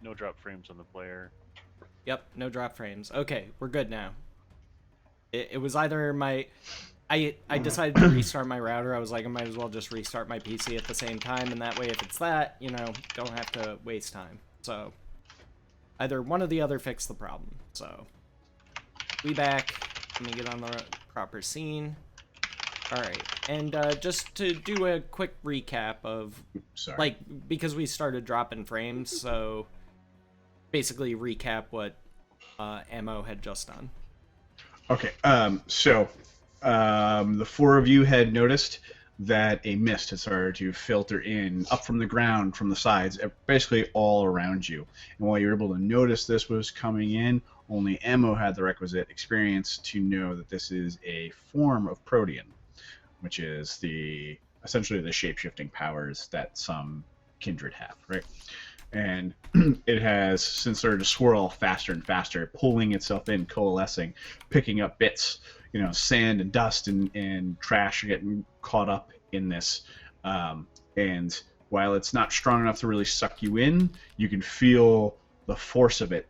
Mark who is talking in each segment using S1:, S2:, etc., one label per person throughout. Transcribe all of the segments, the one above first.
S1: No drop frames on the player.
S2: Yep, no drop frames. Okay, we're good now. It was either my... I decided to restart my router. I was like, I might as well just restart my PC at the same time, and that way if it's that, don't have to waste time. So, either one or the other fixed the problem. So, we back. Let me get on the proper scene. Alright, and just to do a quick recap of...
S3: Sorry.
S2: Because we started dropping frames, so... Basically recap what Ammo had just done.
S3: Okay, so the four of you had noticed that a mist had started to filter in up from the ground, from the sides, basically all around you. And while you were able to notice this was coming in, only Ammo had the requisite experience to know that this is a form of Protean, which is essentially the shape-shifting powers that some kindred have, right? And it has since started to swirl faster and faster, pulling itself in, coalescing, picking up bits, sand and dust and trash getting caught up in this. And while it's not strong enough to really suck you in, you can feel the force of it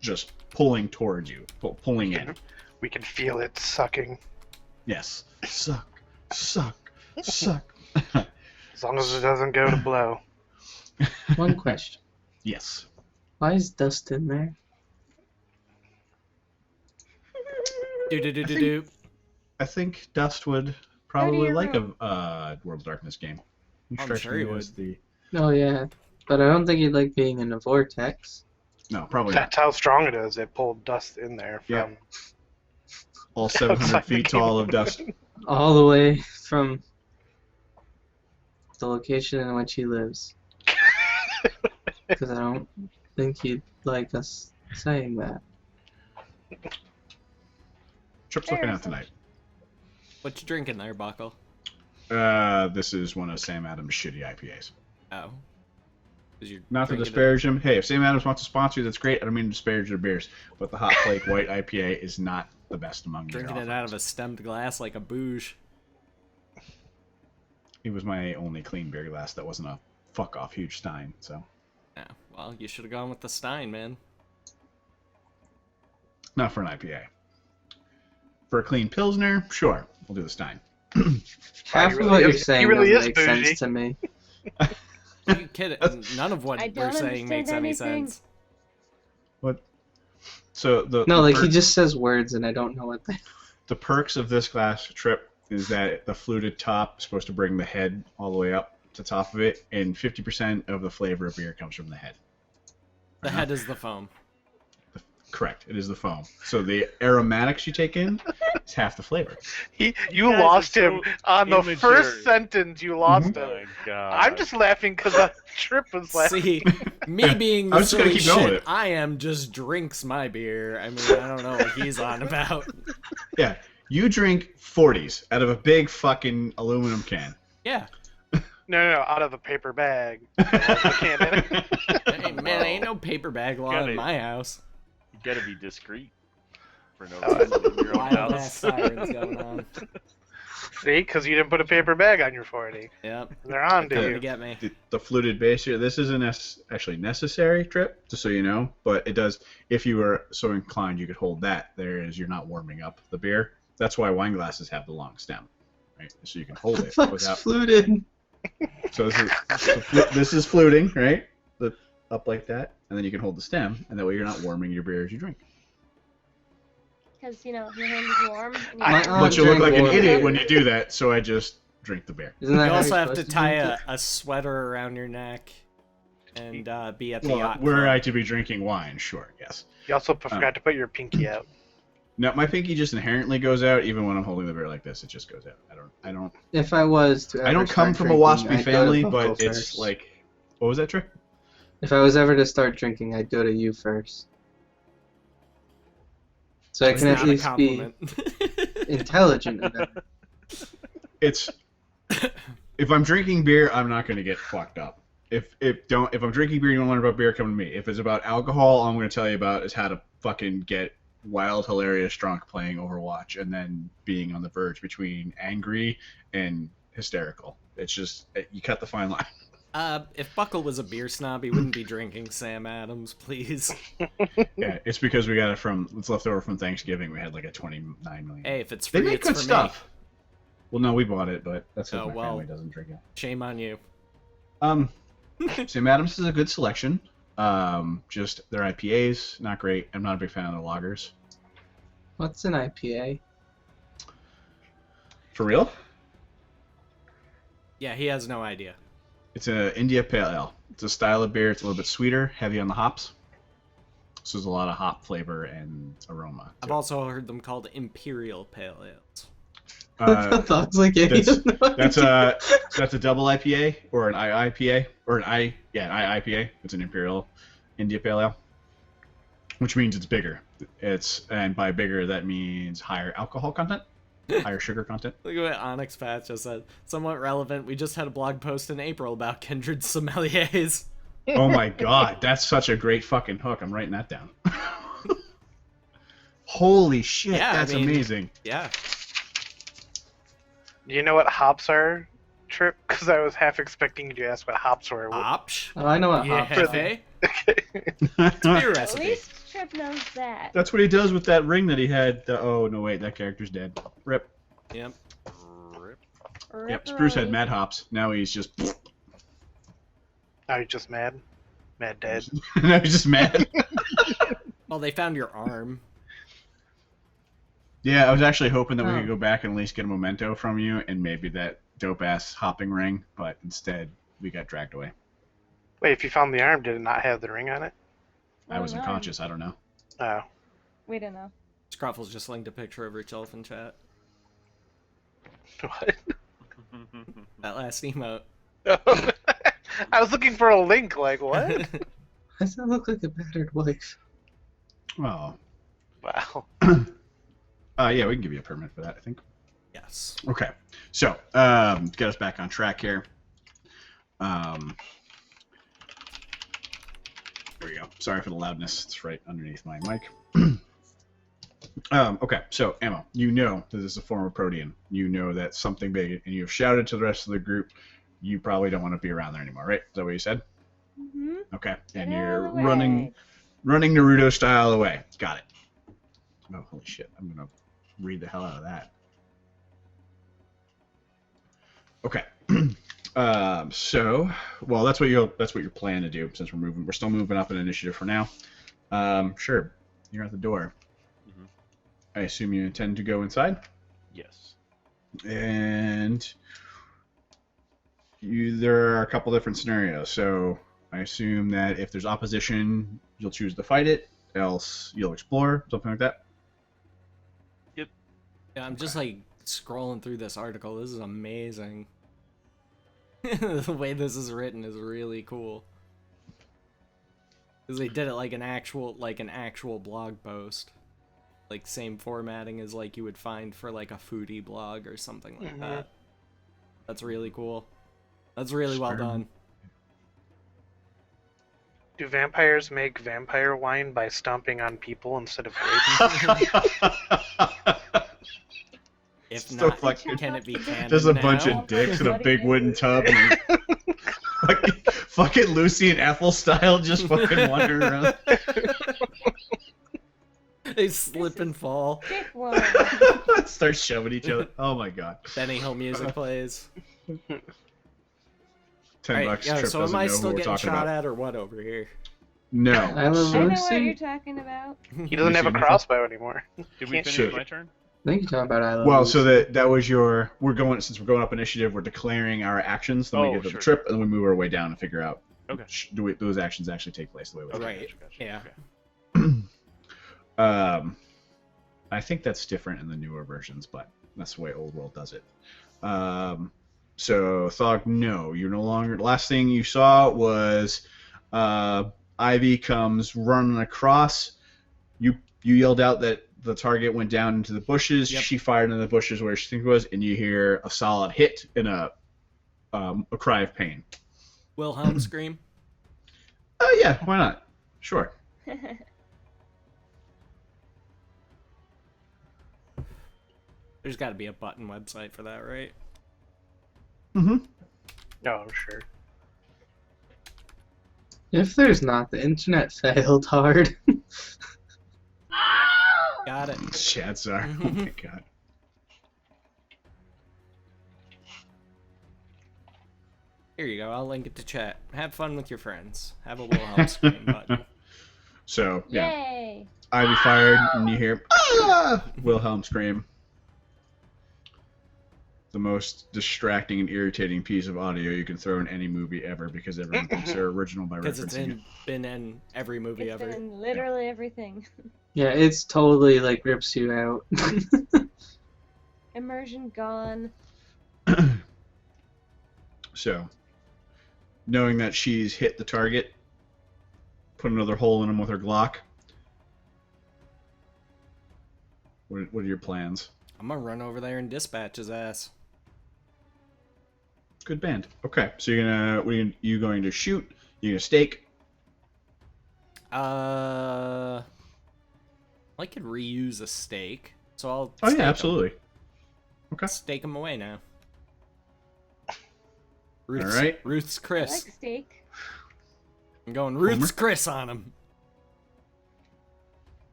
S3: just pulling towards you, pulling in.
S4: We can feel it sucking.
S3: Yes. Suck, suck, suck.
S4: As long as it doesn't go to blow.
S5: One question.
S3: Yes.
S5: Why is dust in there?
S2: Do.
S3: I think Dust would probably like a World of Darkness game.
S2: I'm sure he would.
S5: Oh, yeah. But I don't think he'd like being in a vortex.
S3: No, probably not.
S4: That's how strong it is. They pulled dust in there from...
S3: Yeah. All 700
S4: outside the
S3: feet tall of
S4: game.
S3: dust.
S5: All the way from the location in which he lives. Because I don't think he'd like us saying that.
S3: Trip's looking out tonight.
S2: What you drinking there, Buckle?
S3: This is one of Sam Adams' shitty IPAs.
S2: Oh. 'Cause you're
S3: Not to
S2: drinking
S3: disparage him. Hey, if Sam Adams wants to sponsor you, that's great. I don't mean to disparage their beers. But the Hot Flake White IPA is not the best among their
S2: Drinking it out of a stemmed glass like a booge.
S3: It was my only clean beer glass that wasn't a fuck-off huge Stein, so...
S2: Yeah, well, you should have gone with the Stein, man.
S3: Not for an IPA. For a clean Pilsner, sure, we'll do the Stein.
S5: Half
S4: really
S5: of what you're
S4: is-
S5: saying
S4: he really
S5: doesn't
S4: is
S5: make
S4: bougie.
S5: sense to me.
S2: Are you kidding? None of what
S6: I
S2: we're
S6: don't
S2: saying makes any
S6: understand anything.
S2: sense.
S3: What? So
S5: No, like he just says words and I don't know what they...
S3: the perks of this glass Trip is that the fluted top is supposed to bring the head all the way up to the top of it, and 50% of the flavor of beer comes from the head.
S2: The head is the foam.
S3: Correct. It is the foam. So the aromatics you take in is half the flavor.
S4: You
S1: guys
S4: lost
S1: are
S4: him
S1: so
S4: on the
S1: immature.
S4: first sentence. You lost
S1: Oh
S4: him.
S1: my god.
S4: I'm just laughing because the Trip was laughing.
S2: See, me being the
S3: I'm just gonna
S2: silly
S3: keep going with
S2: shit
S3: it.
S2: I am just drinks my beer. I mean, I don't know what he's on about.
S3: Yeah. You drink 40s out of a big fucking aluminum can.
S2: Yeah.
S4: No, out of a paper bag. The can.
S2: Hey, man, ain't no paper bag law
S1: Got
S2: in
S1: it.
S2: my house.
S1: You gotta be discreet. For no
S4: Oh,
S1: reason in your own
S2: Wild ass
S1: house.
S2: sirens going on.
S4: See, because you didn't put a paper bag on your 40.
S2: Yep.
S4: They're on to
S2: Coming
S4: you.
S2: to get me.
S3: The fluted base here, this isn't actually necessary, Trip, just so you know, but it does, if you were so inclined, you could hold that. You're not warming up the beer. That's why wine glasses have the long stem, right? So you can hold
S5: The
S3: it
S5: fuck's
S3: without...
S5: fluted?
S3: So this is fluting, right? Up like that, and then you can hold the stem, and that way you're not warming your beer as you drink.
S6: Because, your hand is warm. And
S5: My
S6: you
S5: aunt
S3: But you look
S5: drank
S3: like an
S5: water.
S3: idiot when you do that, so I just drink the beer.
S5: Isn't that
S2: You
S5: how
S2: also
S5: you're
S2: have to
S5: supposed
S2: tie
S5: drink
S2: a sweater around your neck and be at the
S3: Well,
S2: yacht
S3: were
S2: club.
S3: I to be drinking wine, sure, yes.
S4: You also forgot to put your pinky out.
S3: No, my pinky just inherently goes out, even when I'm holding the beer like this. It just goes out. I don't.
S5: it? If I was to
S3: I
S5: ever
S3: don't come
S5: start
S3: from a
S5: drinking,
S3: waspy
S5: I'd go to
S3: family,
S5: Buckle
S3: but it's
S5: first.
S3: like, what was that, Trey?
S5: If I was ever to start drinking, I'd go to you first. So I
S2: It's
S5: can at
S2: not a
S5: least be
S2: compliment.
S5: intelligent enough.
S3: It's if I'm drinking beer, I'm not going to get fucked up. If I'm drinking beer, and you want to learn about beer, come to me. If it's about alcohol, all I'm going to tell you about is how to fucking get wild, hilarious, drunk playing Overwatch, and then being on the verge between angry and hysterical. It's just you cut the fine line.
S2: If Buckle was a beer snob, he wouldn't be drinking Sam Adams, please.
S3: Yeah, it's because we got it from it's left over from Thanksgiving. We had like a 29 million.
S2: Hey, if it's
S3: They
S2: free,
S3: make
S2: it's
S3: good
S2: for
S3: stuff. Well, no, we bought it, but that's because
S2: Oh,
S3: my
S2: well.
S3: family doesn't drink it.
S2: me. Shame on you.
S3: Sam Adams is a good selection. Just their IPAs, not great. I'm not a big fan of the lagers.
S5: What's an IPA?
S3: For real?
S2: Yeah, he has no idea.
S3: It's an India Pale Ale. It's a style of beer. It's a little bit sweeter, heavy on the hops. So there's a lot of hop flavor and aroma.
S2: I've also heard them called Imperial Pale Ales.
S5: Thoughts like idiots.
S3: That's a double IPA or an IIPA or an IIPA. It's an Imperial India Pale Ale, which means it's bigger. And by bigger that means higher alcohol content, higher sugar content.
S2: Look at what Onyx Patch just said. Somewhat relevant. We just had a blog post in April about kindred sommeliers.
S3: Oh my god, that's such a great fucking hook. I'm writing that down. Holy shit,
S2: Yeah, I
S3: that's
S2: mean-
S3: amazing.
S2: Yeah.
S4: You know what hops are, Trip? Because I was half expecting you to ask what hops were.
S2: Opsh.
S5: Oh, I know what
S2: Yeah,
S5: hops are.
S2: hey. Beer
S6: At
S2: recipe.
S6: least Trip knows that.
S3: That's what he does with that ring that he had. Oh no, wait, that character's dead. Rip.
S2: Yep.
S1: Rip.
S3: Yep, Spruce had
S6: Ripperoni.
S3: mad hops. Now he's just.
S4: Are you just mad? Mad dead.
S3: now he's just mad.
S2: Well, they found your arm.
S3: Yeah, I was actually hoping that we
S5: Oh.
S3: could go back and at least get a memento from you and maybe that dope ass hopping ring, but instead we got dragged away.
S4: Wait, if you found the arm, did it not have the ring on it?
S3: I was
S6: no.
S3: unconscious. I don't know.
S4: Oh.
S6: We don't know.
S2: Scruffles just linked a picture of Rich in chat.
S4: What?
S2: That last emote.
S4: I was looking for a link, like, what?
S5: Does that look like a battered wife?
S3: Oh.
S4: Wow.
S3: Yeah, we can give you a permit for that, I think.
S2: Yes.
S3: Okay. So, get us back on track here. There we go. Sorry for the loudness. It's right underneath my mic. Okay, so Ammo, you know that this is a form of Protean. You know that's something big, and you've shouted to the rest of the group. You probably don't want to be around there anymore, right? Is that what you said?
S6: Mm-hmm.
S3: Okay, and
S6: Get out
S3: you're
S6: of the
S3: running
S6: way.
S3: Naruto style away. Got it. Oh, holy shit! I'm gonna read the hell out of that. Okay. So, well, that's what you're planning to do since we're still moving up an initiative for now. Sure, you're at the door.
S1: Mhm.
S3: I assume you intend to go inside,
S1: Yes.
S3: and there are a couple different scenarios. So I assume that if there's opposition, you'll choose to fight it, else you'll explore, something like that.
S2: Yeah, I'm just like scrolling through this article. This is amazing. The way this is written is really cool. Because they did it like an actual blog post. Like same formatting as like you would find for like a foodie blog or something like
S4: Mhm.
S2: that. That's really cool. That's really well done.
S4: Do vampires make vampire wine by stomping on people instead of grapes?
S2: If
S3: So
S2: not,
S3: fucking-
S2: can it be canon
S3: There's a bunch
S2: now?
S3: of dicks in a big wooden tub. And fucking Lucy and Ethel style just fucking wandering around.
S2: They slip and fall.
S6: Dick one.
S3: Start shoving each other. Oh my god.
S2: Benny Hill music plays.
S3: $10
S2: Alright,
S3: Trip
S2: so
S3: doesn't
S2: am I
S3: know
S2: still
S3: who we're
S2: getting
S3: talking
S2: shot
S3: about.
S2: at or what over here?
S3: No.
S5: I
S6: I know what
S5: Lucy?
S6: you're talking about.
S4: He doesn't have a
S3: Lucy,
S4: crossbow anymore.
S1: Did we
S4: Can't
S1: finish
S3: shoot.
S1: my turn?
S5: I think you're talking about I Love
S3: Well,
S5: Lucy.
S3: so that was your. Since we're going up initiative, we're declaring our actions. Then we
S1: Oh,
S3: give it
S1: sure.
S3: the trip, and then we move our way down and figure out.
S1: Okay.
S3: Do those actions actually take place the way we
S1: Okay,
S2: Right.
S1: gotcha.
S2: Yeah.
S1: Okay.
S3: I think that's different in the newer versions, but that's the way Old World does it. So Thog, no, you're no longer. The last thing you saw was Ivy comes running across. You yelled out that the target went down into the bushes.
S2: Yep.
S3: She fired into the bushes where she thinks it was, and you hear a solid hit and a cry of pain.
S2: Wilhelm scream.
S3: Oh yeah, why not? Sure.
S2: There's got to be a button website for that, right?
S3: Mm-hmm.
S4: Oh, sure.
S5: If there's not, the internet failed hard.
S2: Got it.
S3: Chances are. Oh my god.
S2: Here you go. I'll link it to chat. Have fun with your friends. Have a Wilhelm scream button.
S3: So, yeah.
S6: Yay!
S3: Ivy fired, and you hear, ah! Wilhelm scream. The most distracting and irritating piece of audio you can throw in any movie ever because everyone thinks they're original by
S2: Because it's
S3: referencing it.
S2: been in every movie
S6: It's
S2: ever.
S6: been in literally everything.
S5: Yeah, it's totally like rips you out.
S6: Immersion gone.
S3: So, knowing that she's hit the target, put another hole in him with her Glock. What are your plans?
S2: I'm gonna run over there and dispatch his ass.
S3: Good band. Okay, so you're gonna, you going to shoot? You gonna stake?
S2: I could reuse a stake, so I'll.
S3: Oh
S2: stake
S3: yeah,
S2: 'em.
S3: absolutely. Okay.
S2: Stake him away now.
S3: All right.
S2: Ruth's
S6: I
S2: Chris.
S6: like steak.
S2: I'm going Ruth's Chris on him.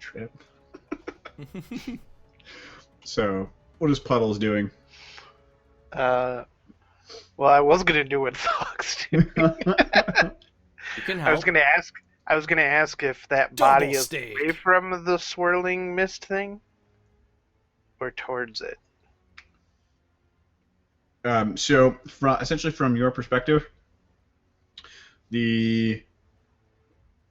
S3: Trip. So, what is Puddles doing?
S4: Well, I was gonna do what Fox did.
S2: You can
S4: I was
S2: help.
S4: gonna ask if that
S2: Double
S4: body is
S2: steak.
S4: away from the swirling mist thing, or towards it.
S3: So, essentially from your perspective, the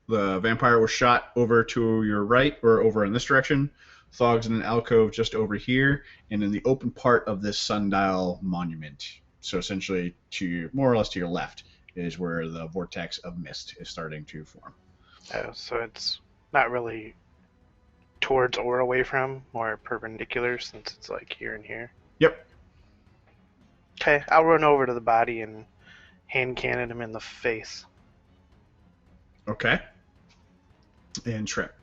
S3: vampire was shot over to your right, or over in this direction. Thog's in an alcove just over here, and in the open part of this sundial monument. So essentially, more or less to your left is where the vortex of mist is starting to form.
S4: Oh, so it's not really towards or away from, more perpendicular since it's like here and here.
S3: Yep.
S4: Okay, I'll run over to the body and hand cannon him in the face.
S3: Okay. And Trip,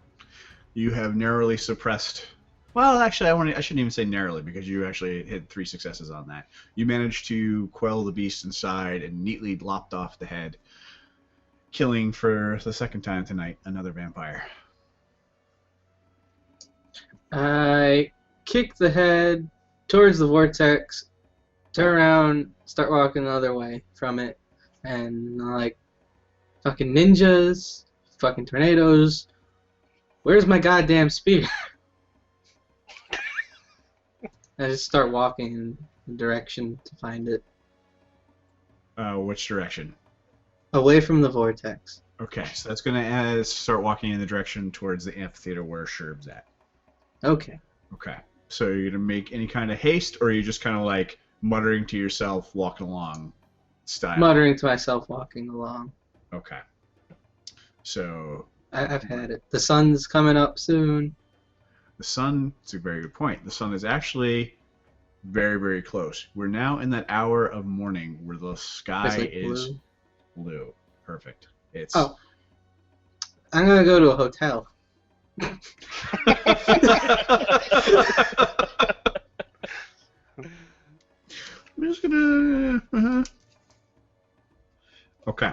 S3: you have narrowly suppressed. Well, actually, I shouldn't even say narrowly because you actually hit 3 successes on that. You managed to quell the beast inside and neatly lopped off the head, killing for the second time tonight another vampire.
S5: I kick the head towards the vortex, turn around, start walking the other way from it, and like, fucking ninjas, fucking tornadoes. Where's my goddamn spear? I just start walking in the direction to find it.
S3: Which direction?
S5: Away from the vortex.
S3: Okay, so that's going to start walking in the direction towards the amphitheater where Sherb's at.
S5: Okay.
S3: Okay, so you're going to make any kind of haste, or are you just kind of like muttering to yourself, walking along style?
S5: Muttering to myself, walking along.
S3: Okay. So
S5: I've had it. The sun's coming up soon.
S3: the sun, it's a very good point. The sun is actually very, very close. We're now in that hour of morning where the sky
S5: It's like
S3: is
S5: blue.
S3: blue. Perfect. It's
S5: Oh. I'm gonna go to a hotel.
S3: I'm just gonna. Okay.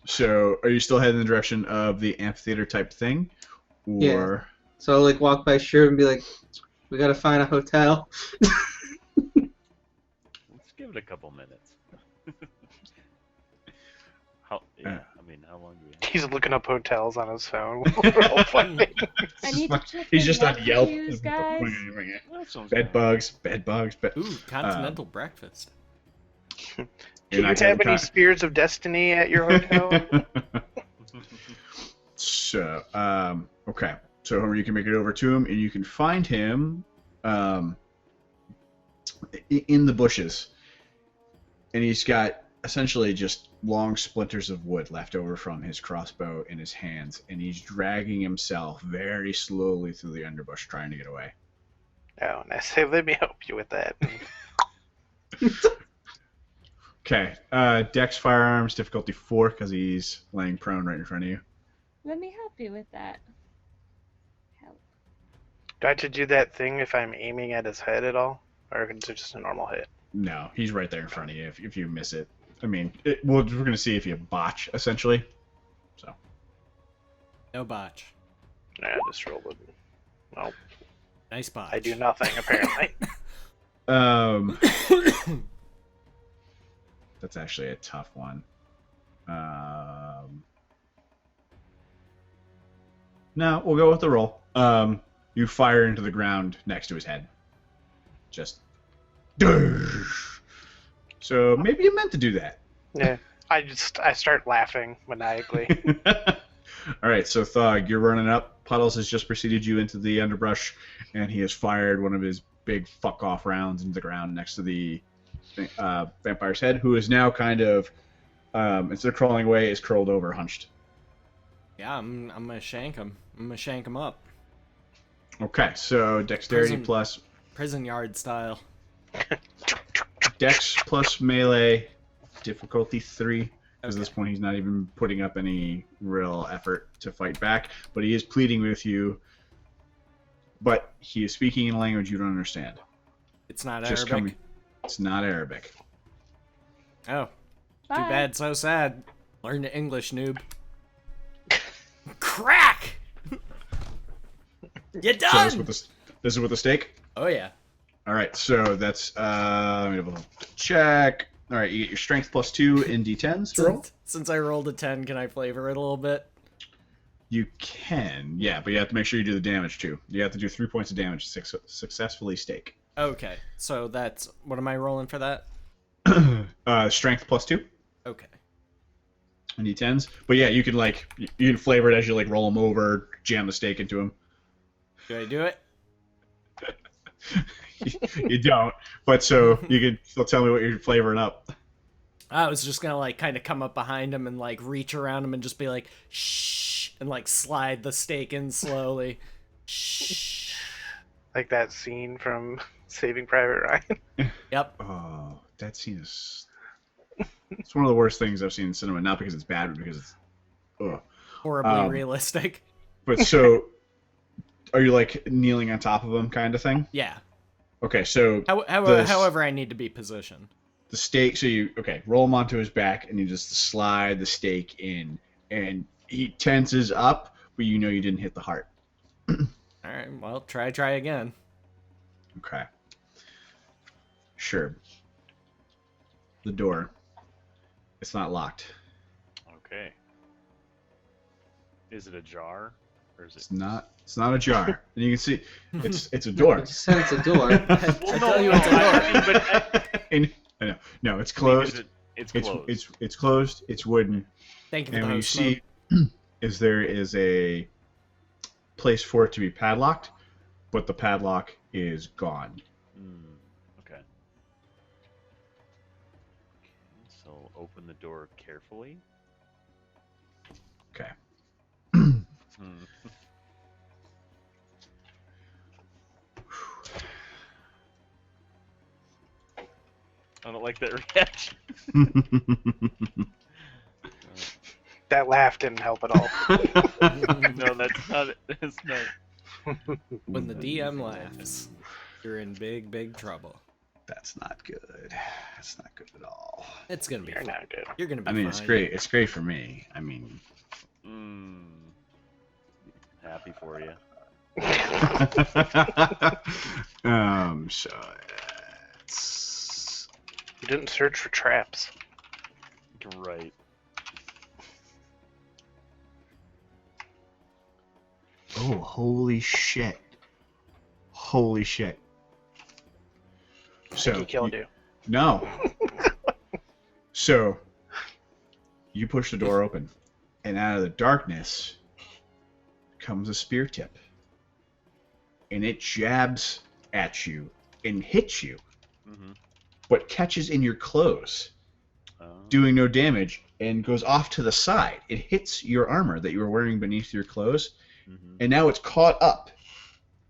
S3: So, are you still heading in the direction of the amphitheater type thing, or
S5: Yeah. So I'll like walk by Sherb and be like, "We gotta find a hotel."
S1: Let's give it a couple minutes. How? Yeah. I mean, how long do we have?
S4: He's looking up hotels on his phone. We're all playing.
S6: I need to check
S3: he's
S6: the
S3: just on
S6: Yelp
S3: Yelp.
S6: reviews, guys.
S1: That sounds
S3: Bed bugs, bed bugs.
S2: Ooh, continental breakfast.
S4: Do you have any spears of destiny at your hotel?
S3: So, okay. So you can make it over to him, and you can find him in the bushes. And he's got essentially just long splinters of wood left over from his crossbow in his hands, and he's dragging himself very slowly through the underbush, trying to get away.
S4: Oh, and I say, let me help you with that.
S3: Okay. Dex firearms, difficulty 4, because he's laying prone right in front of you.
S6: Let me help you with that. Help.
S4: Do I have to do that thing if I'm aiming at his head at all? Or is it just a normal hit?
S3: No, he's right there in front of you if you miss it. I mean, we're going to see if you botch, essentially. So.
S2: No botch.
S4: Yeah, just roll it. Well,
S2: Nice botch.
S4: I do nothing apparently.
S3: That's actually a tough one. No, we'll go with the roll. You fire into the ground next to his head. Just. So maybe you meant to do that.
S4: Yeah, I start laughing maniacally.
S3: All right, so Thug, you're running up. Puddles has just preceded you into the underbrush, and he has fired one of his big fuck-off rounds into the ground next to the vampire's head, who is now kind of, instead of crawling away, is curled over, hunched.
S2: Yeah, I'm gonna shank him. I'm gonna shank him up.
S3: Okay, so dexterity plus
S2: prison yard style.
S3: dex plus melee, difficulty 3. At this point, he's not even putting up any real effort to fight back, but he is pleading with you. But he is speaking in a language you don't understand.
S2: It's not Arabic.
S3: It's not Arabic.
S2: Oh,
S6: Bye.
S2: too bad, so sad. Learn the English, noob. Crack! You
S3: So
S2: done?
S3: this is with the stake.
S2: Oh yeah.
S3: All right, so that's let me double check. All right, you get your strength plus 2 in d10s to roll.
S2: Since I rolled a 10, can I flavor it a little bit?
S3: You can, yeah, but you have to make sure you do the damage too. You have to do 3 points of damage to successfully stake.
S2: Okay, so that's what am I rolling for that?
S3: Strength plus 2
S2: Okay.
S3: in d10s. But yeah, you can you can flavor it as you roll them over, jam the stake into them.
S2: Do I do it?
S3: You don't, but so you can still tell me what you're flavoring up.
S2: I was just gonna kind of come up behind him and reach around him and just be like, shh, and slide the stake in slowly. Shh.
S4: Like that scene from Saving Private Ryan.
S2: Yep.
S3: Oh, that scene is. It's one of the worst things I've seen in cinema. Not because it's bad, but because it's. Ugh.
S2: Horribly realistic.
S3: But so, are you kneeling on top of him, kind of thing?
S2: Yeah.
S3: Okay, so.
S2: However, I need to be positioned.
S3: The stake. So you roll him onto his back, and you just slide the stake in, and he tenses up, but you know you didn't hit the heart.
S2: All right. Well, try again.
S3: Okay. Sure. The door. It's not locked.
S1: Okay. Is it ajar, or is it?
S3: It's not. It's not a jar. And you can see, it's a door.
S5: I just said it's a door.
S2: I tell you it's a door.
S3: And, I know. No, it's closed.
S1: It's closed.
S3: It's closed. It's wooden.
S2: Thank you for
S3: And
S2: the
S3: what you
S2: host
S3: see is there is a place for it to be padlocked, but the padlock is gone.
S1: Okay. So open the door carefully.
S3: Okay.
S1: I don't like that reaction.
S4: That laugh didn't help at all.
S1: No, that's not it. It's not.
S2: When the DM laughs, you're in big trouble.
S3: That's not good. That's not good at all.
S2: It's gonna be
S4: You're
S2: fine.
S4: not good.
S2: You're gonna be
S3: I mean,
S2: fine.
S3: it's great. It's great for me. I mean,
S1: Happy for you.
S3: So it's
S4: You didn't search for traps.
S1: Right.
S3: oh, holy shit! Holy shit!
S4: I think he killed you.
S3: No. So you push the door open, and out of the darkness comes a spear tip, and it jabs at you and hits you, but catches in your clothes, doing no damage, and goes off to the side. It hits your armor that you were wearing beneath your clothes, and now it's caught up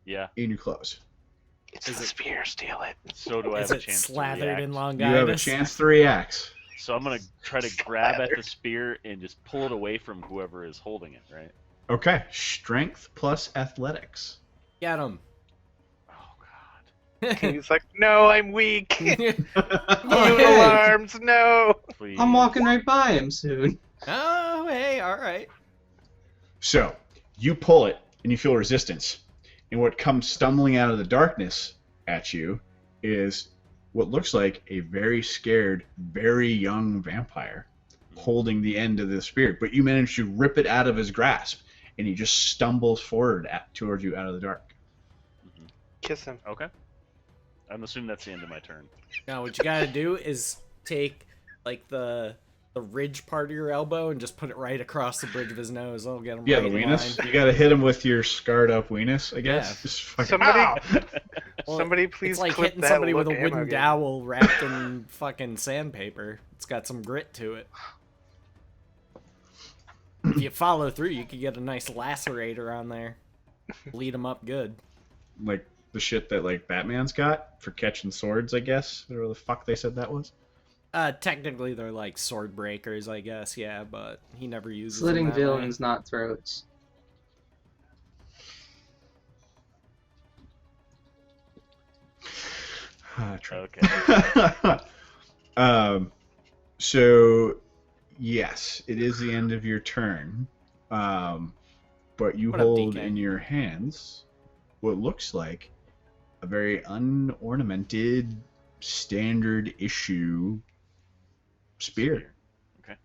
S1: Yeah.
S3: in your clothes.
S4: It's the spear. Steal it.
S1: So do I
S2: Is
S1: have a
S2: it
S1: chance
S2: slathered
S1: to react?
S2: in longitis?
S3: You have a chance to react.
S1: So I'm gonna try to grab at the spear and just pull it away from whoever is holding it. Right.
S3: Okay, strength plus athletics.
S2: Get him.
S1: Oh God.
S4: He's like, no, I'm weak. Move
S5: hey.
S4: alarms, no.
S1: Please.
S5: I'm walking right by him soon.
S2: Oh, hey, all right.
S3: So you pull it, and you feel resistance. And what comes stumbling out of the darkness at you is what looks like a very scared, very young vampire holding the end of the spear. But you manage to rip it out of his grasp, and he just stumbles forward towards you out of the dark.
S4: Kiss him.
S1: Okay. I'm assuming that's the end of my turn.
S2: Now what you gotta do is take like the ridge part of your elbow and just put it right across the bridge of his nose. That'll get him
S3: Yeah,
S2: right
S3: the
S2: in
S3: weenus.
S2: line.
S3: You gotta hit him with your scarred up weenus, I guess.
S2: Yeah.
S3: Just fucking,
S4: Somebody-
S3: Ow!
S2: Well,
S4: Somebody please
S2: It's like
S4: clip
S2: hitting
S4: that
S2: somebody with a
S4: look
S2: wooden
S4: ammo game.
S2: dowel wrapped in fucking sandpaper. It's got some grit to it. If you follow through, you could get a nice lacerator on there. Bleed him up good.
S3: Like the shit that like Batman's got for catching swords, I guess. Whatever the fuck they said that was.
S2: Technically they're like sword breakers, I guess, yeah, but he never uses
S5: Slitting
S2: them that way.
S5: villains, not throats.
S1: Okay.
S3: So, yes, it is the end of your turn. But you
S2: What up,
S3: hold
S2: DK?
S3: in your hands what looks like a very unornamented, standard issue spear.
S1: Okay.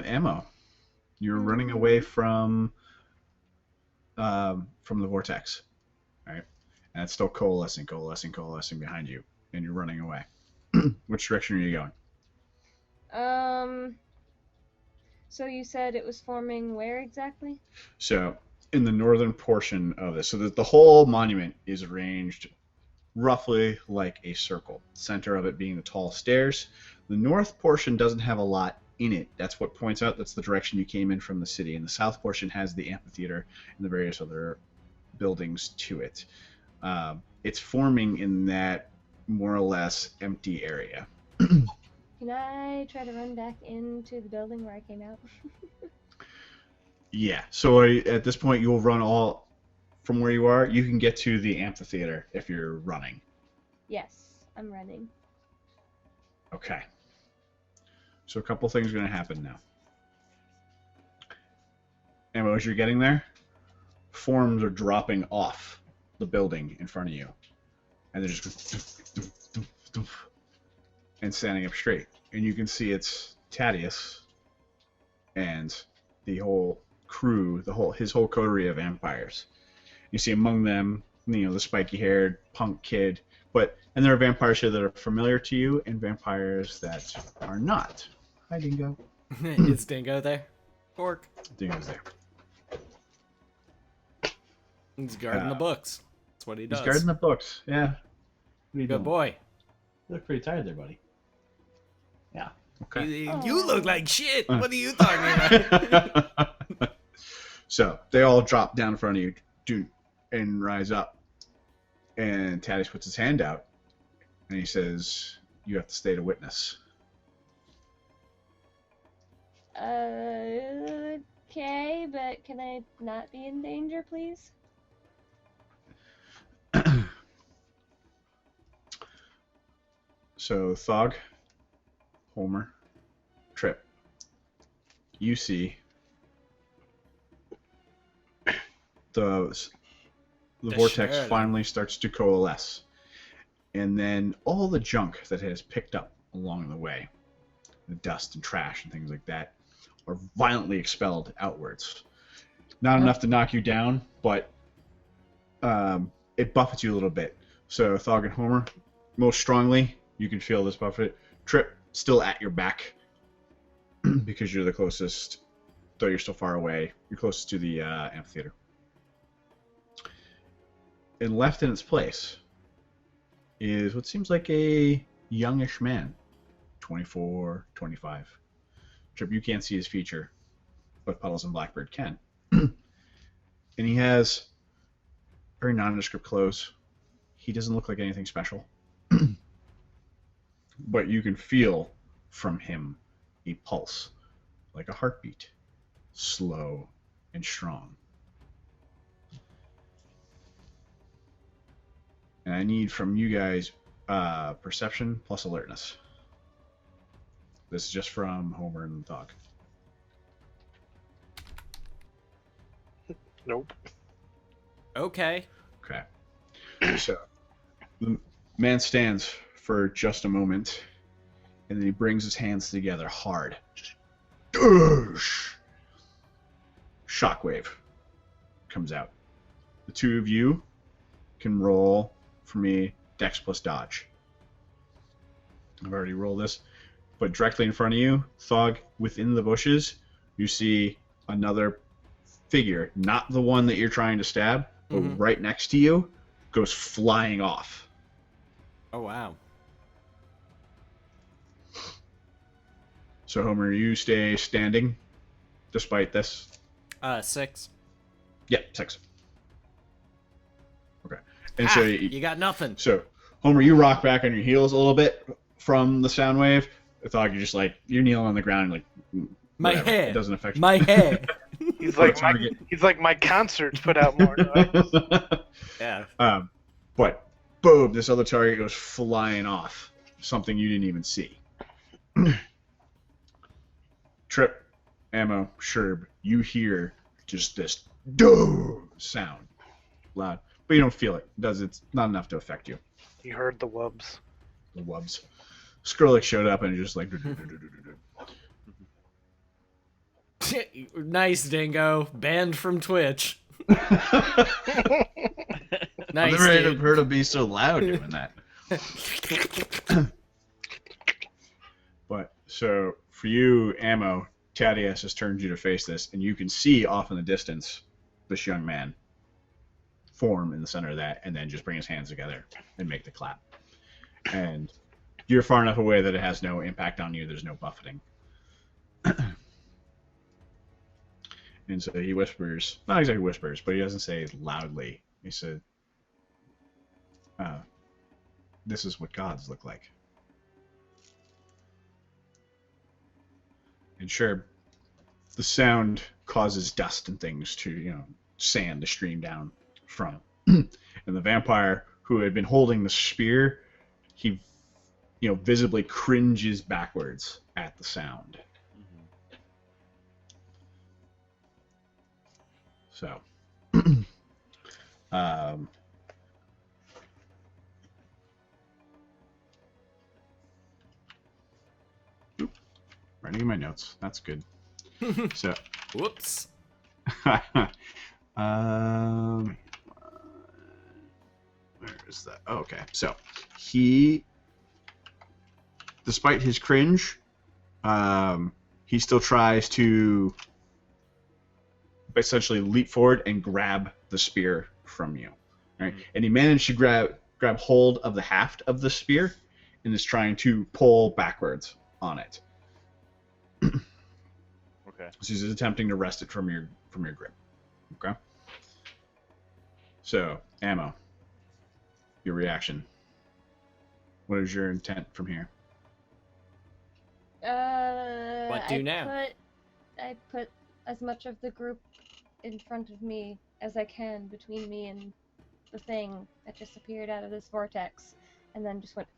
S3: Ammo. You're running away from the vortex, right? And it's still coalescing behind you, and you're running away. Which direction are you going?
S6: So you said it was forming where exactly?
S3: So, in the northern portion of this, so that the whole monument is arranged roughly like a circle. Center of it being the tall stairs. The north portion doesn't have a lot in it. That's what points out that's the direction you came in from the city. And the south portion has the amphitheater and the various other buildings to it. It's forming in that more or less empty area.
S6: Can I try to run back into the building where I came out?
S3: Yeah. So at this point, you'll run all from where you are. You can get to the amphitheater if you're running.
S6: Yes, I'm running.
S3: Okay. So a couple things are going to happen now. And as you're getting there, forms are dropping off the building in front of you. And they're just and standing up straight. And you can see it's Tadius and the whole crew, his whole coterie of vampires. You see among them, the spiky-haired punk kid, and there are vampires here that are familiar to you and vampires that are not. Hi, Dingo.
S2: Is Dingo there? Pork.
S3: Dingo's there.
S2: He's guarding the books. That's what he does.
S3: He's guarding the books. Yeah. What are you
S2: Good
S3: doing?
S2: boy.
S3: You look pretty tired there, buddy. Yeah. Okay.
S2: You look like shit. What are you talking about?
S3: So they all drop down in front of you, and rise up. And Tadius puts his hand out, and he says, "You have to state a witness."
S6: Okay, but can I not be in danger, please?
S3: So Thog, Homer, Trip, you see the vortex
S2: Sure.
S3: finally starts to coalesce, and then all the junk that it has picked up along the way, the dust and trash and things like that, are violently expelled outwards. Not enough to knock you down, but it buffets you a little bit. So Thog and Homer, most strongly, you can feel this buffet. Trip, still at your back, because you're the closest, though you're still far away. You're closest to the amphitheater. And left in its place is what seems like a youngish man, 24, 25. Trip, you can't see his feature, but Puddles and Blackbird can. And he has very nondescript clothes. He doesn't look like anything special. But you can feel from him a pulse, like a heartbeat. slow, and strong. And I need from you guys perception plus alertness. This is just from Homer and Thog.
S4: Nope.
S2: Okay.
S3: Okay. So the man stands for just a moment, and then he brings his hands together hard. Shockwave comes out. The two of you can roll for me Dex plus Dodge. I've already rolled this, but directly in front of you, Thog, within the bushes, you see another figure, not the one that you're trying to stab, but right next to you, goes flying off.
S2: Oh, wow.
S3: So, Homer, you stay standing despite this?
S2: 6.
S3: Yeah, 6. Okay. And so
S2: you got nothing.
S3: So, Homer, you rock back on your heels a little bit from the sound wave. Thog, you're just like, you're kneeling on the ground, like,
S2: My
S3: whatever.
S2: hair.
S3: It doesn't affect you.
S2: My hair.
S4: He's like my concerts put out more noise.
S2: Yeah.
S3: But boom, this other target goes flying off. Something you didn't even see. Trip, Ammo, Sherb, you hear just this doom sound. Loud. But you don't feel it. It's not enough to affect you.
S4: You heard the wubs.
S3: The wubs. Skrillex showed up and just like...
S2: Nice, Dingo. Banned from Twitch. Nice,
S3: I've never
S2: dude.
S3: heard him be so loud doing that. But, so, for you, Ammo, Thaddeus has turned you to face this, and you can see off in the distance this young man form in the center of that, and then just bring his hands together and make the clap. And you're far enough away that it has no impact on you. There's no buffeting. And so he whispers, not exactly whispers, but he doesn't say it loudly. He said, this is what gods look like. And sure, the sound causes dust and things to, sand to stream down from it. And the vampire who had been holding the spear, he, visibly cringes backwards at the sound. So, writing in my notes. That's good. So,
S2: Whoops.
S3: where is that? Oh, okay. So, he, despite his cringe, he still tries to essentially leap forward and grab the spear from you. Right? And he managed to grab hold of the haft of the spear and is trying to pull backwards on it.
S1: Okay.
S3: So he's attempting to wrest it from your grip. Okay. So, Ammo, your reaction. What is your intent from here?
S2: What do now?
S6: I put as much of the group in front of me as I can between me and the thing that just appeared out of this vortex, and then just went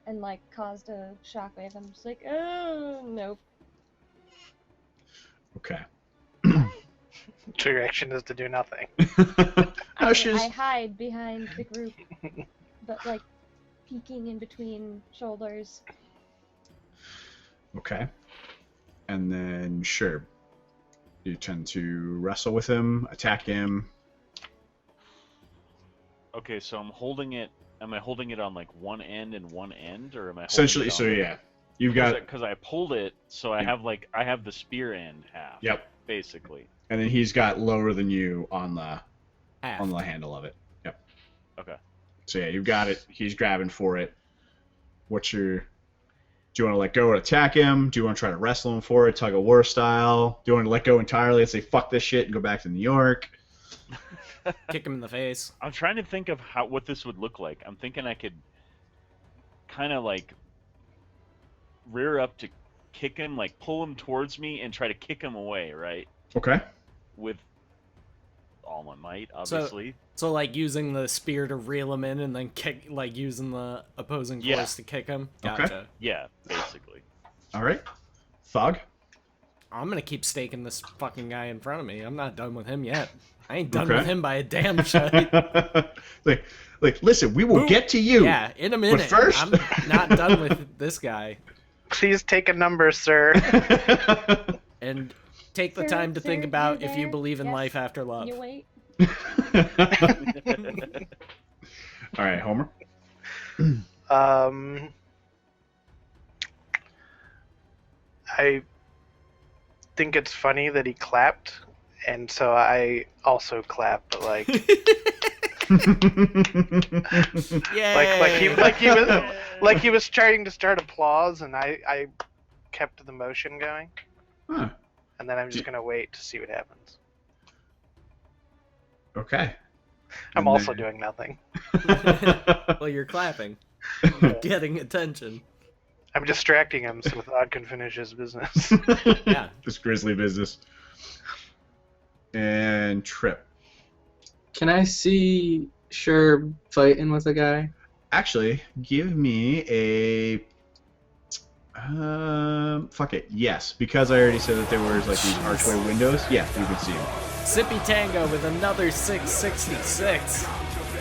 S6: and caused a shockwave. I'm just like, oh nope.
S3: Okay.
S4: So your action is to do nothing.
S6: I hide behind the group, but peeking in between shoulders.
S3: Okay. And then, sure. You tend to wrestle with him, attack him.
S1: Okay, so I'm holding it. Am I holding it on one end and one end, or am I?
S3: Essentially, so yeah, you've got.
S1: Because I pulled it, so I have I have the spear end half.
S3: Yep.
S1: Basically.
S3: And then he's got lower than you on the
S2: Half.
S3: on the handle of it. Yep.
S1: Okay.
S3: So yeah, you've got it. He's grabbing for it. What's your? Do you want to let go and attack him? Do you want to try to wrestle him for it, tug of war style? Do you want to let go entirely and say fuck this shit and go back to New York?
S2: Kick him in the face.
S1: I'm trying to think of what this would look like. I'm thinking I could kind of rear up to kick him, like pull him towards me and try to kick him away, right?
S3: Okay.
S1: With all my might, obviously.
S2: So like using the spear to reel him in and then kick, like using the opposing
S1: Yeah.
S2: force to kick him.
S3: Okay.
S2: Gotcha.
S1: Yeah, basically.
S3: All right. Thog.
S2: I'm gonna keep staking this fucking guy in front of me. I'm not done with him yet. I ain't done
S3: Okay.
S2: with him by a damn shite.
S3: like, listen, we will
S2: Boom.
S3: get to you.
S2: Yeah, in a minute.
S3: first-
S2: I'm not done with this guy.
S4: Please take a number, sir.
S2: And take the
S6: Sir,
S2: time to think
S6: sir,
S2: about
S6: you
S2: if you
S6: there?
S2: believe in
S6: Yes.
S2: life after love.
S6: You wait.
S3: All right, Homer.
S4: I think it's funny that he clapped, and so I also clap, but like
S2: Yay!
S4: like he was trying to start applause, and I kept the motion going,
S3: Huh.
S4: and then I'm just gonna wait to see what happens.
S3: Okay.
S4: I'm
S3: And
S4: also
S3: then-
S4: doing nothing.
S2: Well, you're clapping. Getting attention.
S4: I'm distracting him so Thod can finish his business.
S2: Yeah.
S3: This grisly business. And Trip.
S5: Can I see Sherb fighting with a guy?
S3: Actually, give me a. Fuck it. Yes, because I already said that there was like these archway windows. Yeah, you can see them.
S2: Sippy Tango with another 666.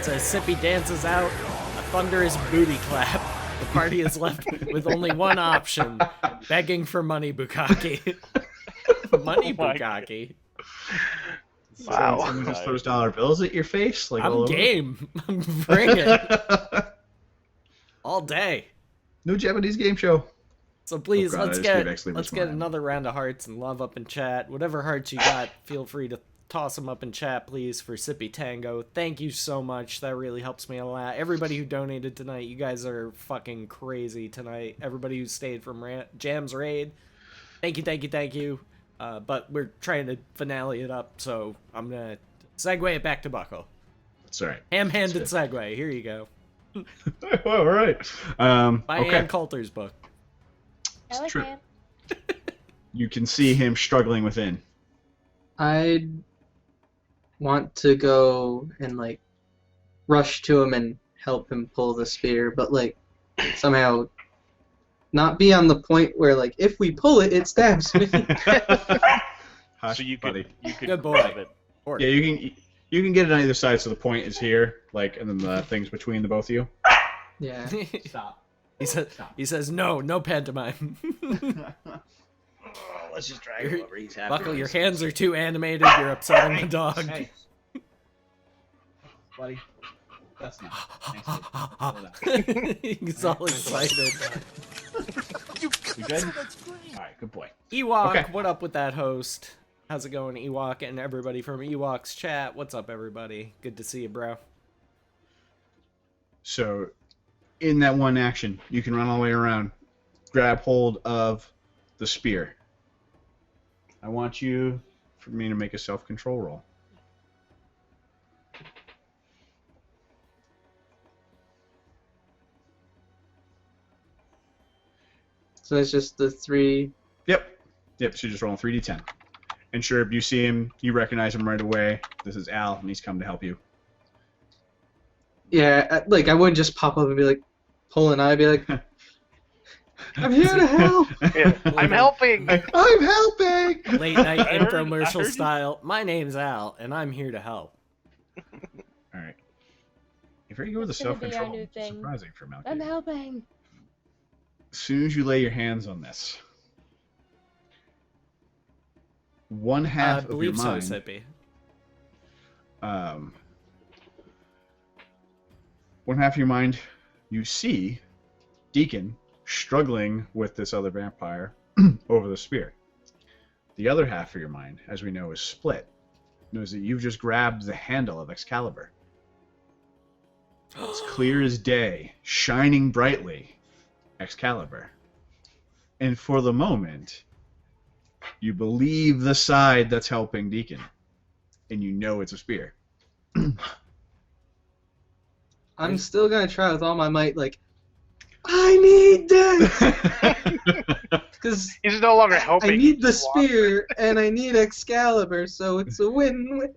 S2: Says Sippy dances out a thunderous booty clap. The party is left with only one option: begging for money, Bukkake. Money,
S1: Oh my
S2: Bukkake.
S4: Wow.
S3: Someone just throws dollar bills at your face, like all
S2: I'm
S3: over.
S2: game. Bring it all day.
S3: No Japanese game show.
S2: So please,
S3: Oh God, I
S2: let's
S3: just gave
S2: get
S3: X-Lemurs
S2: let's get
S3: mine.
S2: another round of hearts and love up in chat. Whatever hearts you got, feel free to toss them up in chat, please, for Sippy Tango. Thank you so much. That really helps me a lot. Everybody who donated tonight, you guys are fucking crazy tonight. Everybody who stayed from Jam's raid, thank you, thank you, thank you. But we're trying to finale it up, so I'm gonna segue it back to Buckle.
S3: It's all right.
S2: Ham-handed
S3: That's
S2: segue. Here you go.
S3: All right.
S2: By
S3: Okay.
S2: Ann Coulter's book.
S6: I like
S3: true.
S6: that.
S3: You can see him struggling within.
S5: I'd want to go and like rush to him and help him pull the spear, but like somehow not be on the point where like if we pull it, it stabs me.
S3: Hush,
S1: So you
S3: buddy.
S1: could
S2: Good boy.
S1: grab it.
S2: Or,
S3: Yeah, you can get it on either side, so the point is here, like, and then the thing's between the both of you.
S5: Yeah.
S7: Stop.
S2: He says no pantomime.
S7: Let's just drag
S2: him
S7: him over. He's happy.
S2: Buckle, your hands are too animated. You're upsetting the dog.
S7: Hey. Buddy. That's not. Thanks, dude.
S2: He's all excited.
S3: You good? All right, good boy.
S2: Ewok,
S3: Okay.
S2: what up with that host? How's it going, Ewok, and everybody from Ewok's chat? What's up, everybody? Good to see you, bro.
S3: So, in that one action, you can run all the way around, grab hold of the spear. I want you, for me, to make a self-control roll.
S5: So it's just the three.
S3: Yep. So you're just rolling 3d10. And sure, if you see him, you recognize him right away. This is Al, and he's come to help you.
S5: Yeah, like I wouldn't just pop up and be like, pull an eye, be like, I'm here to help.
S4: Yeah, I'm helping.
S3: I'm helping!
S2: Late night
S1: I heard
S2: infomercial
S1: you.
S2: style. My name's Al, and I'm here to help.
S3: All right. You're very good with the
S6: It's gonna be our
S3: self-control.
S6: new
S3: Which is
S6: thing.
S3: surprising for Malky.
S6: I'm helping.
S3: As soon as you lay your hands on this, one
S2: I
S3: half of your
S2: believe so,
S3: mind,
S2: Sippy.
S3: one half of your mind, you see Deacon struggling with this other vampire over the spear. The other half of your mind, as we know, is split. Knows that you've just grabbed the handle of Excalibur. It's clear as day, shining brightly. Excalibur. And for the moment, you believe the side that's helping Deacon. And you know it's a spear.
S5: I'm still gonna try with all my might, like, I need this! Because
S4: He's no longer helping.
S5: I need the
S4: he's lost.
S5: spear and I need Excalibur, so it's a win-win.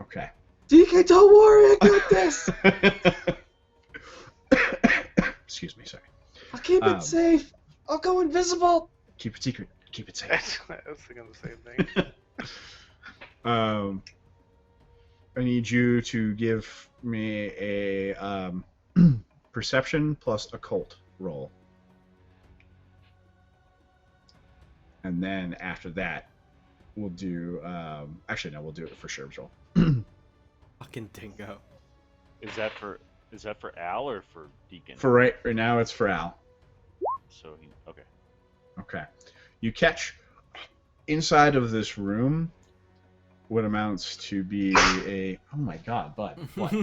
S3: Okay.
S5: DK, don't worry, I got this.
S3: Excuse me, sorry.
S5: I'll keep
S3: Um,
S5: it safe. I'll go invisible.
S3: Keep it secret. Keep it safe.
S4: I was thinking the same thing.
S3: I need you to give me a perception plus occult roll. And then after that, we'll do. Actually, no, we'll do it for Sherb's roll.
S2: Fucking dingo.
S1: Is that for Al or for Deacon?
S3: For right now, it's for Al.
S1: So he okay.
S3: Okay. You catch inside of this room what amounts to be a. Oh my god, bud. What?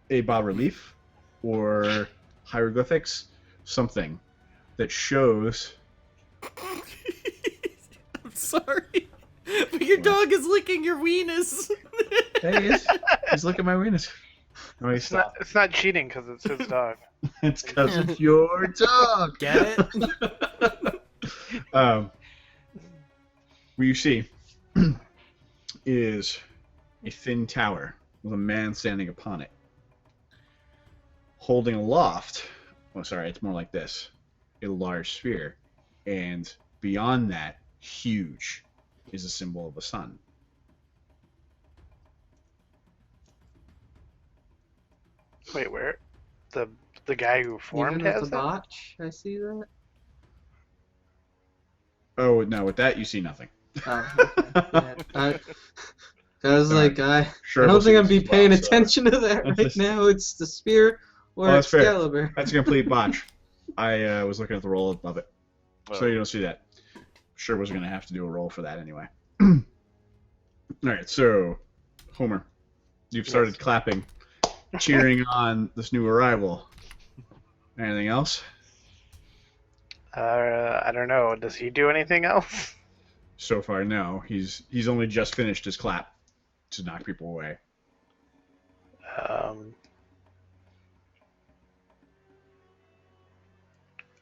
S3: A bas-relief or hieroglyphics, something that shows.
S2: I'm sorry. But your dog is licking your weenus.
S3: There he is. He's looking at my weenus. No, he's not.
S4: It's not cheating because it's his dog.
S3: It's because it's your dog.
S2: Get it?
S3: What you see is a thin tower with a man standing upon it, holding aloft. Oh, sorry, it's more like this: a large spear, and beyond that, huge, is a symbol of a sun.
S4: Wait, where? The guy who formed
S5: Even with
S4: has
S5: the
S4: that?
S5: botch, I see that.
S3: Oh no, with that you see nothing.
S5: Oh, okay. Yeah, I was like, I
S3: Sure,
S5: don't think I'd be paying
S3: so
S5: attention to that
S3: That's
S5: right
S3: just-
S5: now. It's the spear or
S3: Oh, that's fair.
S5: Excalibur.
S3: That's a complete botch. I was looking at the roll above it, so
S1: Oh.
S3: you don't see that. Sure was going to have to do a roll for that anyway. All right, so Homer, you've started
S4: Yes.
S3: clapping, cheering on this new arrival. Anything else?
S4: I don't know. Does he do anything else?
S3: So far, no. He's only just finished his clap to knock people away.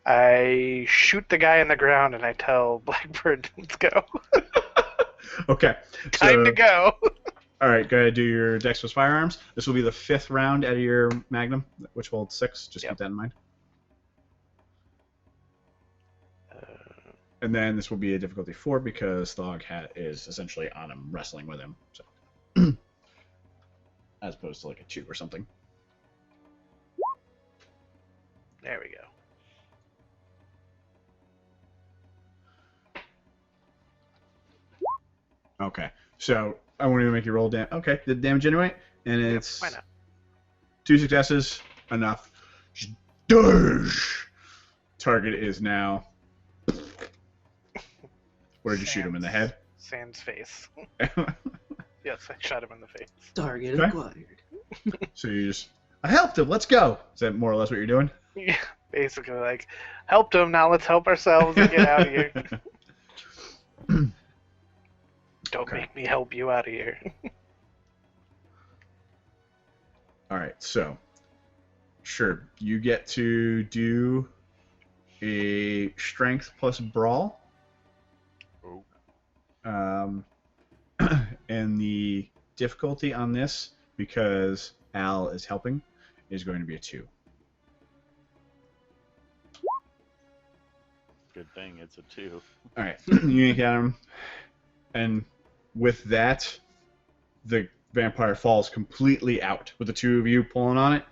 S4: I shoot the guy in the ground and I tell Blackbird, "Let's go.
S3: Okay.
S4: Time to go."
S3: All right, go ahead and do your Dex with firearms. This will be the 5th round out of your Magnum, which holds 6. Just
S4: Yep.
S3: keep that in mind. And then this will be a difficulty 4 because the Hog Hat is essentially on him, wrestling with him. So, as opposed to like a 2 or something.
S4: There we go.
S3: Okay, so I won't even make you roll damage. Okay, did damage anyway, and it's
S4: Why not?
S3: 2 successes, enough. Dirge! Target is now. Where did you shoot him in the head?
S4: Sand's face. Yes, I shot him in the face.
S5: Target
S3: Okay.
S5: acquired.
S3: So you just, I helped him. Let's go. Is that more or less what you're doing?
S4: Yeah, basically, like, helped him. Now let's help ourselves and get out of here. Don't
S3: Okay.
S4: make me help you out of here.
S3: All right. So, sure, you get to do a strength plus brawl.
S1: Oh.
S3: And the difficulty on this, because Al is helping, is going to be a 2.
S1: Good thing it's a 2.
S3: All right, you yank at him, and with that, the vampire falls completely out. With the 2 of you pulling on it,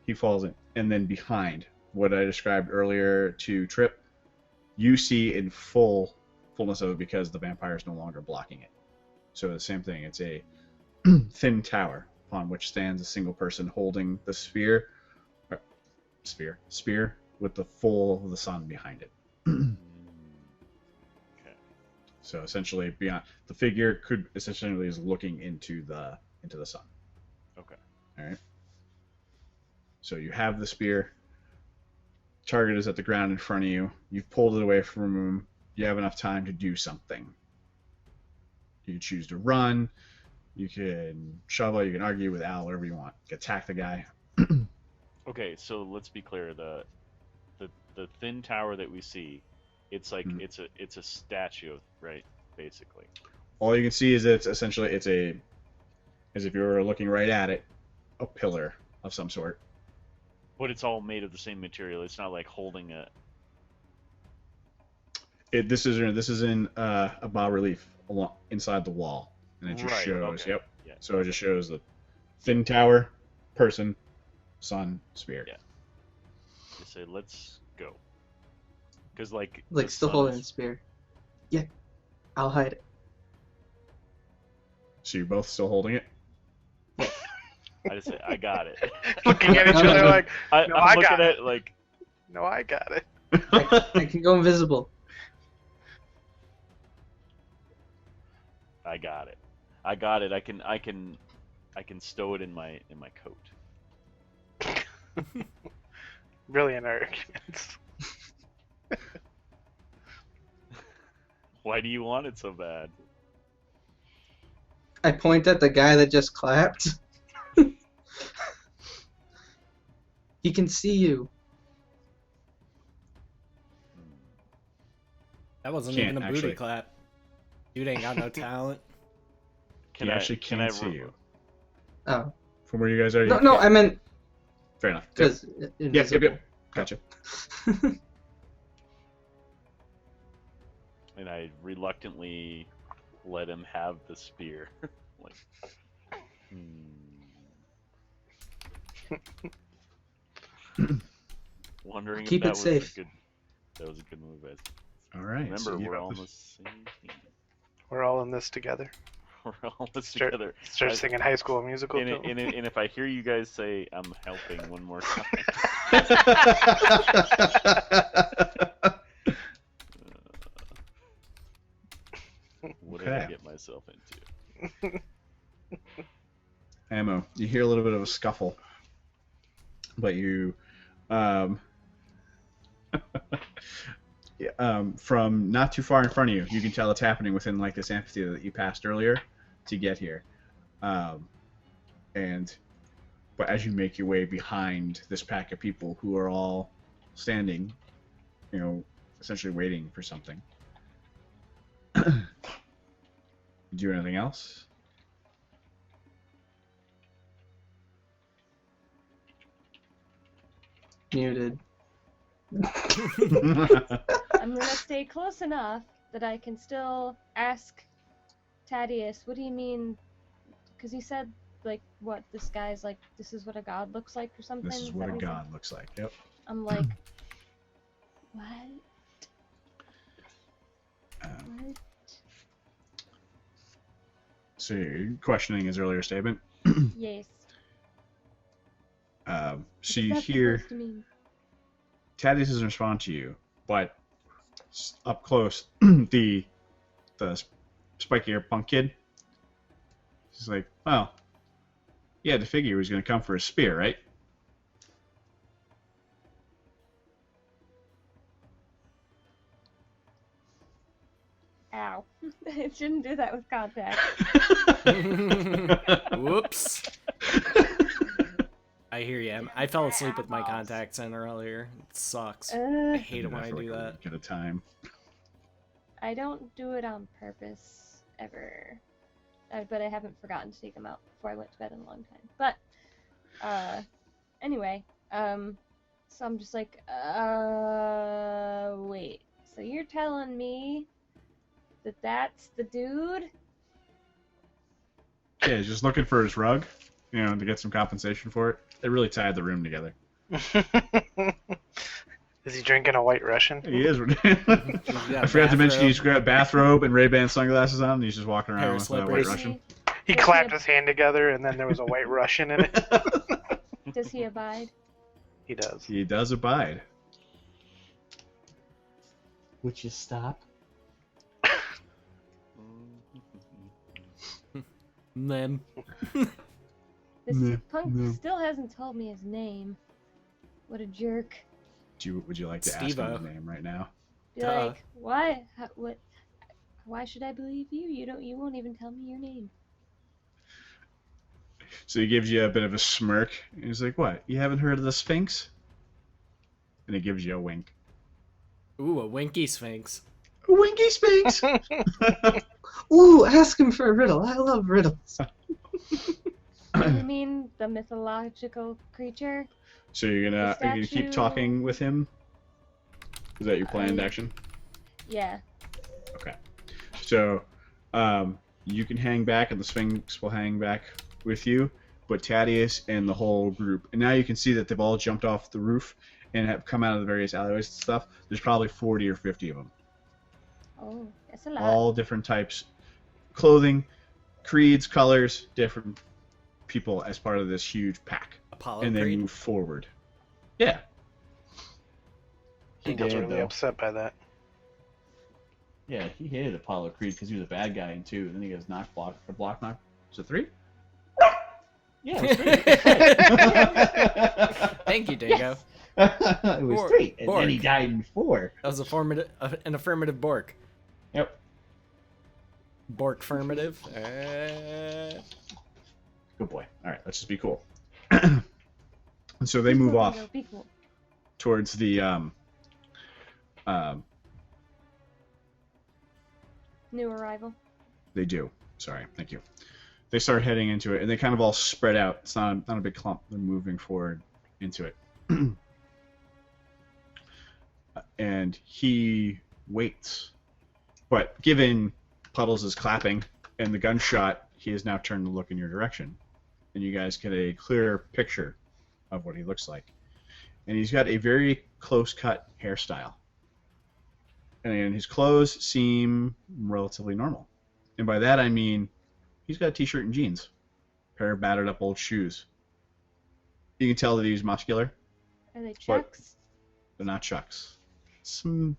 S3: he falls in, and then behind what I described earlier to Trip, you see in fullness of it because the vampire is no longer blocking it. So the same thing. It's a thin tower upon which stands a single person holding the spear with the full of the sun behind it.
S1: Okay.
S3: So essentially, beyond the figure could essentially is looking into the sun.
S1: Okay.
S3: All right. So you have the spear. Target is at the ground in front of you. You've pulled it away from him. You have enough time to do something. You can choose to run. You can shovel. You can argue with Al, whatever you want. You can attack the guy.
S1: Okay, so let's be clear. The the thin tower that we see, it's like
S3: Mhm.
S1: it's a statue, right? Basically.
S3: All you can see is it's essentially as if you were looking right at it, a pillar of some sort.
S1: But it's all made of the same material. It's not like holding a.
S3: This is in a bas relief along inside the wall, and it just
S1: Right,
S3: shows.
S1: okay.
S3: Yep.
S1: Yeah.
S3: So it just shows the thin tower, person, sun, spear.
S1: Yeah. They say, let's go. Because like.
S5: Like
S1: the
S5: still
S1: sun
S5: holding
S1: is-
S5: the spear. Yeah, I'll hide it.
S3: So you're both still holding it.
S1: I just say, I got it.
S4: Looking at each
S5: No, no,
S4: other
S5: no.
S4: like,
S1: I'm
S4: No, I
S1: looking
S4: got
S1: at
S4: it.
S1: it like.
S4: no, I got it.
S5: I can go invisible.
S1: I got it. I got it. I can stow it in my coat.
S4: Brilliant arguments.
S1: Why do you want it so bad?
S5: I point at the guy that just clapped. He can see you.
S2: That wasn't
S3: Can't
S2: even a
S3: actually.
S2: booty clap. Dude ain't got no talent.
S3: He actually can't see you.
S5: Oh.
S3: From where you guys are. you
S5: No,
S3: can't.
S5: I meant
S3: Fair enough. Yep.
S5: because
S3: Yep,
S5: invisible.
S3: yep. Gotcha.
S1: And I reluctantly let him have the spear. Like, wondering
S5: Keep
S1: if
S5: it safe.
S1: that was a good move. Guys.
S3: All right.
S1: Remember,
S3: so you
S1: we're
S3: have
S1: all on
S3: this-
S1: the same team.
S4: We're all in this together.
S1: We're all in this
S4: Start-
S1: together.
S4: Start singing High School Musical.
S1: And,
S4: to 'em.
S1: and if I hear you guys say I'm helping one more time, what did I
S3: Okay.
S1: get myself into?
S3: Ammo. You hear a little bit of a scuffle, but you, from not too far in front of you, you can tell it's happening within like this amphitheater that you passed earlier to get here, but as you make your way behind this pack of people who are all standing, essentially waiting for something. Do anything else?
S5: Muted.
S6: I'm gonna stay close enough that I can still ask Thaddeus, what do you mean? Because he said, like, what, this guy's like, this is what a god looks like or something?
S3: This is
S6: that
S3: what a
S6: he said?
S3: god looks like. Yep.
S6: I'm like, what?
S3: Um,
S6: What?
S3: so you're questioning his earlier statement.
S6: Yes.
S3: So you
S6: What's that
S3: hear
S6: supposed to mean?
S3: Thaddeus doesn't respond to you, but up close, the spiky-haired punk kid. He's like, well, you had to figure he was going to come for a spear, right?
S6: Ow. I shouldn't do that with contact.
S2: Whoops. I hear you. I fell asleep with my contacts in earlier. It sucks. I hate it when I
S3: For
S2: do
S3: like a
S2: that.
S3: week at a time.
S6: I don't do it on purpose, ever. But I haven't forgotten to take them out before I went to bed in a long time. But, anyway, so I'm just like, wait. So you're telling me that that's the dude?
S3: Yeah, he's just looking for his rug, to get some compensation for it. They really tied the room together.
S4: Is he drinking a White Russian?
S3: He is.
S2: Yeah,
S3: I forgot to mention
S2: bathrobe.
S3: he's got a bathrobe and Ray-Ban sunglasses on, and he's just walking
S2: Pair
S3: around
S2: of
S3: with a White
S2: slippers.
S3: Russian.
S4: He
S6: Does
S4: clapped
S6: he-
S4: his hand together, and then there was a White Russian in it.
S6: Does he abide?
S4: He does.
S3: He does abide.
S7: Would you stop?
S2: Them.
S6: This
S3: No,
S6: punk
S3: no.
S6: still hasn't told me his name. What a jerk.
S3: Would you like to ask him
S2: Steve-O.
S3: his name right now?
S6: Be
S2: Duh.
S6: like, why? What? Why should I believe you? You won't even tell me your name.
S3: So he gives you a bit of a smirk. And he's like, what? You haven't heard of the Sphinx? And he gives you a wink.
S2: Ooh, a Winky Sphinx.
S3: Winky Sphinx.
S5: Ooh, ask him for a riddle. I love riddles.
S6: Do you mean the mythological creature?
S3: So you're gonna keep
S6: statue-
S3: talking with him? Is that your planned action?
S6: Yeah.
S3: Okay. So, you can hang back, and the Sphinx will hang back with you. But Thaddeus and the whole group, and now you can see that they've all jumped off the roof and have come out of the various alleyways and stuff. There's probably 40 or 50 of them.
S6: Oh, that's a lot.
S3: All different types, clothing, creeds, colors, different people as part of this huge pack,
S2: Apollo
S3: and they
S2: Creed.
S3: move forward. Yeah.
S4: He
S7: He
S4: gets
S7: did,
S4: really
S7: though.
S4: upset by that.
S7: Yeah, he hated Apollo Creed because he was a bad guy in 2. Then he goes knock block knock.
S3: Is it 3?
S7: Yeah, it was 3.
S2: Thank you, Dingo.
S7: It was
S2: Bork.
S7: 3, and
S2: Bork.
S7: then he died in 4.
S2: That was an affirmative Bork.
S7: Yep.
S2: Bork-firmative.
S3: Good boy. All right, let's just be cool. And so they move off
S6: Be cool.
S3: towards the
S6: New arrival.
S3: They do. Sorry, thank you. They start heading into it, and they kind of all spread out. It's not a big clump. They're moving forward into it. And he waits. But given Puddles is clapping and the gunshot, he has now turned to look in your direction. And you guys get a clearer picture of what he looks like. And he's got a very close-cut hairstyle. And his clothes seem relatively normal. And by that I mean he's got a t-shirt and jeans, a pair of battered up old shoes. You can tell that he's muscular.
S6: Are they
S3: What?
S6: Chucks?
S3: They're not Chucks. Some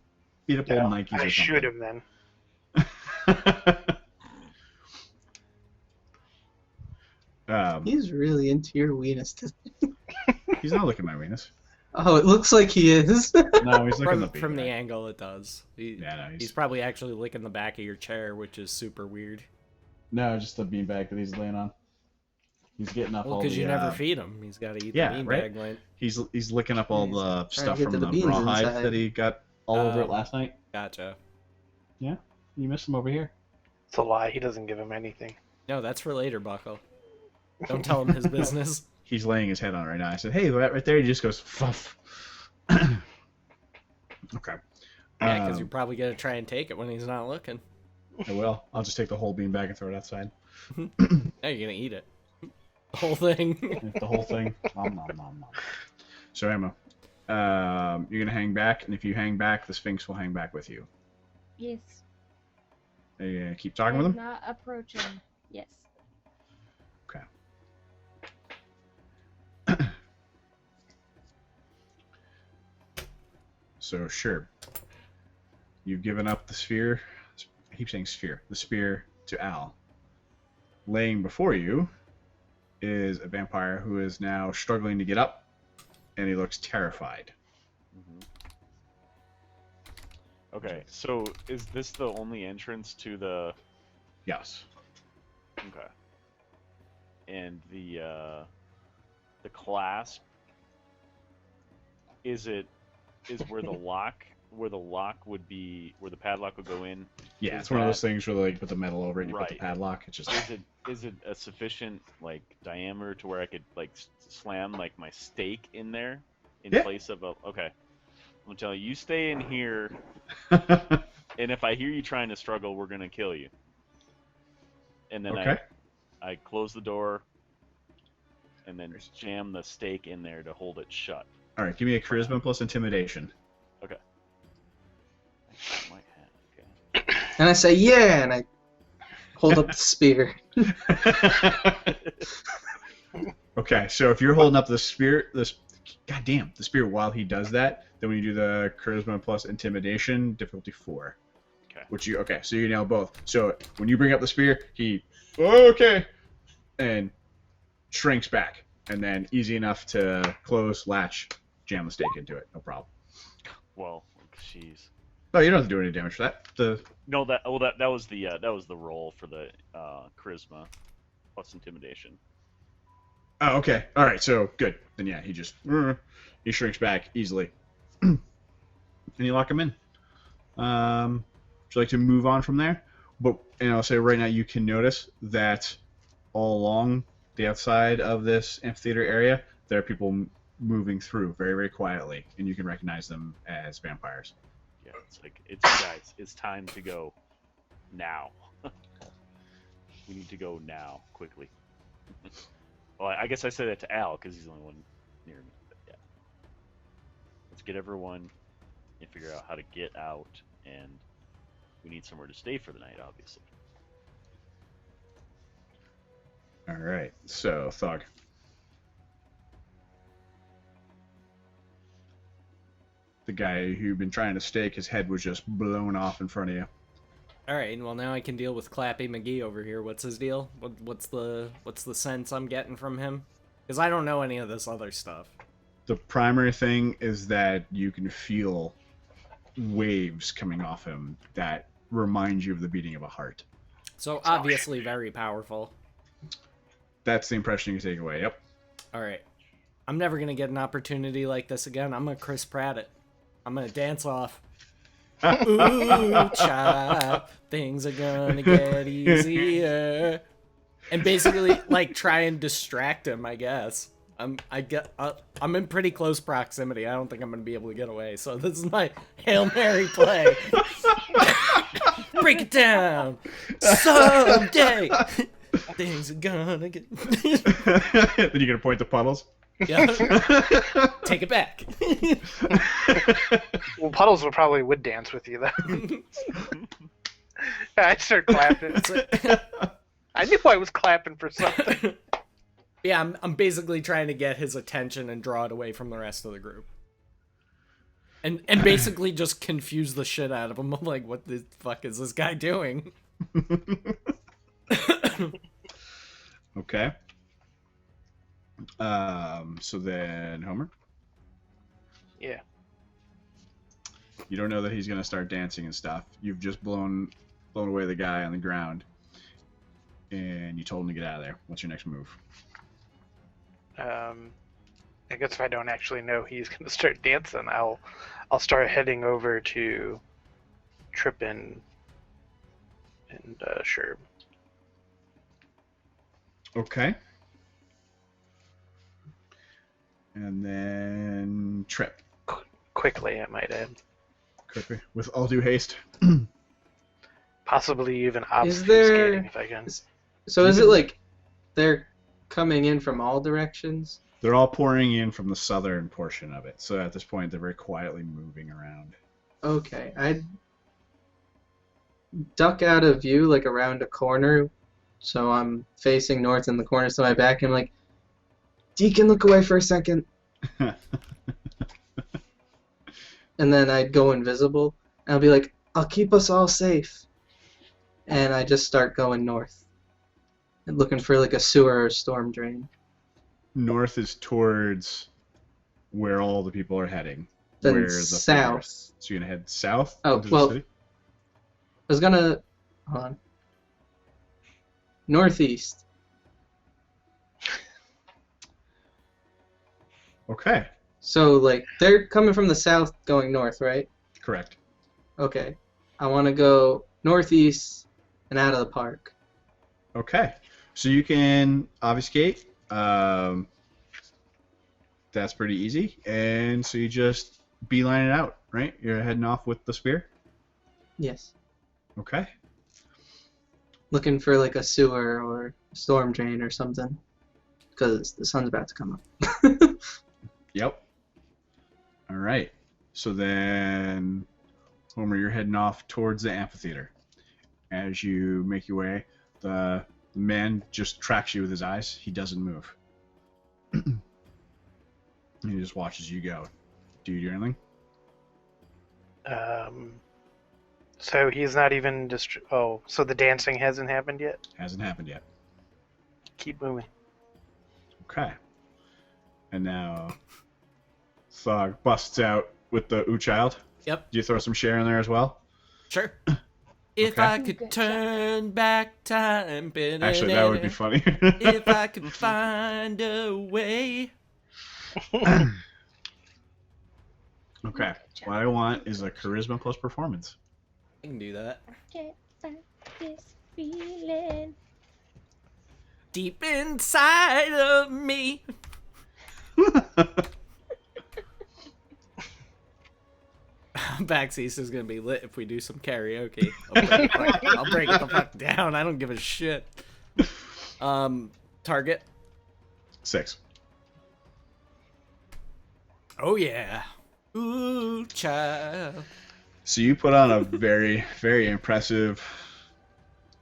S3: beat up
S4: Yeah,
S3: old Nikes
S4: I
S3: or
S4: shoot
S3: something.
S4: him then.
S5: He's really into your weenus.
S3: He's not looking at my weenus.
S5: Oh, it looks like he is.
S3: No, he's looking at the
S2: From the
S3: beanbag.
S2: angle, it does.
S3: Yeah, no,
S2: He's probably actually licking the back of your chair, which is super weird.
S7: No, just the beanbag that he's laying on. He's getting up
S2: Well,
S7: all
S2: because
S7: the...
S2: you never feed him. He's got to eat
S3: Yeah,
S2: the
S3: right?
S2: beanbag lint.
S3: he's licking up all
S5: He's
S3: the
S5: trying to
S3: stuff
S5: get
S3: from
S5: to the
S3: the
S5: beans
S3: rawhide
S5: inside.
S3: that he got all over it last night.
S2: Gotcha.
S7: You missed him over here.
S4: It's a lie. He doesn't give him anything.
S2: No, that's for later, Buckle. Don't tell him his business.
S3: He's laying his head on it right now. I said, "Hey, right there." He just goes, "Fuff." Okay.
S2: Yeah, because you're probably going to try and take it when he's not looking.
S3: I will. I'll just take the whole beanbag and throw it outside.
S2: No, you're going to eat it. The whole thing.
S7: The whole thing. Nom, nom, nom, nom.
S3: So Emma, you're gonna hang back, and if you hang back, the Sphinx will hang back with you.
S6: Yes.
S3: Are you gonna keep talking with
S6: I'm
S3: him?
S6: not approaching. Yes.
S3: Okay. So sure, you've given up the sphere. I keep saying sphere. The spear to Al. Laying before you is a vampire who is now struggling to get up, and he looks terrified.
S1: Okay, so is this the only entrance to the?
S3: Yes.
S1: Okay. And the clasp, is where the lock would be, where the padlock would go in?
S3: Yeah,
S1: Is
S3: it's one of those
S1: that-
S3: things where they put the metal over it and you put the
S1: Right.
S3: padlock. It's just
S1: Is it a sufficient like diameter to where I could like slam like my stake in there in
S3: Yeah.
S1: place of a? Okay, I'm gonna tell you, you stay in here, and if I hear you trying to struggle, we're gonna kill you. And then
S3: okay.
S1: I close the door, and then jam the stake in there to hold it shut.
S3: All right, give me a charisma plus intimidation.
S1: Okay. I might have, okay.
S5: And I say, yeah, and I hold up the spear.
S3: Okay, so if you're holding up the spear, the spear while he does that, then when you do the charisma plus intimidation, difficulty 4.
S1: Okay.
S3: So you nail both. So when you bring up the spear, he okay, and shrinks back, and then easy enough to close, latch, jam the stake into it, no problem.
S1: Well, jeez.
S3: No, you don't have to do any damage for that.
S1: No, that was the roll for the charisma plus intimidation.
S3: Oh, okay. All right. So good. Then yeah, he shrinks back easily, and you lock him in. Would you like to move on from there? But I'll say right now you can notice that all along the outside of this amphitheater area, there are people moving through very, very quietly, and you can recognize them as vampires.
S1: Yeah, it's like, guys, it's time to go now. We need to go now, quickly. Well, I guess I say that to Al because he's the only one near me. But yeah, let's get everyone and figure out how to get out, and we need somewhere to stay for the night, obviously.
S3: All right, so Thug. The guy who'd been trying to stake, his head was just blown off in front of you.
S2: All right, well now I can deal with Clappy McGee over here. What's his deal? What's the sense I'm getting from him? Because I don't know any of this other stuff.
S3: The primary thing is that you can feel waves coming off him that remind you of the beating of a heart.
S2: So obviously very powerful.
S3: That's the impression you take away. Yep.
S2: All right, I'm never gonna get an opportunity like this again. I'm gonna Chris Pratt it. I'm gonna dance off. Ooh, chop, things are gonna get easier. And basically, like, try and distract him, I guess. I'm in pretty close proximity. I don't think I'm gonna be able to get away. So this is my Hail Mary play. Break it down. Someday things are gonna get.
S3: Then you're gonna point to puddles.
S2: Yeah. Take it back.
S4: Well, Puddles would dance with you, though. I'd start clapping. I knew I was clapping for something.
S2: Yeah, I'm basically trying to get his attention and draw it away from the rest of the group. And basically just confuse the shit out of him. I'm like, what the fuck is this guy doing?
S3: Okay. So then Homer?
S4: Yeah.
S3: You don't know that he's gonna start dancing and stuff. You've just blown away the guy on the ground, and you told him to get out of there. What's your next move?
S4: I guess if I don't actually know he's gonna start dancing, I'll start heading over to Trippin and Sherb.
S3: Okay. And then Trip.
S4: Quickly, I might add.
S3: Quickly, with all due haste.
S4: Possibly even
S5: Is there-
S4: obfuscating if I can.
S5: So is it like they're coming in from all directions?
S3: They're all pouring in from the southern portion of it. So at this point, they're very quietly moving around.
S5: Okay, I'd duck out of view, like around a corner, so I'm facing north in the corner, so my back, I'm like, Deacon, look away for a second. And then I'd go invisible, and I'll be like, I'll keep us all safe. And I just start going north, and looking for like a sewer or storm drain.
S3: North is towards where all the people are heading.
S5: Then
S3: where the
S5: south.
S3: figures- So you're gonna head south
S5: Oh,
S3: into
S5: well-
S3: the city?
S5: I was gonna, hold on, northeast.
S3: Okay,
S5: So like they're coming from the south, going north, right?
S3: correct.
S5: Okay, I want to go northeast and out of the park.
S3: Okay, so you can obfuscate. That's pretty easy, and so you just beeline it out, right? You're heading off with the spear.
S5: Yes.
S3: Okay.
S5: Looking for like a sewer or a storm drain or something, because the sun's about to come up.
S3: Yep. All right. So then, Homer, you're heading off towards the amphitheater. As you make your way, the man just tracks you with his eyes. He doesn't move. He just watches you go. Do you do anything?
S4: So he's not even oh, so the dancing hasn't happened yet?
S3: Hasn't happened yet.
S4: Keep moving.
S3: Okay. And now, Thog busts out with the Ooh Child.
S2: Yep.
S3: Do you throw some share in there as well?
S2: Sure. If
S3: Okay.
S2: I could
S6: Good
S2: turn back time,
S3: Actually, that would be funny.
S2: if I could find a way.
S3: Okay. What I want is a charisma plus performance.
S2: I can do that.
S6: I can't fight this feeling.
S2: Deep inside of me. Backseat is gonna be lit if we do some karaoke. I'll break it the fuck down. I don't give a shit. Target.
S3: 6.
S2: Oh yeah. Ooh, child.
S3: So you put on a very, very impressive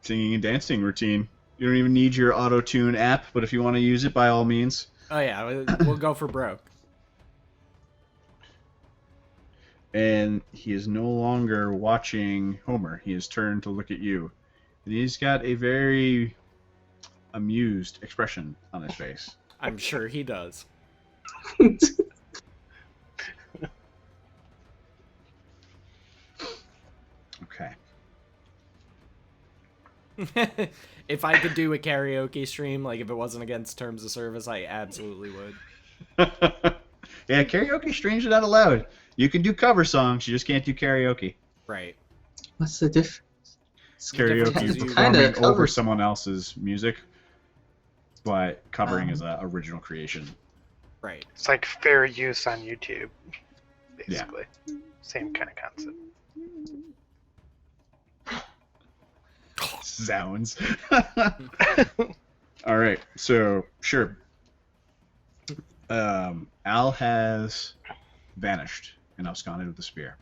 S3: singing and dancing routine. You don't even need your auto-tune app, but if you want to use it, by all means.
S2: Oh yeah, we'll go for broke.
S3: And he is no longer watching Homer. He has turned to look at you. And he's got a very amused expression on his face.
S2: I'm sure he does.
S3: Okay.
S2: If I could do a karaoke stream, like if it wasn't against terms of service, I absolutely would.
S3: Yeah, karaoke streams are not allowed. You can do cover songs, you just can't do karaoke.
S2: Right.
S5: What's the difference?
S3: Karaoke is
S2: It's
S3: performing
S5: kinda cover-
S3: over someone else's music, but covering is an original creation.
S2: Right.
S4: It's like fair use on YouTube, basically. Same kind of concept.
S3: Sounds. All right, so sure. Al has vanished and absconded with the spear.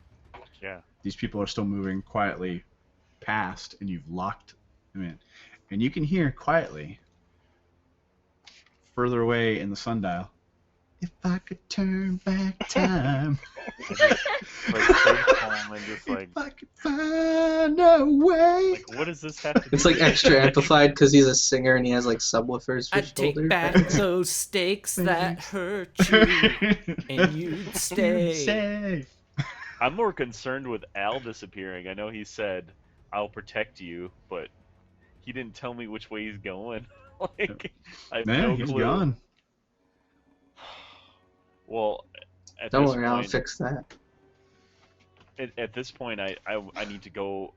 S1: Yeah.
S3: These people are still moving quietly past, and you've locked them in. And you can hear quietly, further away in the sundial, if I could turn back time,
S1: Like so calm and just like
S3: if I could find a way.
S1: like what does this have to do?
S5: It's like extra amplified because he's a singer and he has like subwoofers for
S2: I'd take
S5: shoulder.
S2: back those stakes that hurt you, and you'd stay.
S1: I'm more concerned with Al disappearing. I know he said I'll protect you, but he didn't tell me which way he's going. Like I have
S3: Man,
S1: no
S3: he's
S1: clue.
S3: gone.
S1: Well, at
S5: Don't
S1: this
S5: worry, I'll
S1: point,
S5: fix that.
S1: at this point, I need to go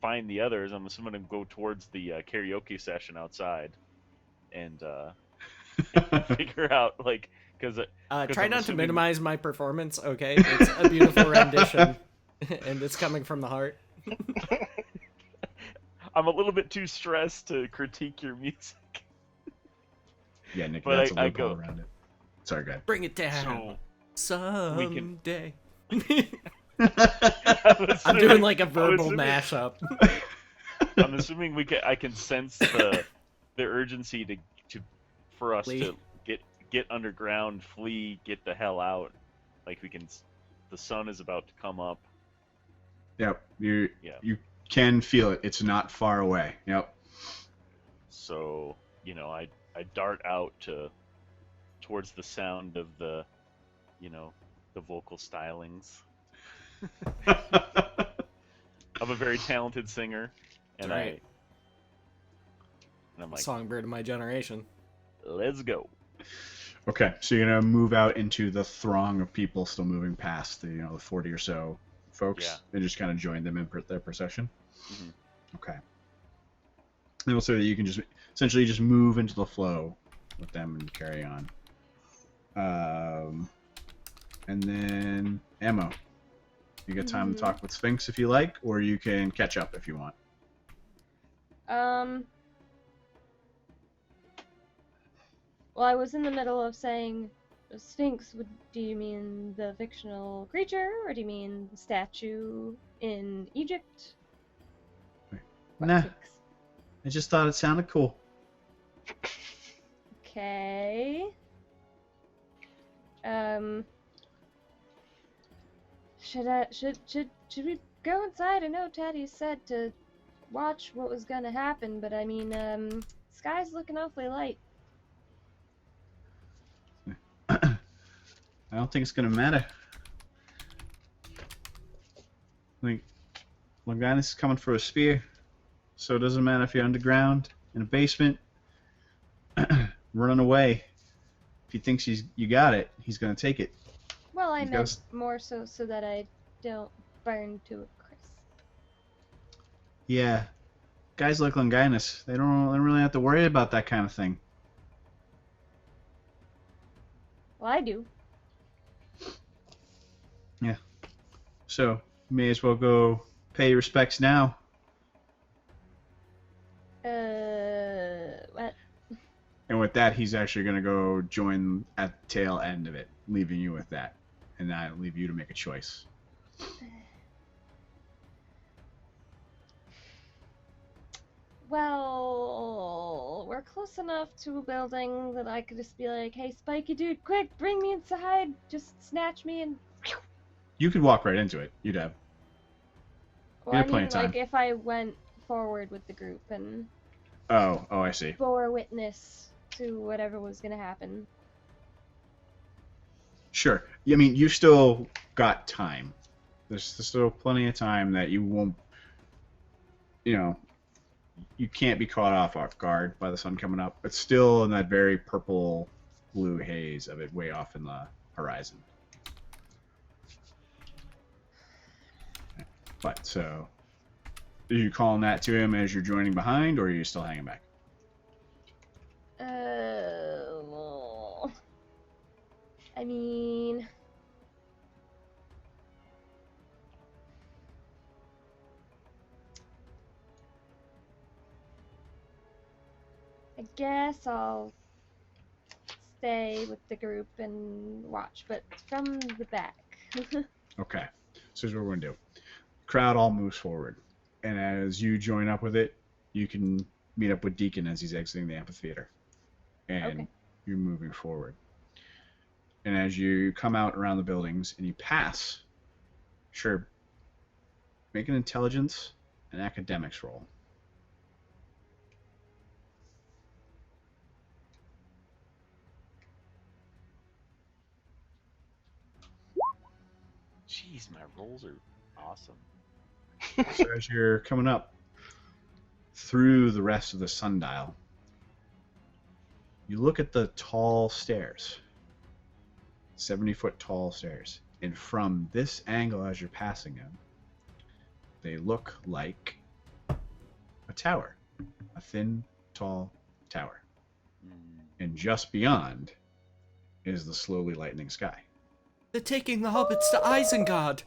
S1: find the others. I'm assuming to go towards the karaoke session outside, and figure out like because
S2: Try
S1: I'm
S2: not to
S1: assuming-
S2: minimize my performance, okay? It's a beautiful rendition, and it's coming from the heart.
S1: I'm a little bit too stressed to critique your music.
S3: Yeah, Nick,
S1: But
S3: that's a
S1: I
S3: loophole
S1: go-
S3: around it. Sorry, guy.
S2: Bring it down
S1: So we can-
S2: someday.
S1: I'm
S2: I'm
S1: assuming-
S2: doing like a
S1: I'm
S2: verbal
S1: assuming-
S2: mashup.
S1: I'm assuming I can sense the urgency for us
S2: Flee.
S1: to get underground, flee, get the hell out. Like we can. The sun is about to come up.
S3: Yep,
S1: Yeah.
S3: you can feel it. It's not far away. Yep.
S1: So I dart out towards the sound of the the vocal stylings. I'm a very talented singer, and
S2: Right.
S1: I'm like,
S2: Songbird of my generation.
S1: let's go.
S3: Okay, so you're gonna move out into the throng of people still moving past the 40 or so folks,
S1: Yeah.
S3: and just kind of join them in their procession.
S1: Mhm.
S3: Okay. And we'll say that you can just essentially just move into the flow with them and carry on. And then ammo. You got time to talk with Sphinx if you like, or you can catch up if you want.
S6: Well, I was in the middle of saying, Sphinx, do you mean the fictional creature, or do you mean the statue in Egypt? What,
S3: Nah,
S6: Sphinx?
S3: I just thought it sounded cool.
S6: Okay. Should we go inside? I know Teddy said to watch what was gonna happen, but I mean, sky's looking awfully light.
S3: I don't think it's gonna matter. Like, Longinus is coming for a spear, so it doesn't matter if you're underground, in a basement, running away. If he thinks you got it, he's gonna take it.
S6: Well, I
S3: He's
S6: meant
S3: goes-
S6: more so that I don't burn to a crisp.
S3: Yeah. Guys like Longinus, they don't really have to worry about that kind of thing.
S6: Well, I do.
S3: So, may as well go pay your respects now.
S6: What?
S3: And with that, he's actually going to go join at the tail end of it, leaving you with that. And I leave you to make a choice.
S6: Well, we're close enough to a building that I could just be like, hey, Spiky dude, quick, bring me inside. Just snatch me and...
S3: You could walk right into it. You'd have.
S6: Well,
S3: You
S6: I
S3: have plenty
S6: mean,
S3: of time.
S6: like, if I went forward with the group and
S3: Oh, I see.
S6: bore witness to whatever was gonna happen.
S3: Sure. I mean, you still got time. There's still plenty of time that you won't, you can't be caught off guard by the sun coming up. It's still in that very purple blue haze of it way off in the horizon. But so, are you calling that to him as you're joining behind, or are you still hanging back?
S6: Well, I mean, I guess I'll stay with the group and watch, but from the back.
S3: Okay. So here's what we're going to do. Crowd all moves forward. And as you join up with it, you can meet up with Deacon as he's exiting the amphitheater. And
S6: Okay.
S3: you're moving forward. And as you come out around the buildings and you pass, sure, make an intelligence and academics roll.
S1: Jeez, my rolls are awesome.
S3: So as you're coming up through the rest of the sundial, you look at the tall stairs, 70-foot tall stairs, and from this angle as you're passing them, they look like a tower, a thin, tall tower.
S1: Mm.
S3: And just beyond is the slowly lightening sky.
S2: They're taking the hobbits to Isengard.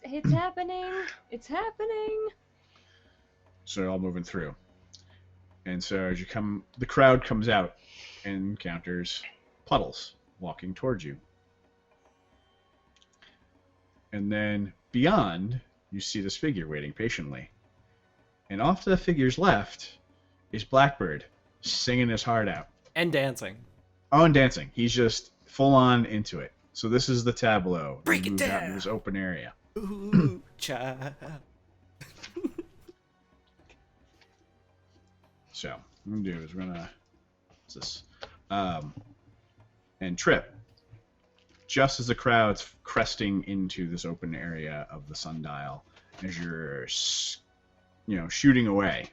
S6: It's happening. It's happening.
S3: So they're all moving through. And so as you come, the crowd comes out and encounters Puddles walking towards you. And then beyond, you see this figure waiting patiently. And off to the figure's left is Blackbird singing his heart out.
S2: And dancing.
S3: Oh, and dancing. He's just full on into it. So this is the tableau.
S2: Break
S3: He
S2: it
S3: moves out
S2: down.
S3: into this open area.
S2: Ooh, child.
S3: So what we're gonna do is what's this? And Trip, just as the crowd's cresting into this open area of the sundial, as you're, shooting away,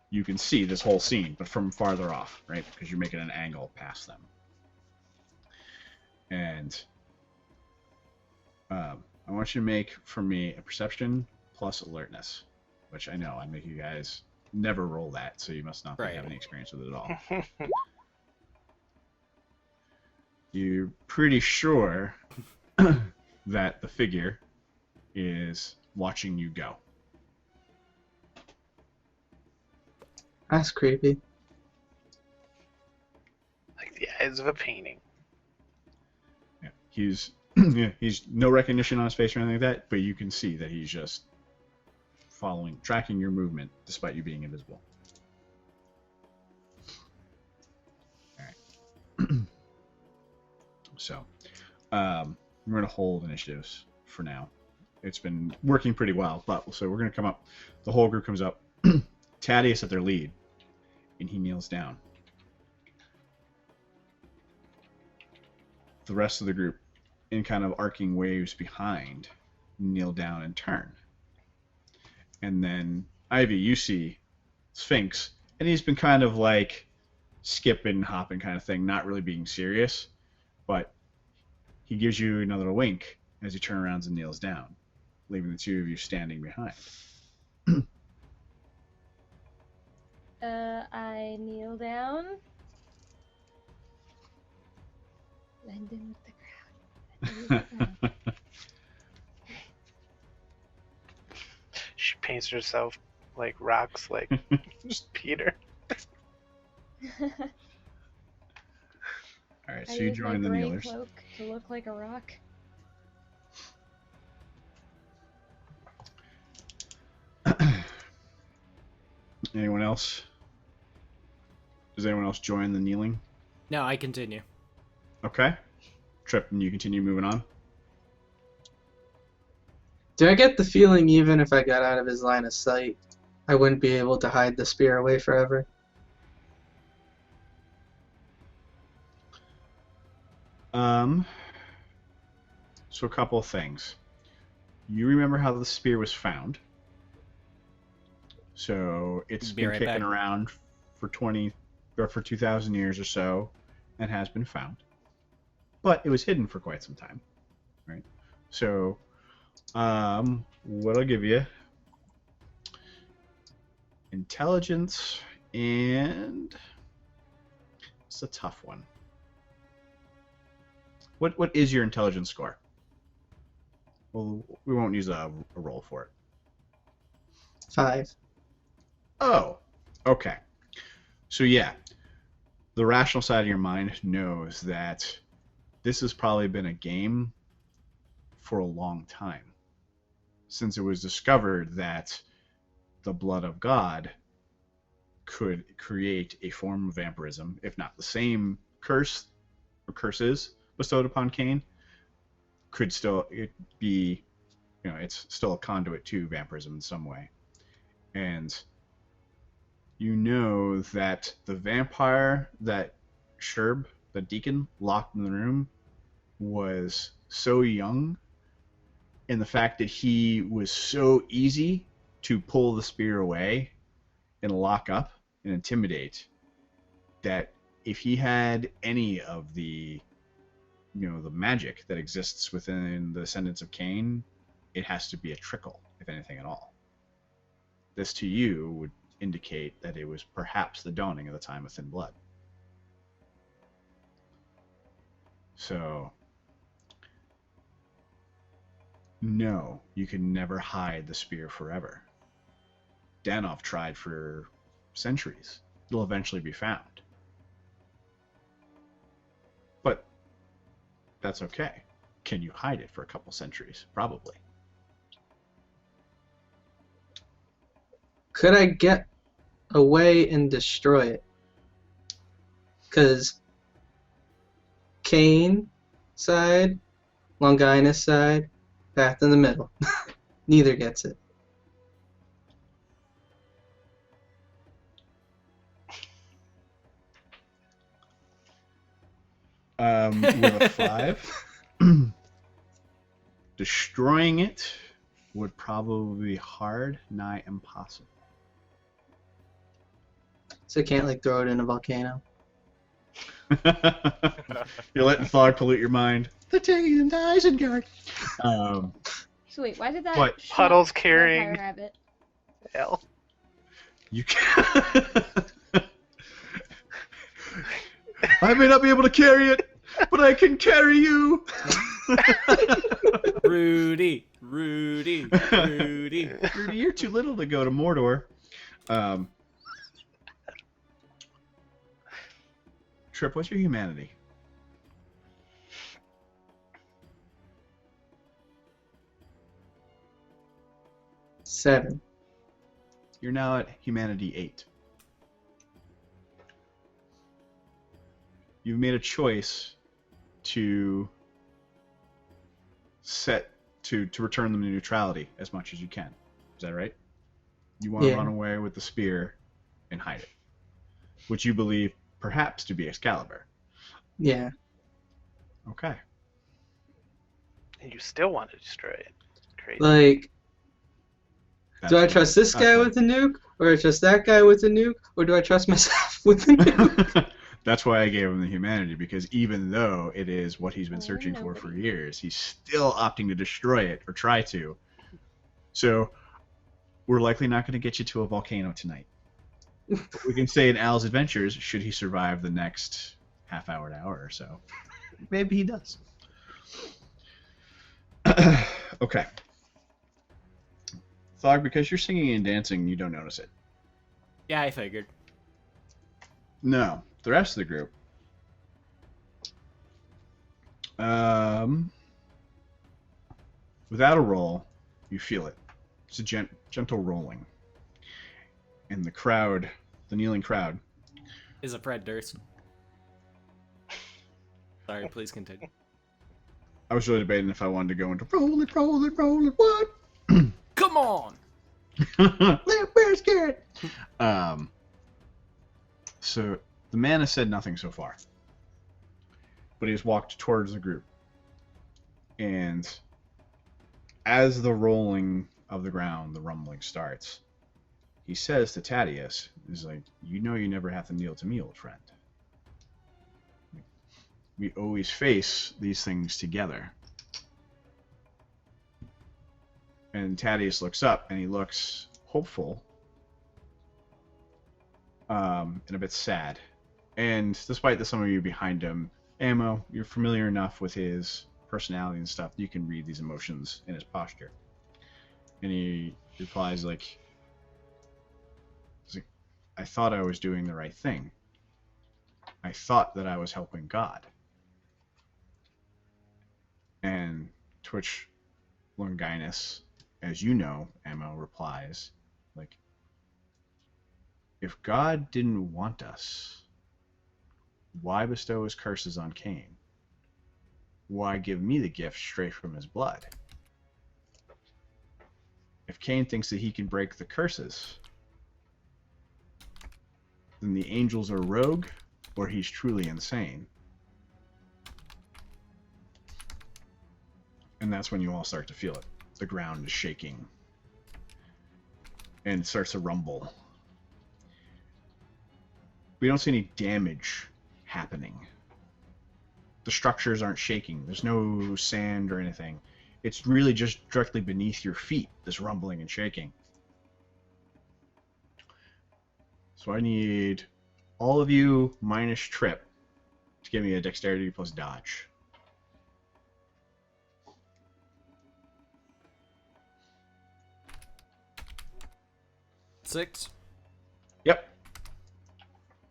S3: you can see this whole scene, but from farther off, right? Because you're making an angle past them. And I want you to make, for me, a perception plus alertness, which I know I make you guys never roll that, so you must not
S2: Right.
S3: have any experience with it at all. You're pretty sure that the figure is watching you go.
S5: That's creepy.
S4: Like the eyes of a painting.
S3: Yeah. He's he's no recognition on his face or anything like that, but you can see that he's just tracking your movement despite you being invisible. All right. So, we're going to hold initiatives for now. It's been working pretty well, but so we're going to come up. The whole group comes up. Thaddeus at their lead, and he kneels down. The rest of the group, in kind of arcing waves behind, kneel down and turn. And then Ivy, you see Sphinx, and he's been kind of like skipping, hopping kind of thing, not really being serious, but he gives you another wink as he turns around and kneels down, leaving the two of you standing behind.
S6: I kneel down. Blend in with the crowd. Blend in with the crowd.
S4: She paints herself like rocks, like Peter.
S3: All right, so
S6: I
S3: you
S6: use
S3: join
S6: my
S3: the
S6: gray
S3: kneelers.
S6: cloak to look like a rock.
S3: Anyone else? Does anyone else join the kneeling?
S2: No, I continue.
S3: Okay. Trip, and you continue moving on.
S5: Do I get the feeling even if I got out of his line of sight, I wouldn't be able to hide the spear away forever?
S3: So a couple of things. You remember how the spear was found. So it's
S2: Be
S3: been
S2: right
S3: kicking
S2: back.
S3: around for 2,000 years or so and has been found. But it was hidden for quite some time. Right? So what I'll give you, intelligence, and it's a tough one. What is your intelligence score? Well, we won't use a roll for it.
S5: 5.
S3: Oh, okay. So yeah, the rational side of your mind knows that this has probably been a game for a long time, since it was discovered that the blood of God could create a form of vampirism, if not the same curse or curses bestowed upon Cain, could still be, it's still a conduit to vampirism in some way. And you know that the vampire that Sherb, the deacon, locked in the room was so young, and the fact that he was so easy to pull the spear away and lock up and intimidate, that if he had any of the the magic that exists within the descendants of Cain, it has to be a trickle, if anything at all. This to you would indicate that it was perhaps the dawning of the time of thin blood. So, no, you can never hide the spear forever. Danov tried for centuries. It'll eventually be found. But that's okay. Can you hide it for a couple centuries? Probably.
S5: Could I get away and destroy it? Because Cain side, Longinus side, path in the middle. Neither gets it.
S3: With a 5, destroying it would probably be hard, nigh impossible.
S5: So I can't throw it in a volcano.
S3: You're letting fog pollute your mind. The taking into Isengard.
S6: So wait, why did that
S3: What?
S6: schmuck
S4: Puddles
S6: vampire
S4: carrying
S6: rabbit?
S4: L.
S3: You can. I may not be able to carry it, but I can carry you.
S2: Rudy, Rudy, Rudy.
S3: Rudy, you're too little to go to Mordor. Trip, what's your humanity?
S5: Seven.
S3: You're now at humanity 8. You've made a choice to return them to neutrality as much as you can. Is that right? You want to
S5: Yeah.
S3: run away with the spear and hide it, which you believe perhaps to be Excalibur.
S5: Yeah.
S3: Okay.
S4: And you still want to destroy it. Crazy.
S5: Like, do I
S3: That's
S5: trust this guy
S3: what-
S5: with the nuke? Or I trust that guy with the nuke? Or do I trust myself with the nuke?
S3: That's why I gave him the humanity, because even though it is what he's been searching for
S6: Nobody.
S3: years, he's still opting to destroy it, or try to. So, we're likely not going to get you to a volcano tonight. But we can say in Al's adventures, should he survive the next half hour to hour or so, maybe he does. Okay. Thog, because you're singing and dancing, you don't notice it.
S2: Yeah, I figured.
S3: No, the rest of the group. Without a roll, you feel it. It's a gentle rolling. And the crowd, the kneeling crowd,
S2: Is a Fred Durst. Sorry, please continue.
S3: I was really debating if I wanted to go into roll it, what?
S2: Come on!
S3: Little bear scared. So the man has said nothing so far, but he has walked towards the group, and as the rolling of the ground, the rumbling starts, he says to Thaddeus, he's like, you know you never have to kneel to me, old friend. We always face these things together. And Thaddeus looks up, and he looks hopeful, and a bit sad. And despite the some of you behind him, Ammo, you're familiar enough with his personality and stuff that you can read these emotions in his posture. And he replies like, I thought I was doing the right thing. I thought that I was helping God. And to which Longinus, as you know, Ammo replies, like, if God didn't want us, why bestow his curses on Cain? Why give me the gift straight from his blood? If Cain thinks that he can break the curses, then the angels are rogue, or he's truly insane. And that's when you all start to feel it. The ground is shaking. And it starts to rumble. We don't see any damage happening. The structures aren't shaking. There's no sand or anything. It's really just directly beneath your feet, this rumbling and shaking. So I need all of you minus Trip to give me a dexterity plus dodge.
S2: Six.
S3: Yep.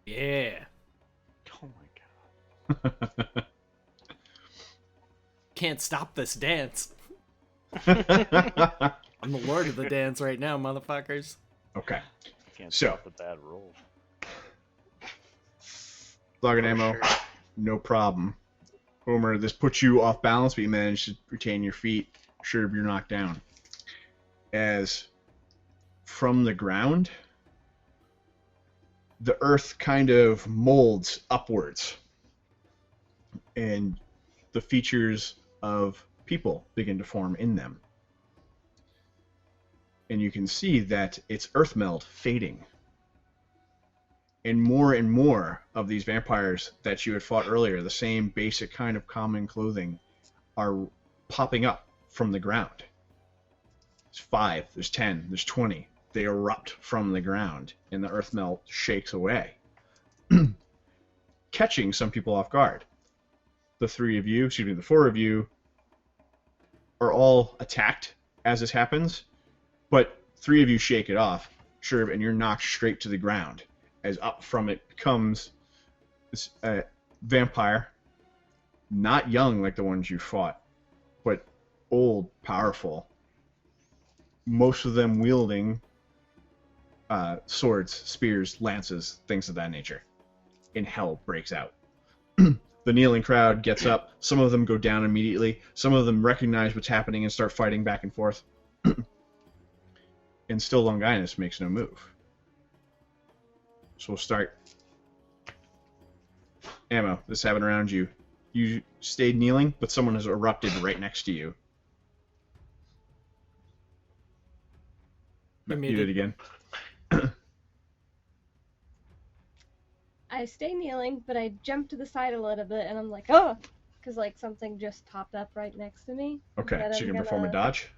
S2: Yeah.
S1: Oh my god.
S2: Can't stop this dance.
S3: Okay.
S2: I'm the lord of the dance right now, motherfuckers.
S1: Can't
S3: So-
S1: stop a bad roll.
S3: Log and
S4: For
S3: ammo,
S4: sure.
S3: no problem. Homer, this puts you off balance, but you manage to retain your feet. Sure, you're knocked down. As from the ground, the earth kind of molds upwards, and the features of people begin to form in them. And you can see that it's earth meld fading. And more of these vampires that you had fought earlier, the same basic kind of common clothing, are popping up from the ground. There's 5, there's 10, there's 20. They erupt from the ground, and the earth melt shakes away, catching some people off guard. The 4 of you, are all attacked as this happens, but 3 of you shake it off, sure, and you're knocked straight to the ground. As up from it comes this vampire, not young like the ones you fought, but old, powerful. Most of them wielding swords, spears, lances, things of that nature. And hell breaks out. The kneeling crowd gets up. Some of them go down immediately. Some of them recognize what's happening and start fighting back and forth. And still Longinus makes no move. So we'll start. Ammo, this happened around you. You stayed kneeling, but someone has erupted right next to you.
S2: You're
S3: You did
S2: muted.
S3: again.
S6: I stay kneeling, but I jump to the side a little bit, and I'm like, oh, because like something just popped up right next to me.
S3: Okay,
S6: But
S3: so you
S6: I'm
S3: can perform a
S6: gonna-
S3: dodge.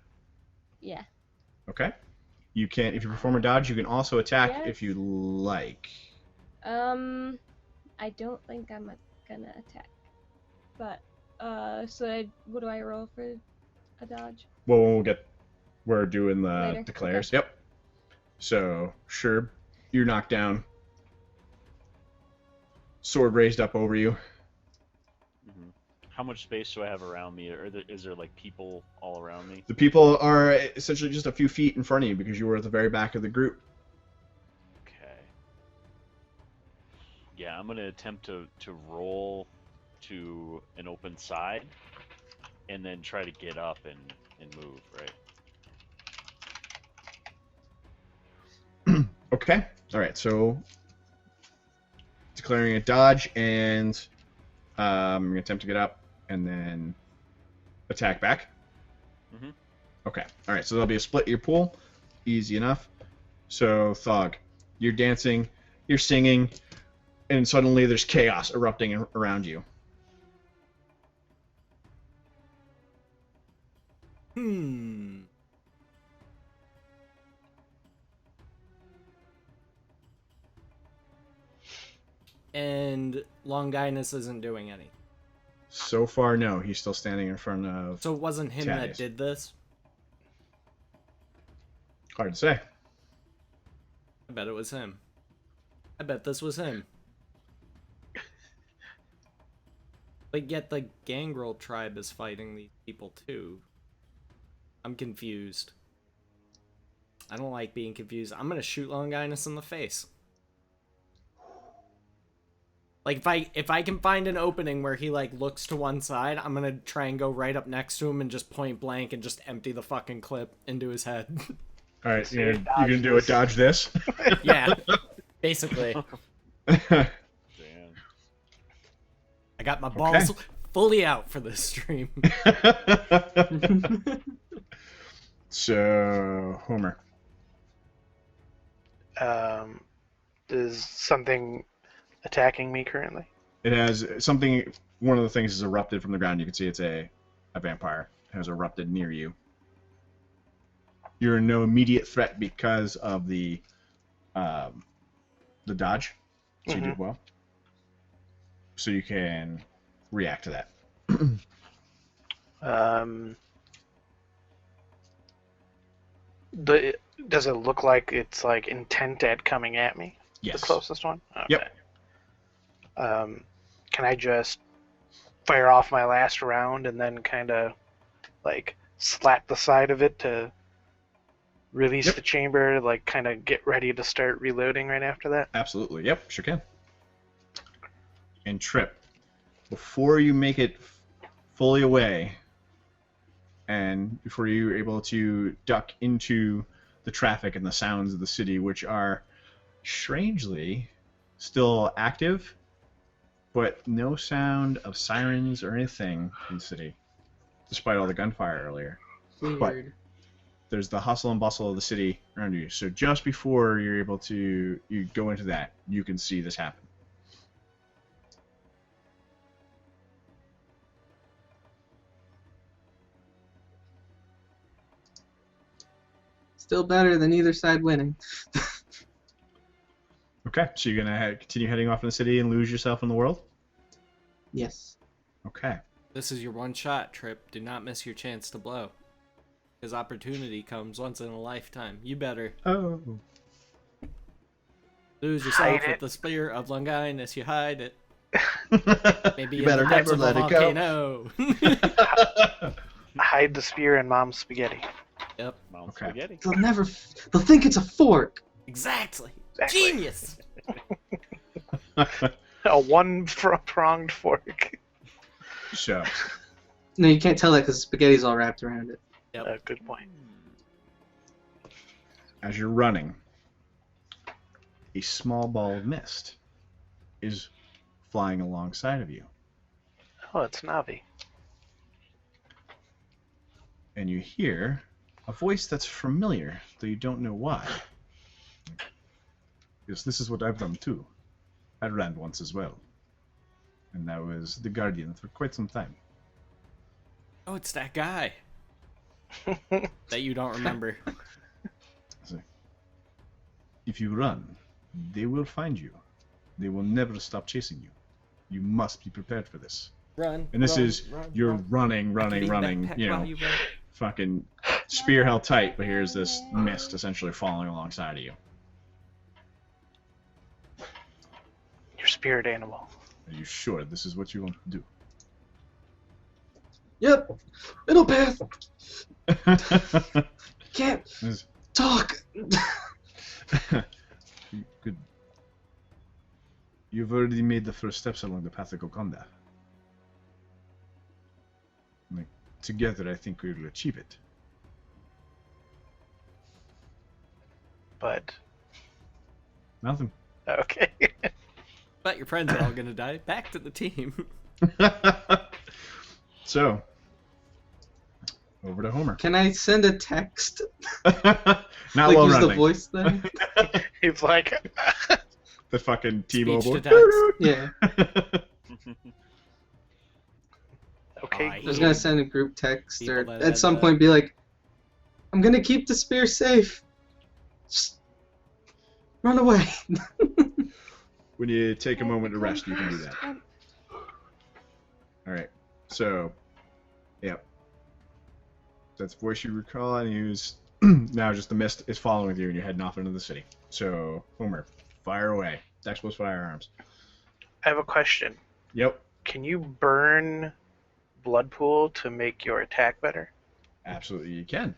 S6: Yeah.
S3: Okay. You can, if you perform a dodge, you can also attack
S6: Yes.
S3: if you like.
S6: I don't think I'm gonna attack. But what do I roll for a dodge?
S3: Well, we're doing the
S6: Later,
S3: declares. Yep. So, sure, you're knocked down. Sword raised up over you.
S1: Hmm. How much space do I have around me, or is there like people all around me?
S3: The people are essentially just a few feet in front of you because you were at the very back of the group.
S1: Okay. Yeah, I'm gonna attempt to roll to an open side, and then try to get up and move. Right.
S3: Okay. All right. So, declaring a dodge, and you're gonna attempt to get up, and then attack back.
S1: Mhm.
S3: Okay. All right. So there'll be a split your pool. Easy enough. So Thog, you're dancing, you're singing, and suddenly there's chaos erupting around you.
S2: And Longinus isn't doing any.
S3: So far, no. He's still standing in front of.
S2: So it wasn't him that
S3: Thaddeus.
S2: did this?
S3: Hard to say.
S2: I bet it was him. I bet this was him. But yet the Gangrel tribe is fighting these people too. I'm confused. I don't like being confused. I'm gonna shoot Longinus in the face. Like if I can find an opening where he like looks to one side, I'm gonna try and go right up next to him and just point blank and just empty the fucking clip into his head.
S3: All right,
S4: So
S3: you're
S4: dodge
S3: gonna do a
S4: this.
S3: dodge this.
S2: Yeah, basically.
S1: Damn.
S2: I got my balls fully out for this stream.
S3: So, Homer.
S4: Is something attacking me currently?
S3: It has something. One of the things is erupted from the ground. You can see it's a vampire. It has erupted near you. You're in no immediate threat because of the dodge. So you did well. So you can react to that.
S4: Does it look like it's like intent at coming at me?
S3: Yes.
S4: The closest one? Okay.
S3: Yep.
S4: Can I just fire off my last round and then kind of like slap the side of it to release
S3: Yep.
S4: the chamber, like kind of get ready to start reloading right after that?
S3: Absolutely. Yep, sure can. And Trip, before you make it fully away, and before you're able to duck into the traffic and the sounds of the city, which are strangely still active, but no sound of sirens or anything in the city, despite all the gunfire earlier.
S5: Weird.
S3: There's the hustle and bustle of the city around you. So just before you're able to go into that, you can see this happen.
S5: Still better than either side winning.
S3: Okay, so you're gonna continue heading off in the city and lose yourself in the world?
S5: Yes.
S3: Okay.
S2: This is your one shot, Trip. Do not miss your chance to blow. Because opportunity comes once in a lifetime. You better
S3: Oh.
S2: lose yourself
S4: Hide
S2: with
S4: it.
S2: the spear of Longinus. You hide it. Maybe
S3: You
S2: in
S3: better
S2: the depths
S3: never
S2: of a
S3: let it go.
S2: volcano.
S4: Hide the spear in Mom's spaghetti.
S2: Yep,
S1: Mount
S3: Okay.
S1: Spaghetti.
S5: They'll think it's a fork.
S2: exactly.
S4: Exactly.
S2: Genius.
S4: A one-pronged fork.
S3: So,
S5: No, you can't tell that because spaghetti's all wrapped around it.
S4: Good point.
S3: as you're running, a small ball of mist is flying alongside of you.
S4: Oh, it's Navi.
S3: And you hear a voice that's familiar, though you don't know why. Because this is what I've done too. I ran once as well. And I was the guardian for quite some time.
S2: Oh, it's that guy that you don't remember.
S3: So, if you run, they will find you. They will never stop chasing you. You must be prepared for this.
S2: Run.
S3: And this
S2: run,
S3: is,
S2: run,
S3: you're
S2: run.
S3: running,
S2: I can eat
S3: running,
S2: backpack
S3: you know,
S2: while you run.
S3: fucking spear held tight, but here's this mist essentially falling alongside of you.
S4: Your spirit animal.
S3: Are you sure this is what you want to do?
S5: Yep. Middle path.
S3: This-
S5: Can't talk.
S3: you could. You've already made the first steps along the path of Gokonda. Like, together, I think we will achieve it.
S4: But
S3: Nothing.
S4: okay.
S2: But your friends are all gonna die. Back to the team.
S3: So, over to Homer.
S5: Can I send a text?
S3: Not
S5: Like
S3: while
S5: use
S3: running.
S5: the voice thing?
S4: He's like,
S3: The fucking
S2: Speech
S3: T-Mobile.
S2: to text.
S5: Yeah.
S4: okay.
S2: I
S5: I was gonna send a group text
S2: People
S5: or
S2: that
S5: at
S2: had
S5: some
S2: that.
S5: point be like, I'm gonna keep the spear safe. Just run away.
S3: When you take a moment to rest, you can do that. All right. So, yep. That's voice you recall, and use. Now just the mist is following you, and you're heading off into the city. So, Homer, fire away. Dex plus firearms.
S4: I have a question.
S3: Yep.
S4: Can you burn blood pool to make your attack better?
S3: Absolutely, you can.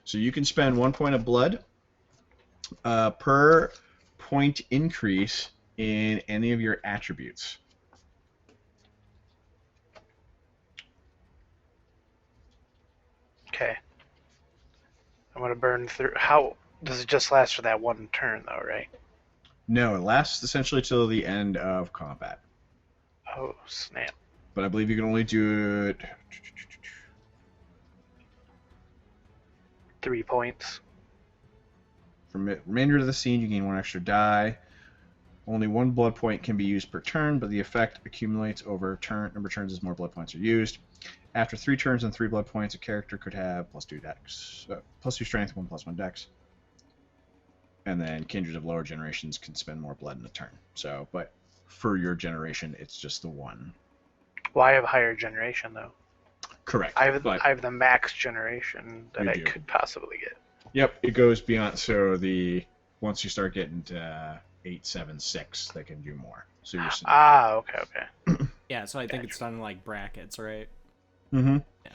S3: So you can spend 1 point of blood per point increase in any of your attributes.
S4: Okay. I'm gonna burn through. How does it just last for that one turn though, right?
S3: No, it lasts essentially till the end of combat.
S4: Oh snap!
S3: But I believe you can only do it.
S4: 3 points.
S3: From the remainder of the scene, you gain 1 extra die. Only 1 blood point can be used per turn, but the effect accumulates over number of turns as more blood points are used. After 3 turns and 3 blood points, a character could have +2 dex, +2 strength, 1 +1 dex. And then kindred of lower generations can spend more blood in a turn. So, but for your generation, it's just the 1.
S4: Well, I have higher generation though.
S3: Correct.
S4: I
S3: but,
S4: have the max generation that
S3: You
S4: I
S3: do.
S4: could possibly get.
S3: Yep, it goes beyond. So once you start getting to 8, 7, 6, they can do more. So you're.
S4: Ah, okay.
S2: Yeah, so I think it's done in like brackets, right?
S3: Mm-hmm.
S2: Yeah.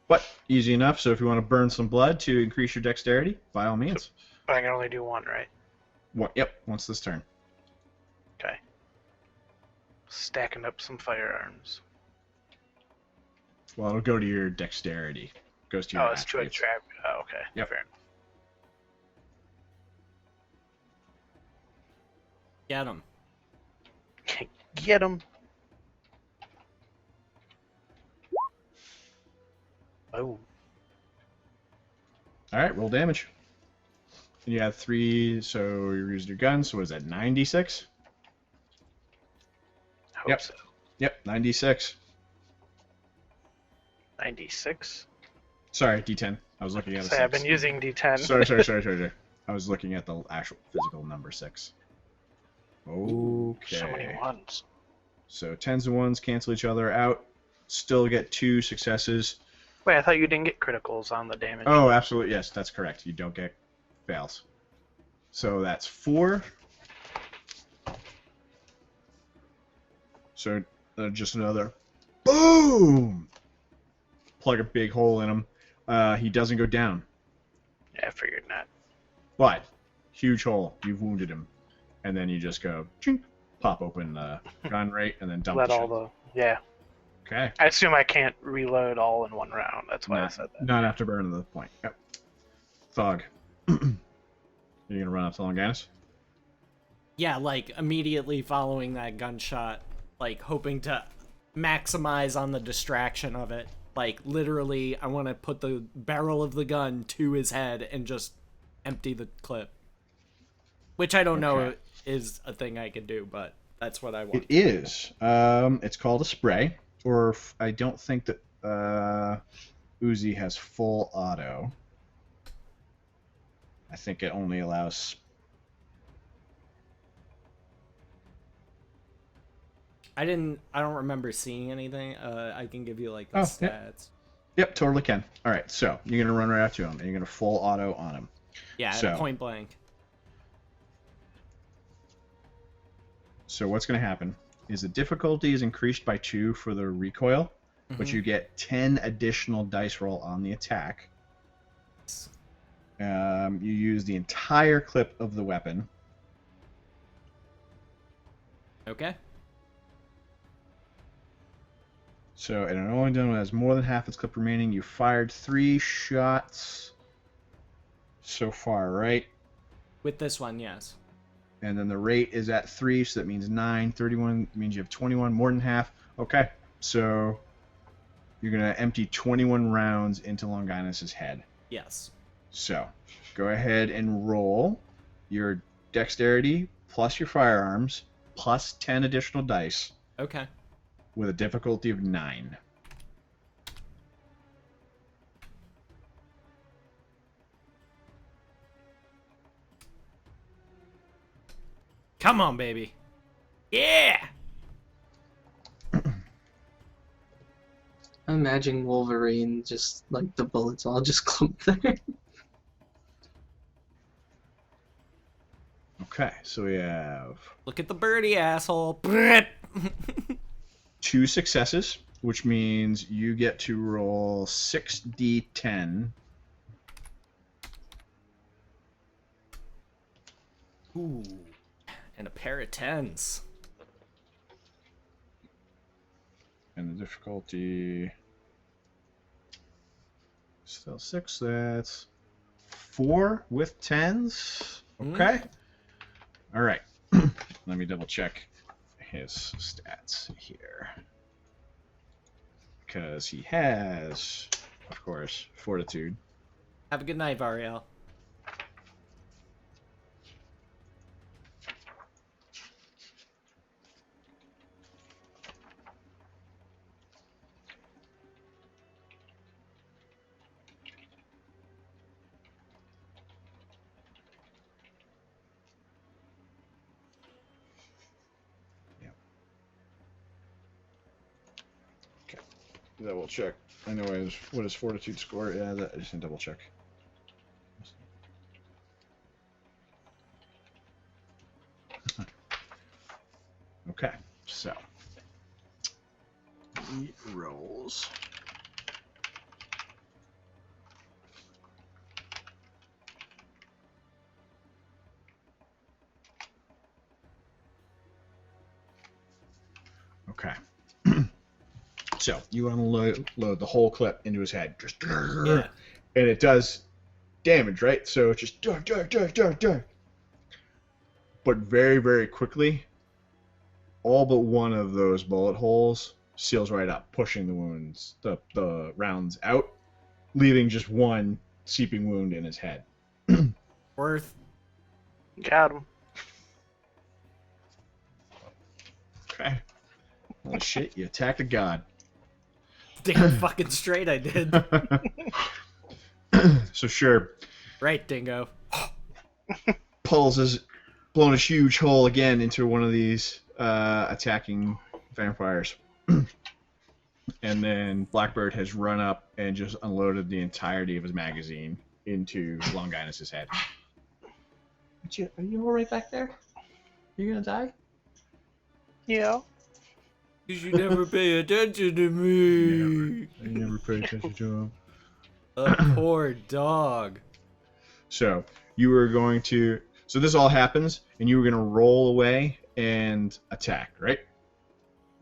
S3: But easy enough. So if you want to burn some blood to increase your dexterity, by all means.
S4: But I can only do 1, right?
S3: Yep. Once this turn.
S4: Okay. Stacking up some firearms.
S3: Well, it'll go to your dexterity. Goes to your.
S4: Oh, it's to a
S3: attributes.
S4: trap. Oh, okay.
S3: Yep.
S4: Fair
S2: Get him.
S4: enough. Get him. Oh.
S3: All right. Roll damage. And you have 3. So you're using your gun. So what is that? 96.
S4: Hope
S3: Yep.
S4: so.
S3: Yep. 96.
S4: 96.
S3: Sorry, D10. I was looking at a
S4: Say, I've
S3: 6.
S4: been using D10.
S3: Sorry. I was looking at the actual physical number 6. Okay.
S4: So many ones.
S3: So 10s and 1s cancel each other out. Still get 2 successes.
S4: Wait, I thought you didn't get criticals on the damage.
S3: Oh, absolutely. Yes, that's correct. You don't get fails. So that's 4. So just another boom. Plug a big hole in him. He doesn't go down.
S4: Yeah, I figured not.
S3: But huge hole. You've wounded him. And then you just go chink, pop open the gun rate and then dump
S4: Let
S3: the
S4: all
S3: shell.
S4: the. Yeah.
S3: Okay.
S4: I assume I can't reload all in one round. That's why I said that.
S3: Not after burning the point. Yep. Thog. You're gonna run up to Longanus?
S2: Yeah, like immediately following that gunshot, like hoping to maximize on the distraction of it. Like literally, I want to put the barrel of the gun to his head and just empty the clip. Which I don't know
S3: Okay.
S2: is a thing I can do, but that's what I
S3: It
S2: want.
S3: is. It's called a spray, or I don't think that Uzi has full auto. I think it only allows.
S2: I don't remember seeing anything. I can give you like the
S3: Oh,
S2: stats.
S3: yeah. Yep, totally can. All right, so you're gonna run right up to him, and you're gonna full auto on him.
S2: Yeah,
S3: So-
S2: point blank.
S3: So what's gonna happen is the difficulty is increased by 2 for the recoil, but
S2: Mhm.
S3: you get 10 additional dice roll on the attack. You use the entire clip of the weapon.
S2: Okay.
S3: So, and an only done has more than half its clip remaining. You fired 3 shots so far, right?
S2: With this one, yes.
S3: And then the rate is at 3, so that means 9. 31 means you have 21, more than half. Okay, so you're going to empty 21 rounds into Longinus' head.
S2: Yes.
S3: So, go ahead and roll your dexterity plus your firearms plus 10 additional dice
S2: Okay.
S3: with a difficulty of 9.
S2: Come on, baby. Yeah.
S5: I imagine Wolverine just like the bullets all just clump there.
S3: Okay, so we have
S2: Look at the birdie, asshole.
S3: 2 successes, which means you get to roll 6d10.
S2: Ooh. And a pair of 10s.
S3: And the difficulty still 6. That's 4 with 10s. Okay. All right. Let me double check his stats here. Because he has, of course, fortitude.
S2: Have a good night, Variel.
S3: Double check. I know what his fortitude score. Yeah, I just need to double check. Okay, so he rolls. Okay. So you unload the whole clip into his head, just
S2: Yeah.
S3: and it does damage, right? So it's just but very, very quickly, all but one of those bullet holes seals right up, pushing the wounds, the rounds out, leaving just one seeping wound in his head.
S2: Worth.
S4: Got him.
S3: Okay. Well, shit, you attacked a god.
S2: Damn fucking straight I did.
S3: So sure,
S2: Right, dingo.
S3: blown a huge hole again into one of these attacking vampires. And then Blackbird has run up and just unloaded the entirety of his magazine into Longinus' head.
S7: Are you alright back there? You gonna die?
S4: Yeah.
S2: You should never pay attention to me.
S3: I never paid attention to him.
S2: A poor dog.
S3: So you were going to. So this all happens, and you were going to roll away and attack, right?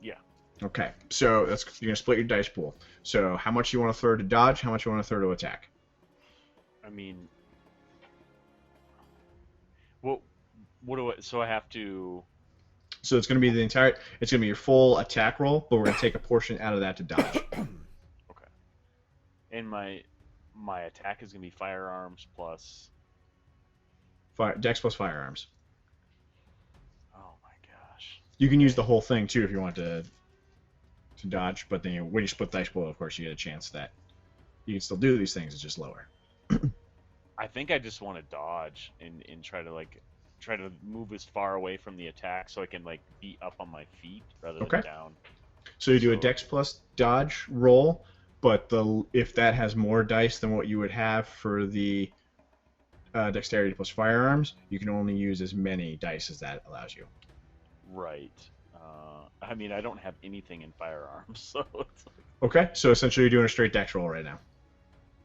S1: Yeah.
S3: Okay. So you're going to split your dice pool. So how much you want to throw to dodge? How much you want to throw to attack?
S1: I mean, what do I? So I have to.
S3: So it's going to be it's going to be your full attack roll, but we're going to take a portion out of that to dodge.
S1: Okay. And my attack is gonna be firearms plus.
S3: Dex plus firearms. You can use the whole thing too if you want to dodge, but then when you split dice pool, of course, you get a chance that you can still do these things. It's just lower.
S1: I think I just want to dodge and try to move as far away from the attack so I can like be up on my feet rather than
S3: Okay.
S1: down.
S3: So you do a
S1: So-
S3: Dex plus dodge roll, but if that has more dice than what you would have for the Dexterity plus firearms, you can only use as many dice as that allows you.
S1: Right. I mean, I don't have anything in firearms, so it's like,
S3: Okay, so essentially you're doing a straight Dex roll right now,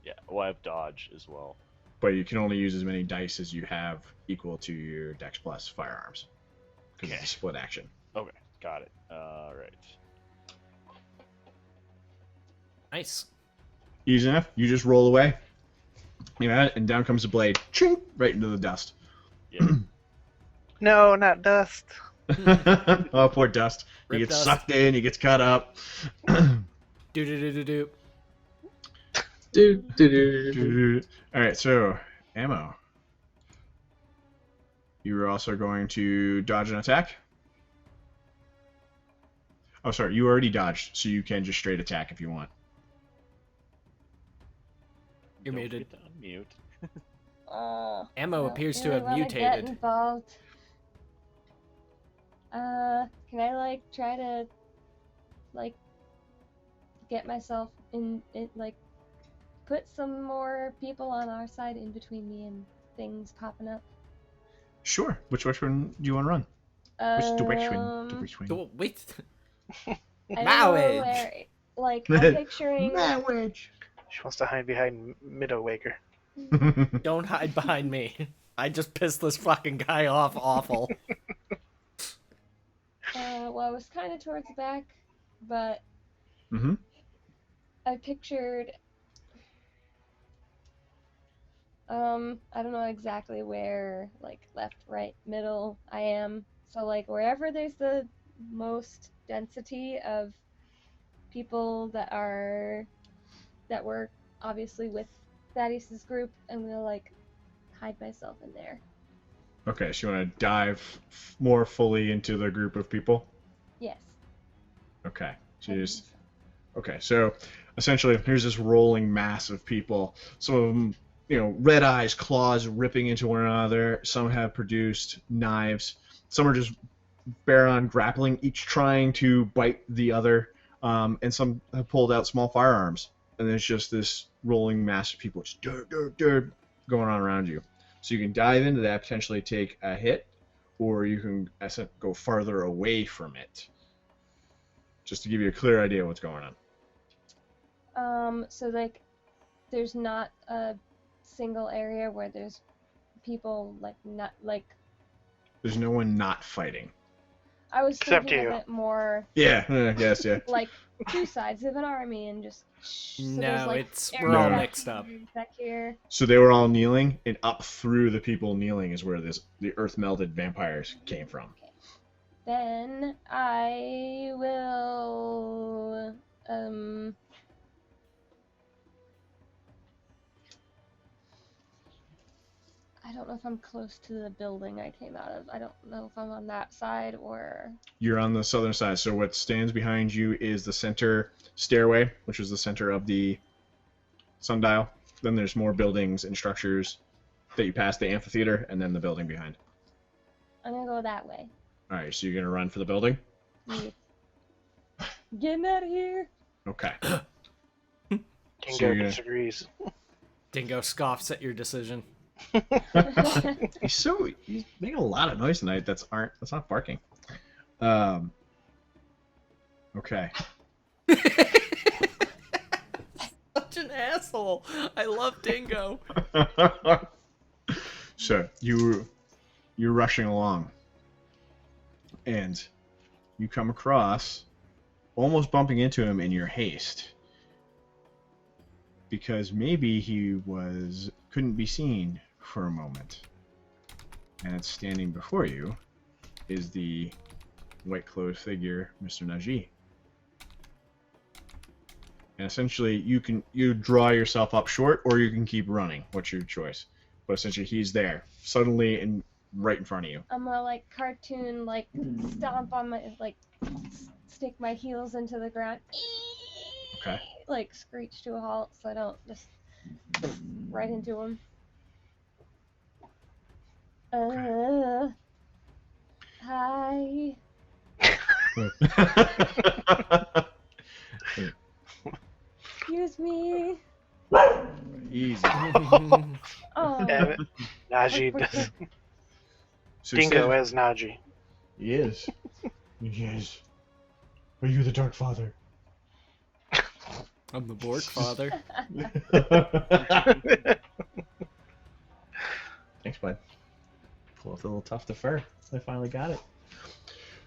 S1: yeah. Well, I have dodge as well.
S3: but you can only use as many dice as you have equal to your Dex plus firearms because
S1: Okay.
S3: it's a split action.
S1: Okay, got it. Right.
S2: Nice.
S3: Easy enough. You just roll away. You know, and down comes the blade, ching, right into the dust.
S1: Yeah.
S4: No, not dust.
S3: Oh, poor Dust. He
S2: Rip
S3: gets
S2: Dust.
S3: sucked in. He gets cut up.
S2: Do do do do do.
S5: Do.
S3: All right, so ammo. You were also going to dodge an attack. Oh, sorry, you already dodged, so you can just straight attack if you want.
S2: You're
S1: Don't
S2: muted.
S1: forget to unmute.
S2: Ammo
S6: Don't
S2: appears to
S6: really
S2: have
S6: wanna Get
S2: mutated.
S6: involved. Can I like try to like get myself in it like put some more people on our side in between me and things popping up?
S3: Sure. Which direction do you want to run? Which direction? Direction.
S2: Oh, wait.
S6: I don't know
S2: Marriage.
S6: where, like I'm picturing
S3: Marriage.
S4: She wants to hide behind Middlewaker.
S2: Don't hide behind me. I just pissed this fucking guy off awful.
S6: well, I was kind of towards the back, but
S3: Mm-hmm.
S6: I pictured I don't know exactly where, like left, right, middle I am. So like wherever there's the most density of people that were obviously with Thaddeus's group, I'm gonna like hide myself in there.
S3: Okay, so you want to dive more fully into the group of people?
S6: Yes.
S3: Okay. So you just Okay, so essentially, here's this rolling mass of people. Some of them, red eyes, claws ripping into one another. Some have produced knives. Some are just bare on grappling, each trying to bite the other. And some have pulled out small firearms. And there's just this rolling mass of people just going on around you. So you can dive into that, potentially take a hit, or you can go farther away from it. Just to give you a clear idea of what's going on.
S6: So like there's not a single area where there's people like not like
S3: There's no one not fighting.
S6: I was
S4: Except
S6: thinking
S4: you.
S6: of it more
S3: Yeah, yes, yeah.
S6: like two sides of an army and just so
S2: No,
S6: there's, like,
S2: it's
S6: area
S2: we're all
S6: back
S2: mixed up.
S6: here, back here.
S3: So they were all kneeling, and up through the people kneeling is where the earth melted vampires came from.
S6: Then I will I don't know if I'm close to the building I came out of. I don't know if I'm on that side or
S3: You're on the southern side, so what stands behind you is the center stairway, which is the center of the sundial. Then there's more buildings and structures that you pass, the amphitheater, and then the building behind.
S6: I'm gonna go that way.
S3: All right, so you're gonna run for the building.
S6: Yeah. Getting out of here.
S3: Okay.
S4: Dingo
S3: you're gonna-
S4: disagrees.
S2: Dingo scoffs at your decision.
S3: He's making a lot of noise tonight. That's not barking. Okay.
S2: Such an asshole. I love Dingo.
S3: So you're rushing along, and you come across, almost bumping into him in your haste, because maybe he couldn't be seen for a moment, and standing before you is the white-clothed figure, Mr. Najee. And essentially, you draw yourself up short, or you can keep running. What's your choice? But essentially, he's there. Suddenly, and right in front of you.
S6: I'm gonna like cartoon like stomp on my like stick my heels into the ground.
S3: Okay.
S6: Like screech to a halt so I don't just right into him. Hi. Excuse me.
S3: Easy.
S6: Oh.
S4: Damn it. Najee does.
S3: So
S4: Dingo
S3: Sid,
S4: as Najee.
S7: He is. Yes. Are you the Dark Father?
S2: I'm the Borg father.
S7: Thanks, bud. Pull off the little tuft of fur. I finally got it.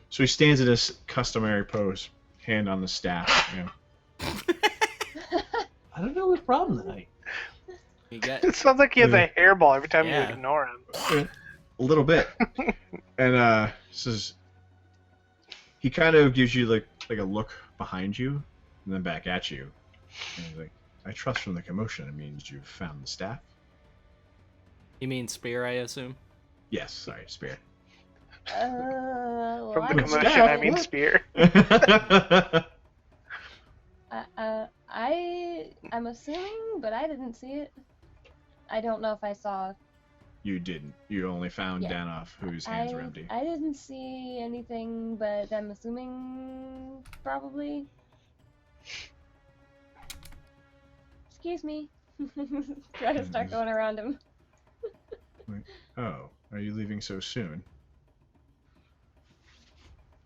S3: so he stands in his customary pose, hand on the staff. You know.
S7: I don't know what's problem tonight.
S2: You got
S4: It sounds like he has a hairball every time
S2: Yeah.
S4: you ignore him.
S3: A little bit. And says he kind of gives you like a look behind you and then back at you. And he's like, I trust from the commotion it means you've found the staff.
S2: You mean spear, I assume?
S3: Yes, sorry, spirit.
S4: From the
S6: Well,
S4: commotion,
S3: Staff,
S4: I mean
S3: what?
S4: spear.
S6: I'm assuming, but I didn't see it. I don't know if I saw.
S3: You didn't. You only found
S6: Yeah.
S3: Danoff, whose hands were empty.
S6: I didn't see anything, but I'm assuming probably. Excuse me. Try to start going around him.
S3: Oh, are you leaving so soon?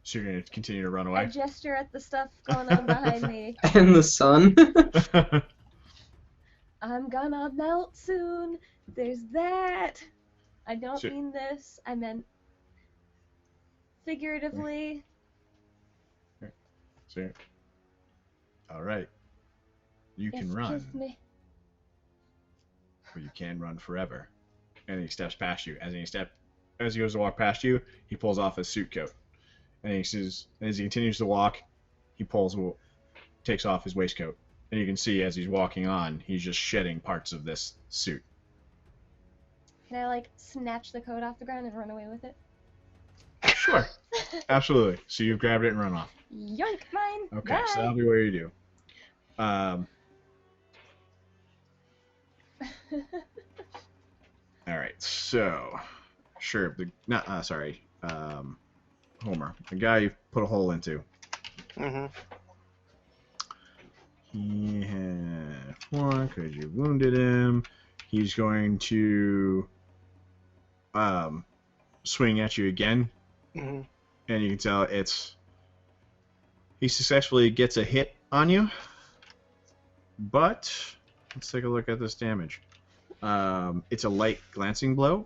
S3: So you're gonna continue to run
S6: I
S3: away?
S6: gesture at the stuff going on behind me.
S5: And the sun.
S6: I'm gonna melt soon. There's that. I don't
S3: So-
S6: mean this. I meant figuratively.
S3: So, all right. You can
S6: Excuse
S3: run,
S6: me.
S3: but you can run forever. And he steps past you. As he goes to walk past you, he pulls off his suit coat. And he says, as he continues to walk, he takes off his waistcoat. And you can see as he's walking on, he's just shedding parts of this suit.
S6: Can I like snatch the coat off the ground and run away with it?
S3: Sure. Absolutely. So you've grabbed it and run off.
S6: Yoink, mine.
S3: Okay,
S6: Bye.
S3: so that'll be what you do. All right, so sure, Homer, the guy you put a hole into.
S4: Hmm.
S3: He had one because you wounded him. He's going to swing at you again,
S4: Hmm.
S3: and you can tell he successfully gets a hit on you. But let's take a look at this damage. It's a light glancing blow,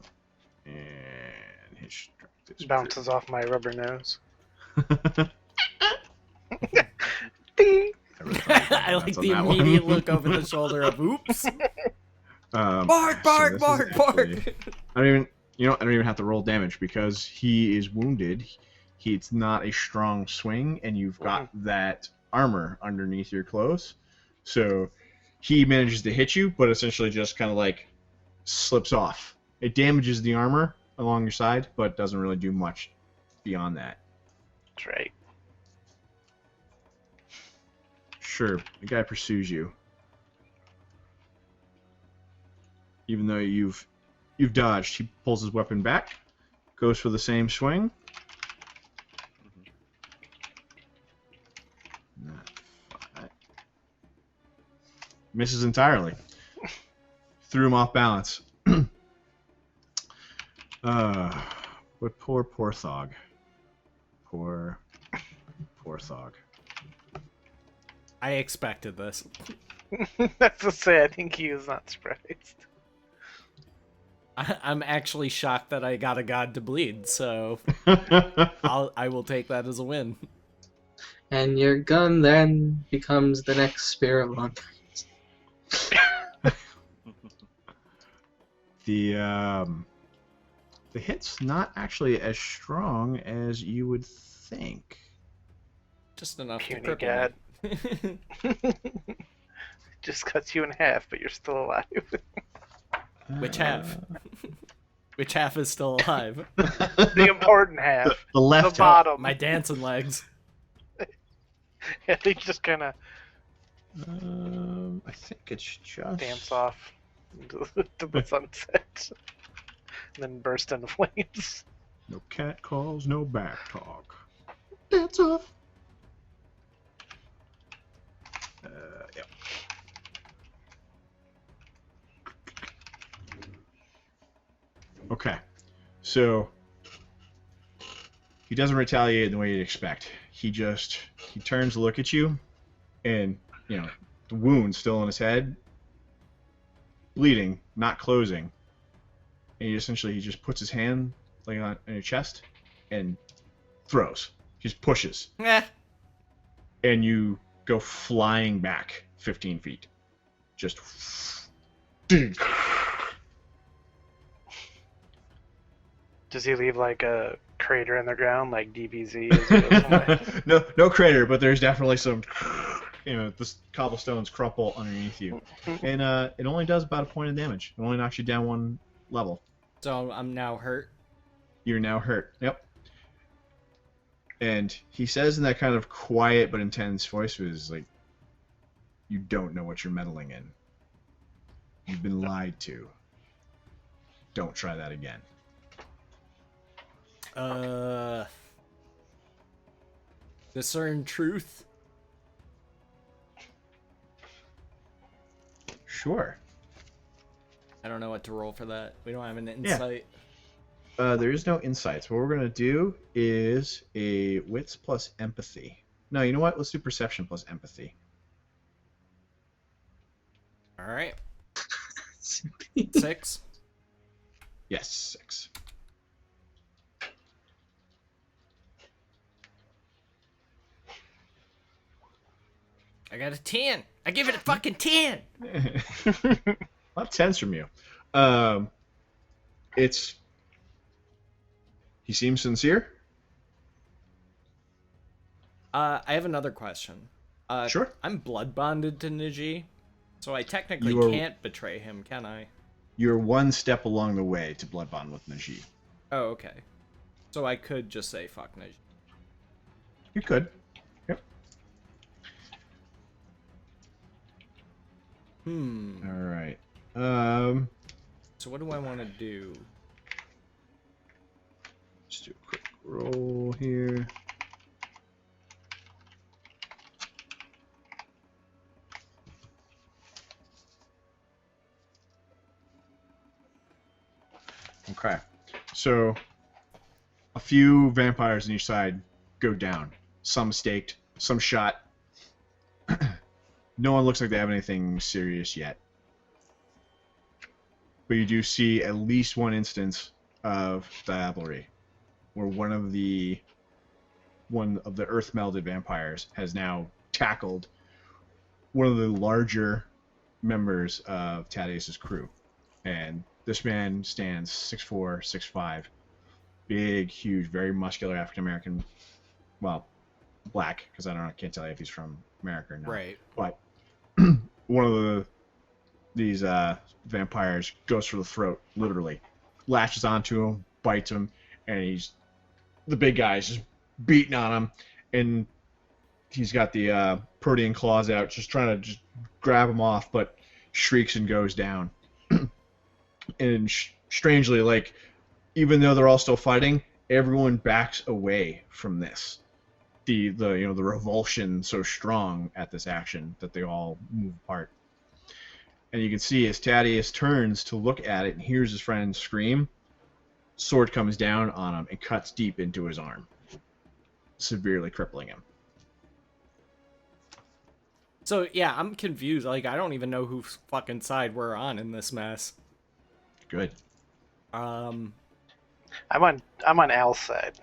S3: and his strength is
S4: Bounces off my rubber nose. Ding.
S2: I like the immediate look over the shoulder of oops. Bark, bark,
S3: this is
S2: bark,
S3: actually-
S2: bark.
S3: I don't even have to roll damage because he is wounded. It's not a strong swing, and you've got that armor underneath your clothes. So he manages to hit you, but essentially just kind of like slips off. It damages the armor along your side, but doesn't really do much beyond that.
S4: That's right.
S3: Sure, the guy pursues you. Even though you've dodged, he pulls his weapon back, goes for the same swing. Misses entirely. Threw him off balance. But poor Thog. Poor Thog.
S2: I expected this.
S4: That's to say, I think he was not surprised.
S2: I'm actually shocked that I got a god to bleed, so I will take that as a win.
S5: And your gun then becomes the next spear of London.
S3: The hit's not actually as strong as you would think.
S2: Just enough
S4: Puny
S2: to
S4: god.
S2: cripple me.
S4: Just cuts you in half, but you're still alive.
S2: Which half? Which half is still alive?
S4: The important half.
S3: The left
S4: The bottom.
S2: My dancing legs.
S4: And they just kind of
S8: I think it's just
S4: dance off to the sunset. And then burst into flames.
S8: no cat calls, no back talk. Dance off. Yeah.
S3: Okay, so he doesn't retaliate in the way you'd expect. He turns to look at you, and the wound still in his head, bleeding, not closing. And he just puts his hand like on your chest and throws, just pushes,
S2: Eh.
S3: and you go flying back 15 feet. Just.
S4: Does he leave like a crater in the ground, like DBZ? As he goes away?
S3: no crater, but there's definitely some, the cobblestones crumple underneath you, and it only does about a point of damage. It only knocks you down one level.
S2: So I'm now hurt.
S3: You're now hurt. Yep. And he says in that kind of quiet but intense voice, was like, "You don't know what you're meddling in. You've been lied to. Don't try that again."
S2: Discern truth.
S3: Sure.
S2: I don't know what to roll for that. We don't have an insight.
S3: There is no insights. What we're going to do is a wits plus empathy. No, you know what? Let's do perception plus empathy.
S2: All right. 6.
S3: Yes, 6.
S2: I got a 10. I give it a fucking 10.
S3: A lot of 10s from you. He seems sincere.
S2: I have another question.
S3: Sure.
S2: I'm blood bonded to Niji, so I technically
S3: You are-
S2: can't betray him, can I?
S3: You're one step along the way to blood bond with Najee.
S2: Oh, okay. So I could just say fuck Niji.
S3: You could. Yep. All right.
S2: So what do I want to do?
S3: Just do a quick roll here. Okay. So a few vampires on each side go down. Some staked, some shot. No one looks like they have anything serious yet. But you do see at least one instance of diablerie, where one of the earth melded vampires has now tackled one of the larger members of Thaddeus's crew. And this man stands 6'4", 6'5", big, huge, very muscular African American, well, black, because I can't tell you if he's from America or not.
S2: Right.
S3: But one of these vampires goes for the throat, literally, latches onto him, bites him, and the big guy's just beating on him, and he's got the protean claws out, just trying to just grab him off, but shrieks and goes down. And strangely, like, even though they're all still fighting, everyone backs away from this. The revulsion so strong at this action that they all move apart. And you can see as Thaddeus turns to look at it and hears his friend scream, sword comes down on him and cuts deep into his arm, severely crippling him.
S2: So yeah, I'm confused. Like, I don't even know whose fucking side we're on in this mess.
S3: Good.
S4: I'm on Al's side.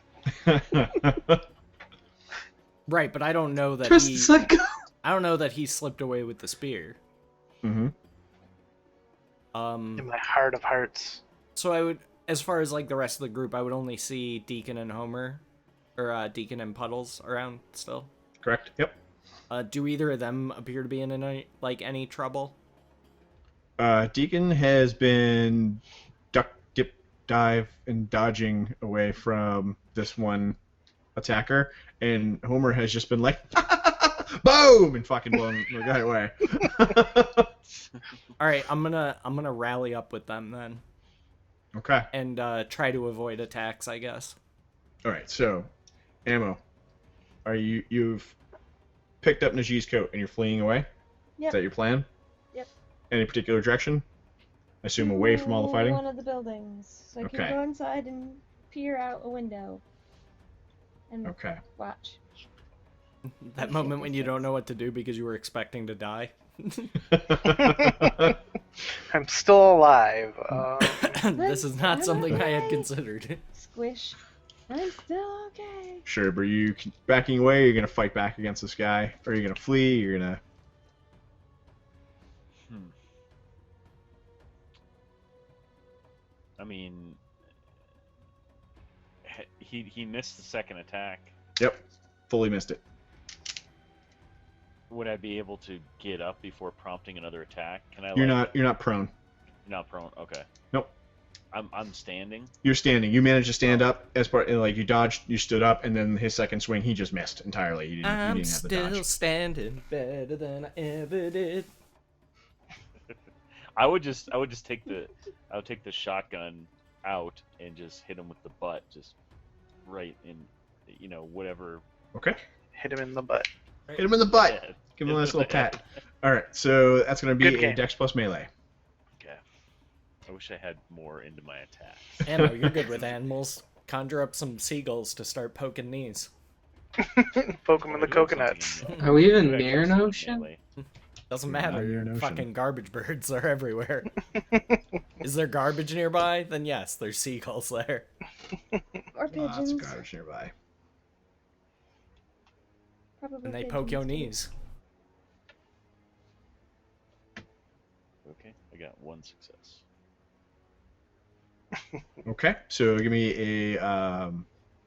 S2: Right, but I don't know that
S5: Trust
S2: he.
S5: the psycho.
S2: I don't know that he slipped away with the spear.
S3: Mm-hmm.
S4: In my heart of hearts.
S2: So I would, as far as like the rest of the group, I would only see Deacon and Homer, or Deacon and Puddles around still.
S3: Correct. Yep.
S2: Do either of them appear to be in any trouble?
S3: Deacon has been dive and dodging away from this one attacker, and Homer has just been like, boom, and fucking blown the guy away.
S2: All right, I'm gonna rally up with them then,
S3: Okay.
S2: and try to avoid attacks, I guess.
S3: All right. So, Ammo, you've picked up Najee's coat and you're fleeing away? Is
S6: Yep.
S3: that your plan?
S6: Yep.
S3: Any particular direction? I assume away from all the fighting?
S6: One of the buildings. So I
S3: Okay.
S6: can go inside and peer out a window. And
S3: Okay.
S6: watch.
S2: That moment when you don't know what to do because you were expecting to die.
S4: I'm still alive.
S2: This is not something I had considered.
S6: Squish. I'm still okay.
S3: Sure, but are you backing away? Or you're gonna fight back against this guy, or are you gonna flee? You're gonna.
S1: I mean, he missed the second attack.
S3: Yep, fully missed it.
S1: Would I be able to get up before prompting another attack? Can I?
S3: You're not prone.
S1: You're not prone. Okay.
S3: Nope.
S1: I'm standing.
S3: You're standing. You managed to stand up as part, like you dodged, you stood up, and then his second swing, he just missed entirely. You didn't have the
S2: still
S3: dodge.
S2: standing better than I ever did.
S1: I would take the shotgun out and just hit him with the butt, just right in, whatever.
S3: Okay.
S4: Hit him in the butt.
S3: Hit him in the butt.
S1: Yeah.
S3: Give him a nice little pat. All right, so that's gonna be
S4: Good
S3: a
S4: game.
S3: Dex plus melee.
S1: Okay. I wish I had more into my attack.
S2: Ammo, you're good with animals. Conjure up some seagulls to start poking knees.
S4: Poke him in the coconuts.
S5: Are we even
S1: Maybe I
S5: near
S1: can
S5: an
S1: do
S5: ocean?
S1: melee.
S2: Doesn't
S3: You're not
S2: matter.
S3: near an ocean.
S2: Fucking garbage birds are everywhere. Is there garbage nearby? Then yes, there's seagulls there.
S6: Or
S3: Lots
S6: pigeons.
S3: of garbage nearby.
S6: Probably
S2: And they poke your
S6: pigeons, too.
S2: knees.
S1: Okay, I got one success.
S3: Okay, so give me a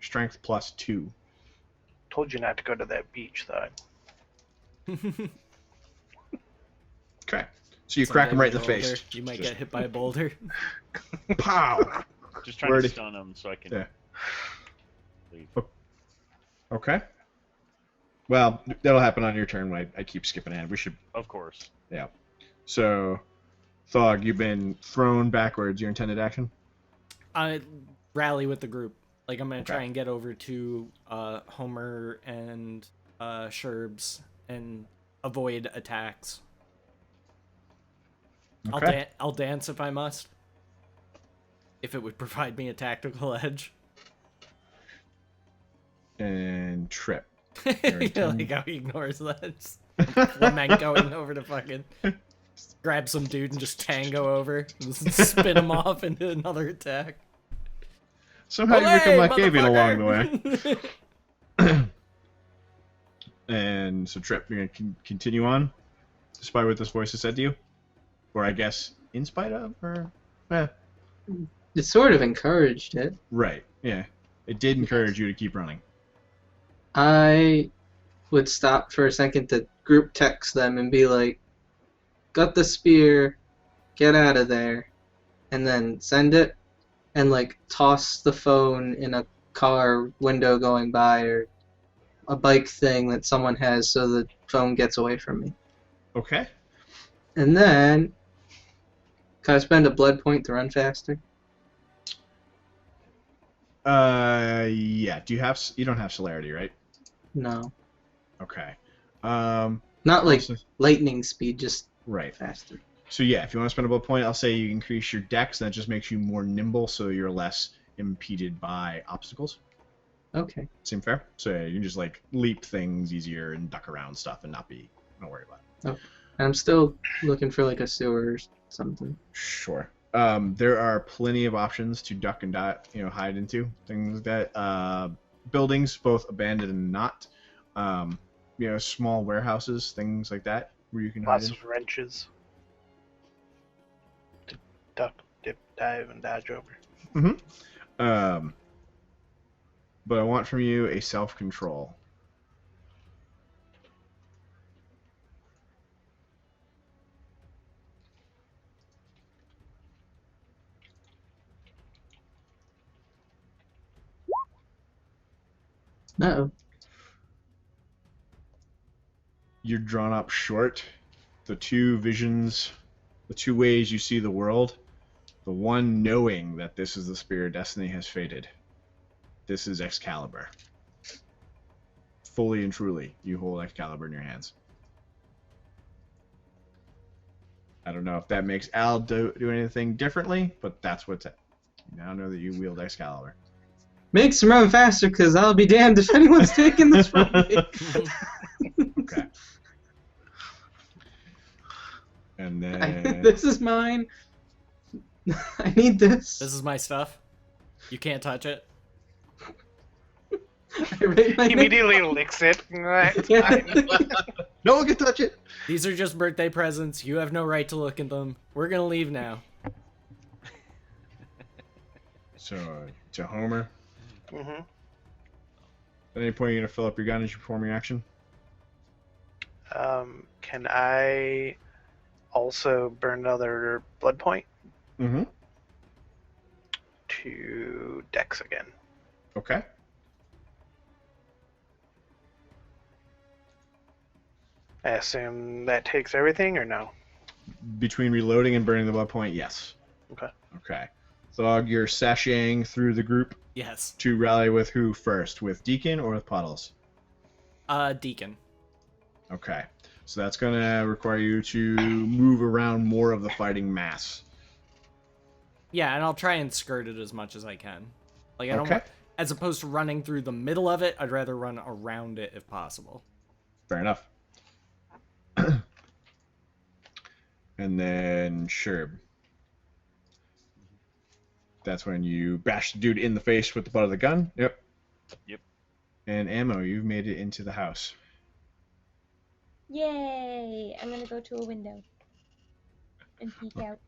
S3: strength plus 2.
S4: Told you not to go to that beach, though.
S3: Okay, so you crack him right in the
S2: Someday
S3: face.
S2: older, you might
S3: Just-
S2: get hit by a boulder.
S3: Pow!
S1: Just trying
S3: Where
S1: to
S3: did-
S1: stun him so I can
S3: Yeah.
S1: leave.
S3: Okay. Well, that'll happen on your turn when I keep skipping ahead. We should.
S1: Of course.
S3: Yeah. So, Thog, you've been thrown backwards. Your intended action?
S2: I rally with the group. Like, I'm gonna
S3: Okay.
S2: try and get over to Homer and Sherbs and avoid attacks.
S3: Okay.
S2: I'll dance if I must. If it would provide me a tactical edge.
S3: And trip.
S2: You know, like how he ignores that. Flamencoing over to fucking grab some dude and just tango over, spin him off into another attack.
S3: Somehow you become
S2: Olay,
S3: Lockavian along the way.
S2: motherfucker!
S3: And so, Trip, you're gonna continue on, despite what this voice has said to you, or I guess in spite of, or
S5: It sort of encouraged it.
S3: right? Yeah, it did encourage you to keep running.
S5: I would stop for a second to group text them and be like, got the spear, get out of there, and then send it, and like toss the phone in a car window going by or a bike thing that someone has so the phone gets away from me.
S3: Okay.
S5: And then, can I spend a blood point to run faster?
S3: Yeah. Do you have? You don't have celerity, right?
S5: No.
S3: Okay.
S5: Not like
S3: also-
S5: lightning speed, just
S3: right.
S5: faster.
S3: So yeah, if you want to spend a blood point, I'll say you increase your dex, and that just makes you more nimble, so you're less impeded by obstacles.
S5: Okay.
S3: Seem fair? So yeah, you can just like leap things easier and duck around stuff and not worry about it.
S5: I'm still looking for like a sewer or something.
S3: Sure. There are plenty of options to duck and hide into things that buildings, both abandoned and not. Small warehouses, things like that, where you can hide
S4: Lots
S3: in.
S4: of wrenches. To duck, dip, dive, and dodge over.
S3: But I want from you a self-control.
S5: Uh-oh.
S3: You're drawn up short. The two visions, the two ways you see the world. The one knowing that this is the Spear of Destiny has faded. This is Excalibur. Fully and truly, you hold Excalibur in your hands. I don't know if that makes Al do anything differently, but that's what's it. You now know that you wield Excalibur.
S5: Makes him run faster, because I'll be damned if anyone's taking this from me.
S3: Okay. And then
S5: This is mine. I need this.
S2: This is my stuff. You can't touch it.
S5: I rate my
S4: He immediately licks it. It's
S5: Yeah.
S4: fine.
S3: no one can touch it.
S2: These are just birthday presents. You have no right to look at them. We're gonna leave now.
S3: So to Homer.
S4: Mhm.
S3: At any point, you're gonna fill up your gun as you perform your action.
S4: Can I also burn another blood point
S3: Mm-hmm.
S4: to Dex again?
S3: Okay.
S4: I assume that takes everything, or no?
S3: Between reloading and burning the blood point, yes.
S4: Okay.
S3: Okay. Thog, you're sashaying through the group
S2: Yes.
S3: to rally with who first? With Deacon or with Puddles?
S2: Deacon.
S3: Okay. So that's gonna require you to move around more of the fighting mass.
S2: Yeah, and I'll try and skirt it as much as I can. Like I don't
S3: Okay.
S2: want, as opposed to running through the middle of it, I'd rather run around it if possible.
S3: Fair enough. And then Sherb. That's when you bash the dude in the face with the butt of the gun. Yep.
S1: Yep.
S3: And Ammo, you've made it into the house.
S6: Yay! I'm gonna go to a window and peek out.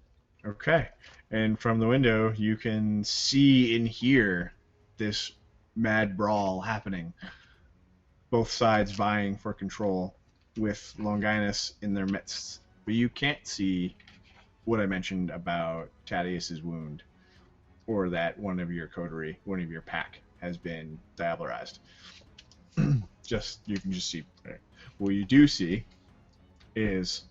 S3: Okay. And from the window, you can see and hear this mad brawl happening. Both sides vying for control with Longinus in their midst. But you can't see what I mentioned about Thaddeus's wound, or that one of your coterie, one of your pack, has been diablerized. You can just see. What you do see is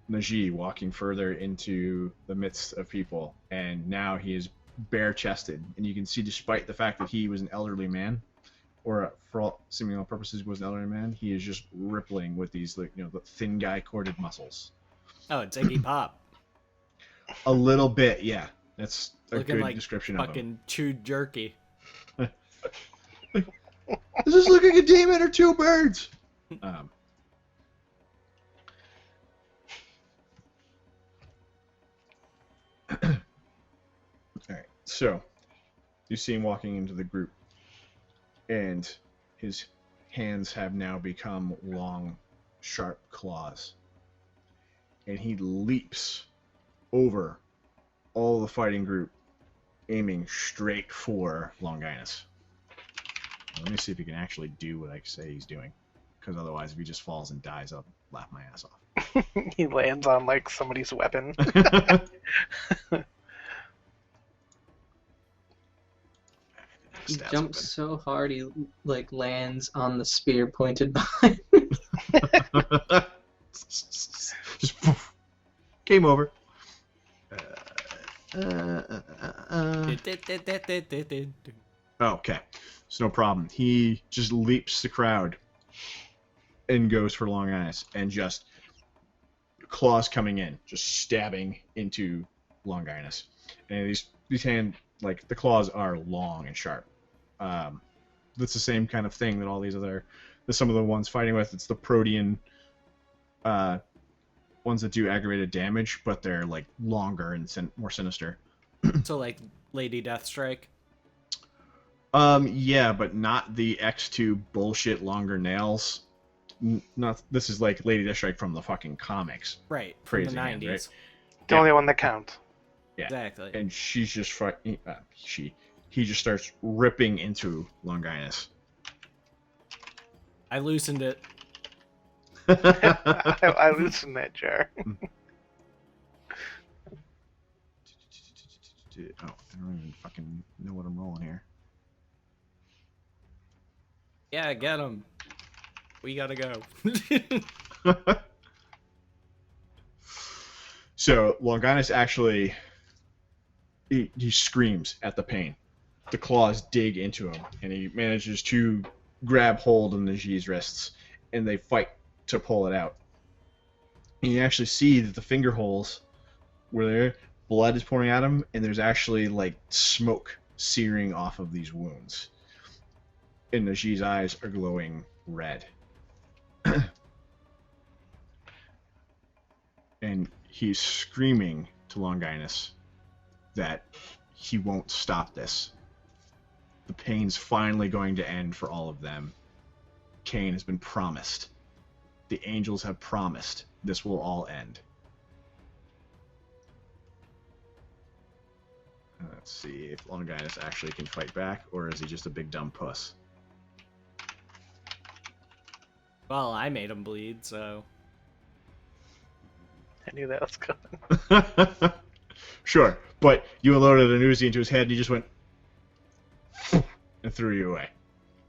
S3: Najee walking further into the midst of people, and now he is bare-chested, and you can see, despite the fact that he was an elderly man, or for all seeming all purposes was an elderly man, he is just rippling with these, like, the thin guy corded muscles.
S2: Oh, it's Iggy Pop.
S3: A little bit, yeah. That's a
S2: Looking
S3: good
S2: like
S3: description of him.
S2: fucking chewed jerky.
S3: Does this look like a demon or two birds? Alright, so you see him walking into the group, and his hands have now become long, sharp claws. And he leaps over all the fighting group, aiming straight for Longinus. Let me see if he can actually do what I say he's doing, because otherwise, if he just falls and dies, I'll laugh my ass off.
S4: He lands on like somebody's weapon.
S5: He
S3: Stats
S5: jumps
S3: open.
S5: so hard he like lands on the spear pointed behind.
S3: Just poof. Game over. Okay, so no problem. He just leaps the crowd and goes for Longinus, and just claws coming in, just stabbing into Longinus. And these hand, like, the claws are long and sharp. That's the same kind of thing that all these other, some of the ones fighting with. It's the Protean ones that do aggravated damage, but they're like longer and more sinister.
S2: So like Lady Deathstrike.
S3: Yeah, but not the X2 bullshit longer nails. Not this is like Lady Deathstrike from the fucking comics.
S2: Right, from
S3: Crazy
S2: the
S3: hand,
S2: 90s.
S3: right?
S4: The only one that counts.
S3: Yeah.
S2: Exactly.
S3: And she's just fucking. He just starts ripping into Longinus.
S2: I loosened it.
S4: I loosened that jar.
S3: Oh, I don't even fucking know what I'm rolling here.
S2: Yeah, get him. We gotta go.
S3: So Longinus actually he screams at the pain. The claws dig into him, and he manages to grab hold of Najee's wrists, and they fight to pull it out. And you actually see that the finger holes where there, blood is pouring out of him, and there's actually like smoke searing off of these wounds. And Najee's eyes are glowing red. And he's screaming to Longinus that he won't stop this. The pain's finally going to end for all of them. Cain has been promised. The angels have promised this will all end. Let's see if Longinus actually can fight back, or is he just a big dumb puss?
S2: Well, I made him bleed, so...
S4: I knew that was coming.
S3: Sure, but you loaded an Uzi into his head and he just went and threw you away.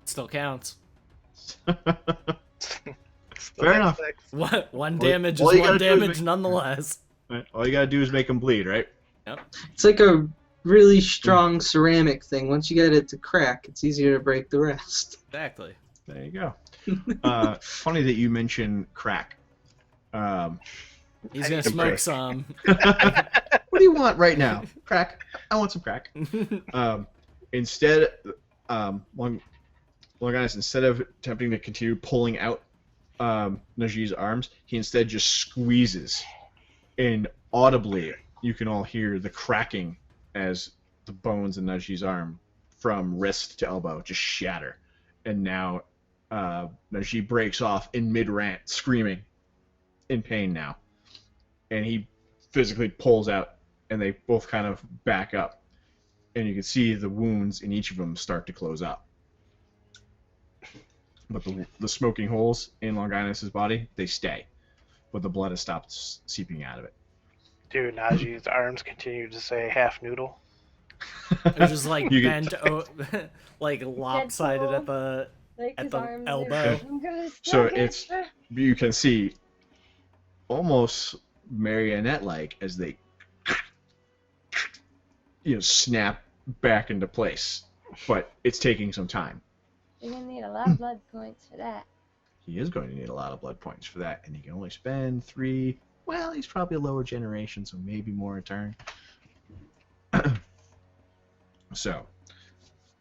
S2: Still counts.
S3: Fair enough.
S2: What? One
S3: All-
S2: damage
S3: all
S2: is
S3: you
S2: one
S3: gotta do is
S2: damage
S3: make-
S2: nonetheless.
S3: Right? All you gotta do is make him bleed, right?
S5: It's like a really strong ceramic thing. Once you get it to crack, it's easier to break the rest.
S2: Exactly.
S3: There you go. Funny that you mention crack.
S2: He's gonna
S3: Some
S2: smoke
S3: crack.
S2: some.
S3: What do you want right now? Crack. I want some crack. Instead, Longinus, instead of attempting to continue pulling out Najee's arms, he instead just squeezes. And audibly, you can all hear the cracking as the bones in Najee's arm from wrist to elbow just shatter. And now Najee breaks off in mid-rant, screaming in pain now. And he physically pulls out, and they both kind of back up. And you can see the wounds in each of them start to close up. But the smoking holes in Longinus' body, they stay. But the blood has stopped seeping out of it.
S4: Do Najee's arms continue to say half noodle?
S2: It's just like
S3: You can-
S2: bent, like lopsided at the.
S6: Like
S2: At
S6: his
S2: the
S6: arms
S2: elbow.
S6: are- I'm gonna
S3: So
S6: stab it.
S3: it's, you can see almost marionette-like as they snap back into place. But it's taking some time.
S6: You're gonna need a lot of blood points for that.
S3: He is going to need a lot of blood points for that, and he can only spend 3. Well, he's probably a lower generation, so maybe more a turn. So,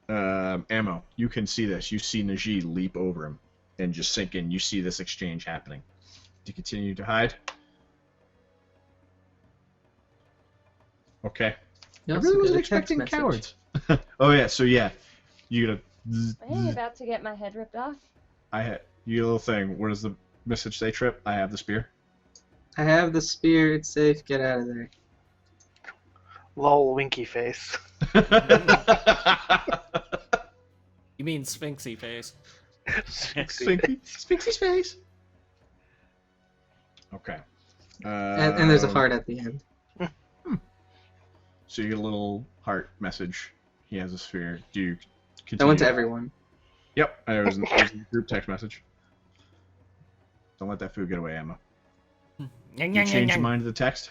S3: Ammo, you can see this. You see Najee leap over him and just sink in. You see this exchange happening. Do you continue to hide? Okay.
S5: You
S3: I
S5: also
S3: really
S5: get
S3: wasn't
S5: a text
S3: expecting
S5: message.
S3: cowards. Oh yeah, so yeah, you get
S6: I ain't about to get my head ripped off.
S3: you little thing. What does the message say, Trip? I have the spear.
S5: I have the spear. It's safe. Get out of there.
S4: Lol, winky face.
S2: You mean Sphinxy face?
S3: Sphinxy's face. Okay.
S5: And there's a heart at the end.
S3: So you get a little heart message. He has a sphere. Do you continue?
S5: That went to everyone.
S3: Yep, it was in the group text message. Don't let that food get away, Emma. You change your mind to the text?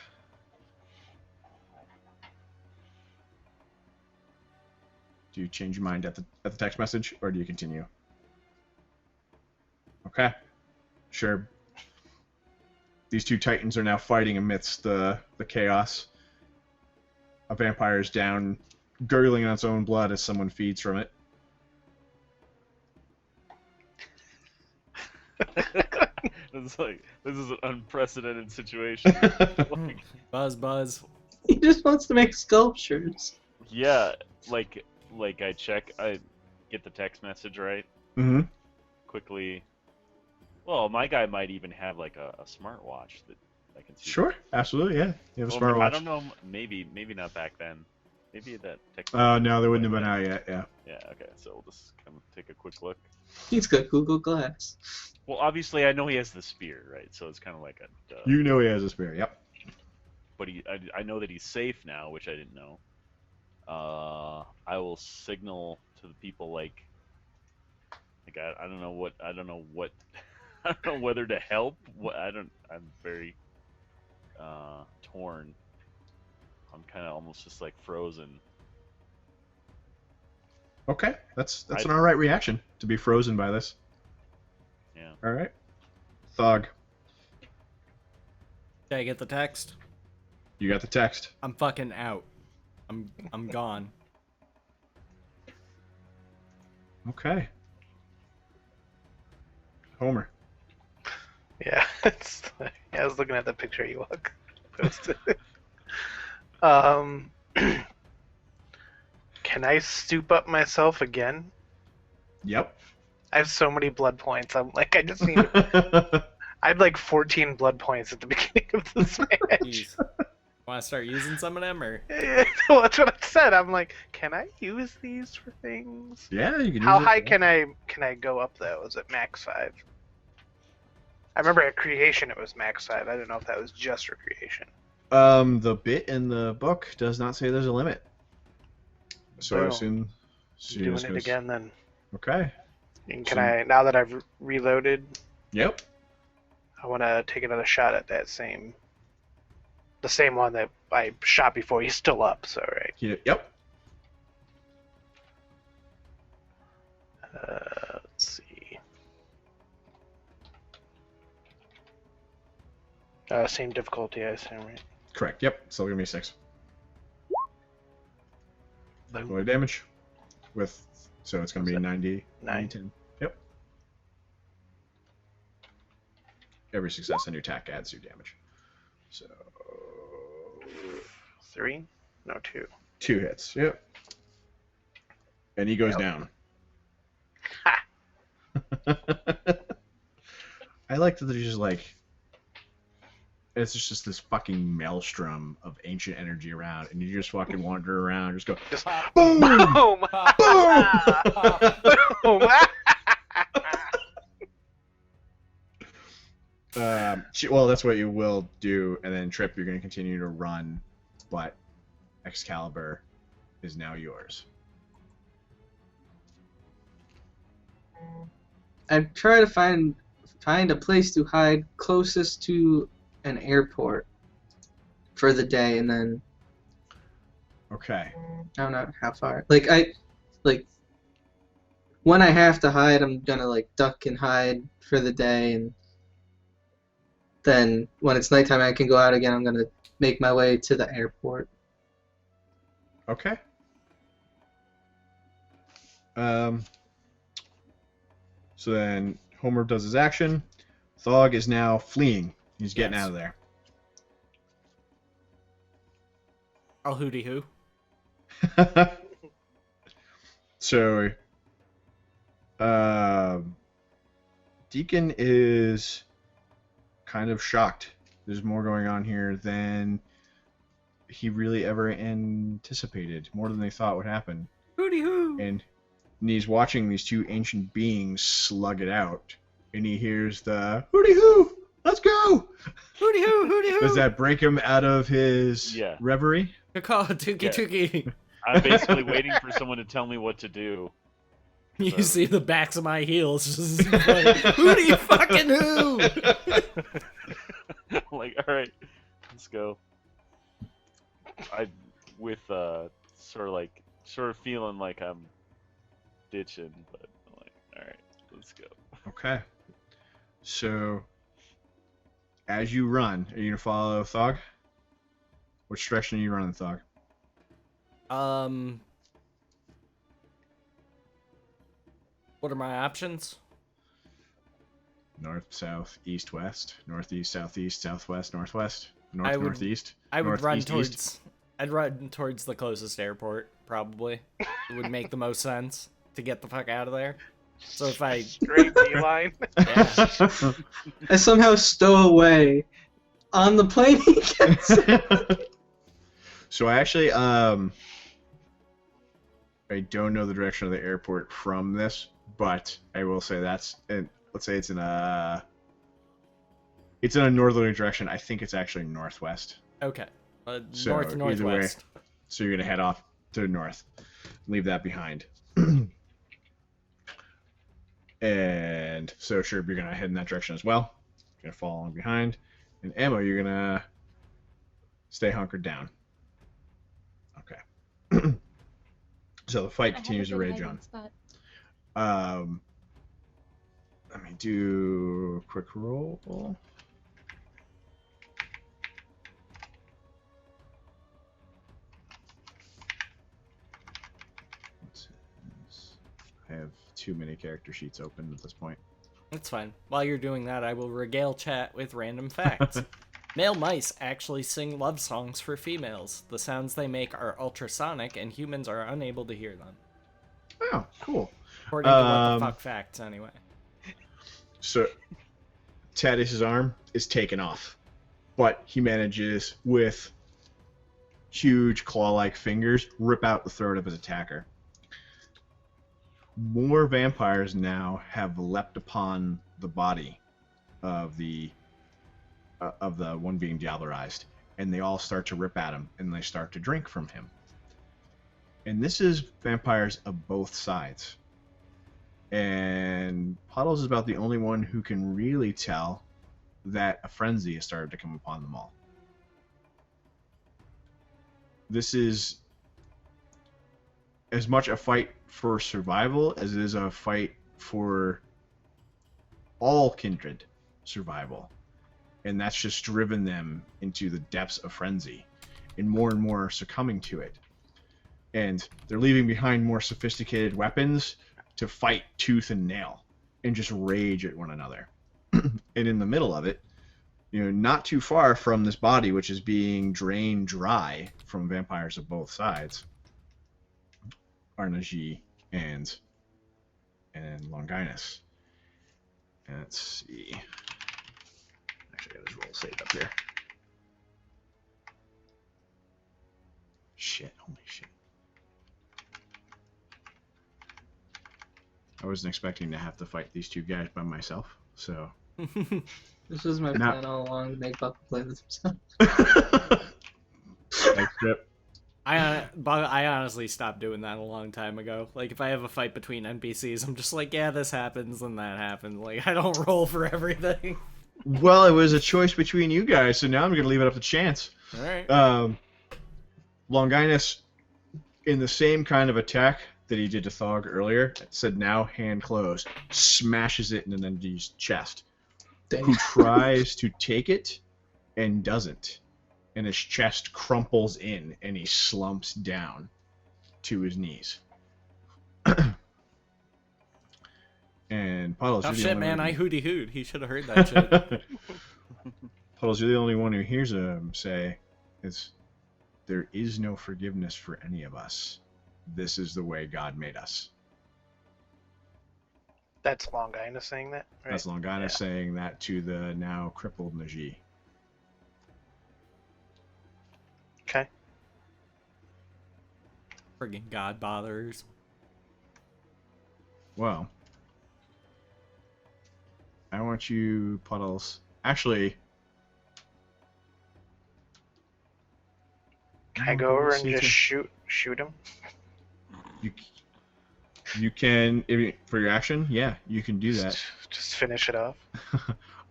S3: Do you change your mind at the text message, or do you continue? Okay, sure. These two titans are now fighting amidst the chaos. A vampire is down, gurgling on its own blood as someone feeds from it.
S1: It's like this is an unprecedented situation. Like,
S2: Buzz.
S5: He just wants to make sculptures.
S1: yeah, like I get the text message right
S3: Mm-hmm.
S1: quickly. Well, my guy might even have like a smartwatch that I can see.
S3: Sure, absolutely, yeah. You have a
S1: Well,
S3: smartwatch.
S1: I don't know. Maybe not back then. Maybe that text.
S3: No, they wouldn't have been out yet. Yeah.
S1: Yeah. Okay. So we'll just kind of take a quick look.
S5: He's got Google Glass.
S1: Well, obviously I know he has the spear, right? So it's kind of like a.
S3: You know he has a spear. Yep.
S1: But I know that he's safe now, which I didn't know. I will signal to the people like Like I don't know what I don't know whether to help. I'm very torn. I'm kind of almost just like frozen.
S3: Okay, that's an all right reaction to be frozen by this.
S1: Yeah.
S3: All right, Thog,
S2: Did I get the text?
S3: you got the text.
S2: I'm fucking out. I'm gone.
S3: Okay. Homer.
S4: Yeah, I was looking at the picture you posted. Can I soup up myself again?
S3: Yep.
S4: I have so many blood points. I'm like, I just need. I had like 14 blood points at the beginning of this match.
S2: Jeez. Want to start using some of them, or?
S4: Well, that's what I said. I'm like, can I use these for things?
S3: Yeah, you can.
S4: How
S3: use it.
S4: high can I go up though? Is it max 5? I remember at creation it was max 5. I don't know if that was just for creation.
S3: The bit in the book does not say there's a limit. So
S4: Boom.
S3: as soon
S4: Doing
S3: as
S4: it again then.
S3: Okay.
S4: And can I, now that I've reloaded,
S3: Yep.
S4: I want to take another shot at the same one that I shot before. He's still up, so right.
S3: Yep.
S4: Let's see. Same difficulty, I assume, right?
S3: Correct. Yep. Still gonna be 6.
S4: Boom.
S3: Roll damage. So it's gonna be 90.
S4: 9.
S3: 10. Yep. Every success on your attack adds your damage. So
S4: 3? No, 2.
S3: 2 hits. Yep. And he goes
S4: Yep.
S3: down.
S4: Ha!
S3: I like that there's just like it's just this fucking maelstrom of ancient energy around, and you just fucking wander around, just go
S4: Just
S3: boom,
S4: boom!
S3: boom.
S4: Boom!
S3: Well, that's what you will do, and then Trip, you're going to continue to run, but Excalibur is now yours.
S5: I try to find a place to hide closest to an airport for the day, and then
S3: Okay.
S5: I don't know how far. Like when I have to hide, I'm gonna like duck and hide for the day, and then when it's nighttime, I can go out again. I'm gonna make my way to the airport.
S3: Okay. So then Homer does his action. Thog is now fleeing. He's getting
S2: Yes.
S3: out of there.
S2: I'll hooty hoo.
S3: So, Deacon is kind of shocked. There's more going on here than he really ever anticipated, more than they thought would happen.
S2: Hooty hoo.
S3: And he's watching these two ancient beings slug it out, and he hears the hooty hoo, let's go.
S2: Hooty hoo, hooty hoo.
S3: Does that break him out of his
S1: Yeah.
S3: reverie?
S2: Caw, Tuki
S1: Yeah.
S2: Tuki.
S1: I'm basically waiting for someone to tell me what to do.
S2: You see the backs of my heels just like, hooty fucking hoo.
S1: Like, all right, let's go. With sort of feeling like I'm ditching, but I'm like, all right, let's go.
S3: Okay. So, as you run, are you gonna follow Thog? Which direction are you running, Thog?
S2: What are my options?
S3: North, south, east, west, northeast, southeast, southwest, northwest, north,
S2: I would-
S3: northeast.
S2: I would
S3: north,
S2: run
S3: east,
S2: towards.
S3: east.
S2: I'd run towards the closest airport. Probably, it would make the most sense to get the fuck out of there. So if I,
S4: Straight beeline.
S2: yeah,
S5: I somehow stow away on the plane he gets.
S3: So I actually I don't know the direction of the airport from this, but I will say let's say it's in a northerly direction. I think it's actually northwest.
S2: okay,
S3: So,
S2: north
S3: either way.
S2: northwest.
S3: So you're gonna head off to the north, leave that behind. And so, Sherb, you're going to head in that direction as well. You're going to follow along behind. And Ammo, you're going to stay hunkered down. Okay. So the fight
S6: I have a
S3: continues to
S6: good
S3: rage
S6: hiding
S3: on.
S6: spot.
S3: Let me do a quick roll. I have too many character sheets open at this point.
S2: That's fine. While you're doing that, I will regale chat with random facts. Male mice actually sing love songs for females. The sounds they make are ultrasonic, and humans are unable to hear them.
S3: Oh, cool.
S2: According to What the Fuck Facts, anyway.
S3: So, Thaddeus' arm is taken off, but he manages, with huge claw-like fingers, rip out the throat of his attacker. More vampires now have leapt upon the body of the one being diablerized, and they all start to rip at him, and they start to drink from him. And this is vampires of both sides. And Puddles is about the only one who can really tell that a frenzy has started to come upon them all. This is as much a fight for survival as it is a fight for all kindred survival. And that's just driven them into the depths of frenzy, and more are succumbing to it. And they're leaving behind more sophisticated weapons to fight tooth and nail and just rage at one another. And in the middle of it, not too far from this body, which is being drained dry from vampires of both sides, are Najee and Longinus. And let's see. Actually, I got his roll saved up here. Shit, holy shit. I wasn't expecting to have to fight these two guys by myself, so...
S5: This was my
S3: Now-
S5: plan all along, to make Buck play with himself.
S3: Thanks, Chip.
S2: I honestly stopped doing that a long time ago. Like, if I have a fight between NPCs, I'm just like, yeah, this happens and that happens. Like, I don't roll for everything.
S3: Well, it was a choice between you guys, so now I'm going to leave it up to chance.
S2: Alright.
S3: Longinus, in the same kind of attack that he did to Thog earlier, said now hand closed, smashes it into Nendi's chest,
S5: Dang.
S3: who tries to take it and doesn't. And his chest crumples in, and he slumps down to his knees. And Puddles,
S2: Oh
S3: you're the
S2: shit,
S3: only
S2: man,
S3: one
S2: I
S3: who-
S2: hooty hoot. He should have heard that shit.
S3: Puddles, you're the only one who hears him say, there is no forgiveness for any of us. This is the way God made us.
S4: That's Longinus saying that, right?
S3: That's Longinus saying that to the now crippled Najee.
S4: Okay.
S2: Friggin' God bothers.
S3: Well, I want you, Puddles. Actually,
S4: Can I go over and just shoot him?
S3: You can, for your action, yeah, you can do that.
S4: Just finish it off.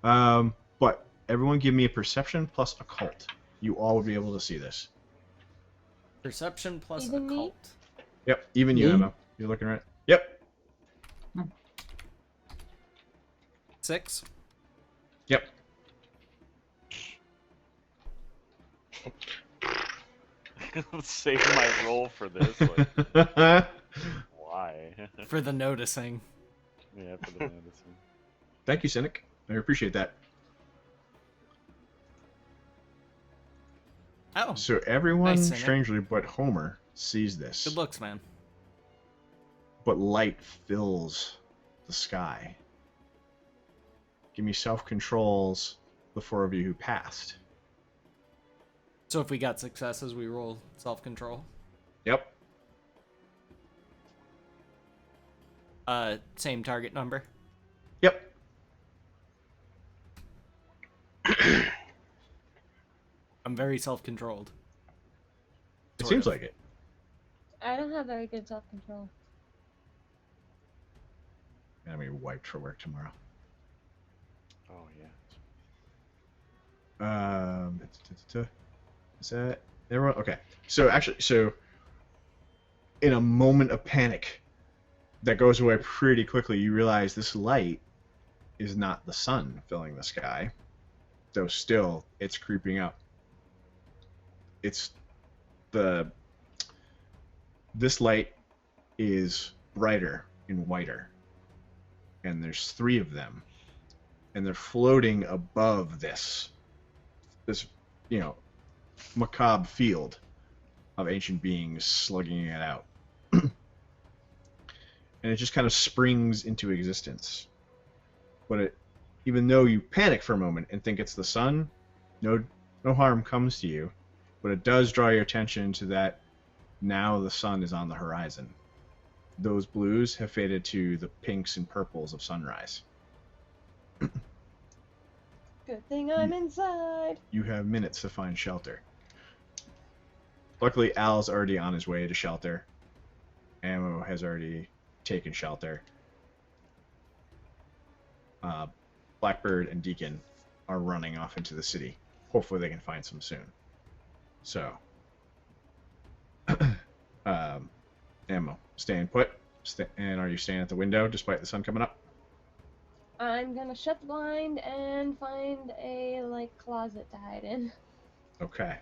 S3: But everyone give me a perception plus occult. You all would be able to see this.
S2: Perception plus
S6: Even me?
S2: occult.
S3: Yep, even you,
S5: Me?
S3: Emma. You're looking right. Yep,
S2: 6.
S3: yep.
S1: Save my roll for this. Like, why?
S2: For the noticing.
S1: Yeah, for the medicine.
S3: Thank you, Cynic. I appreciate that.
S2: Oh,
S3: So everyone,
S2: Nice, Cynic.
S3: strangely but Homer, sees this.
S2: good looks, man.
S3: But light fills the sky. Give me self-controls, the four of you who passed.
S2: So if we got successes, we roll self-control.
S3: Yep.
S2: Same target number.
S3: Yep.
S2: I'm very self-controlled.
S3: It
S2: Sort
S3: seems
S2: of.
S3: like it.
S6: I don't have very good self-control.
S3: I'm gonna be wiped for work tomorrow.
S1: Oh yeah.
S3: Is that everyone? Okay. So actually, in a moment of panic that goes away pretty quickly, you realize this light is not the sun filling the sky, though still it's creeping up. It's this light is brighter and whiter, and there's 3 of them, and they're floating above this macabre field of ancient beings slugging it out. And it just kind of springs into existence. But even though you panic for a moment and think it's the sun, no harm comes to you. But it does draw your attention to that now the sun is on the horizon. Those blues have faded to the pinks and purples of sunrise.
S6: Good thing I'm inside.
S3: You have minutes to find shelter. Luckily, Al's already on his way to shelter. Ammo has already taken shelter. Blackbird and Deacon are running off into the city. Hopefully they can find some soon. So, Ammo, staying put. And are you staying at the window despite the sun coming up?
S6: I'm gonna shut the blind and find a closet to hide in.
S3: Okay.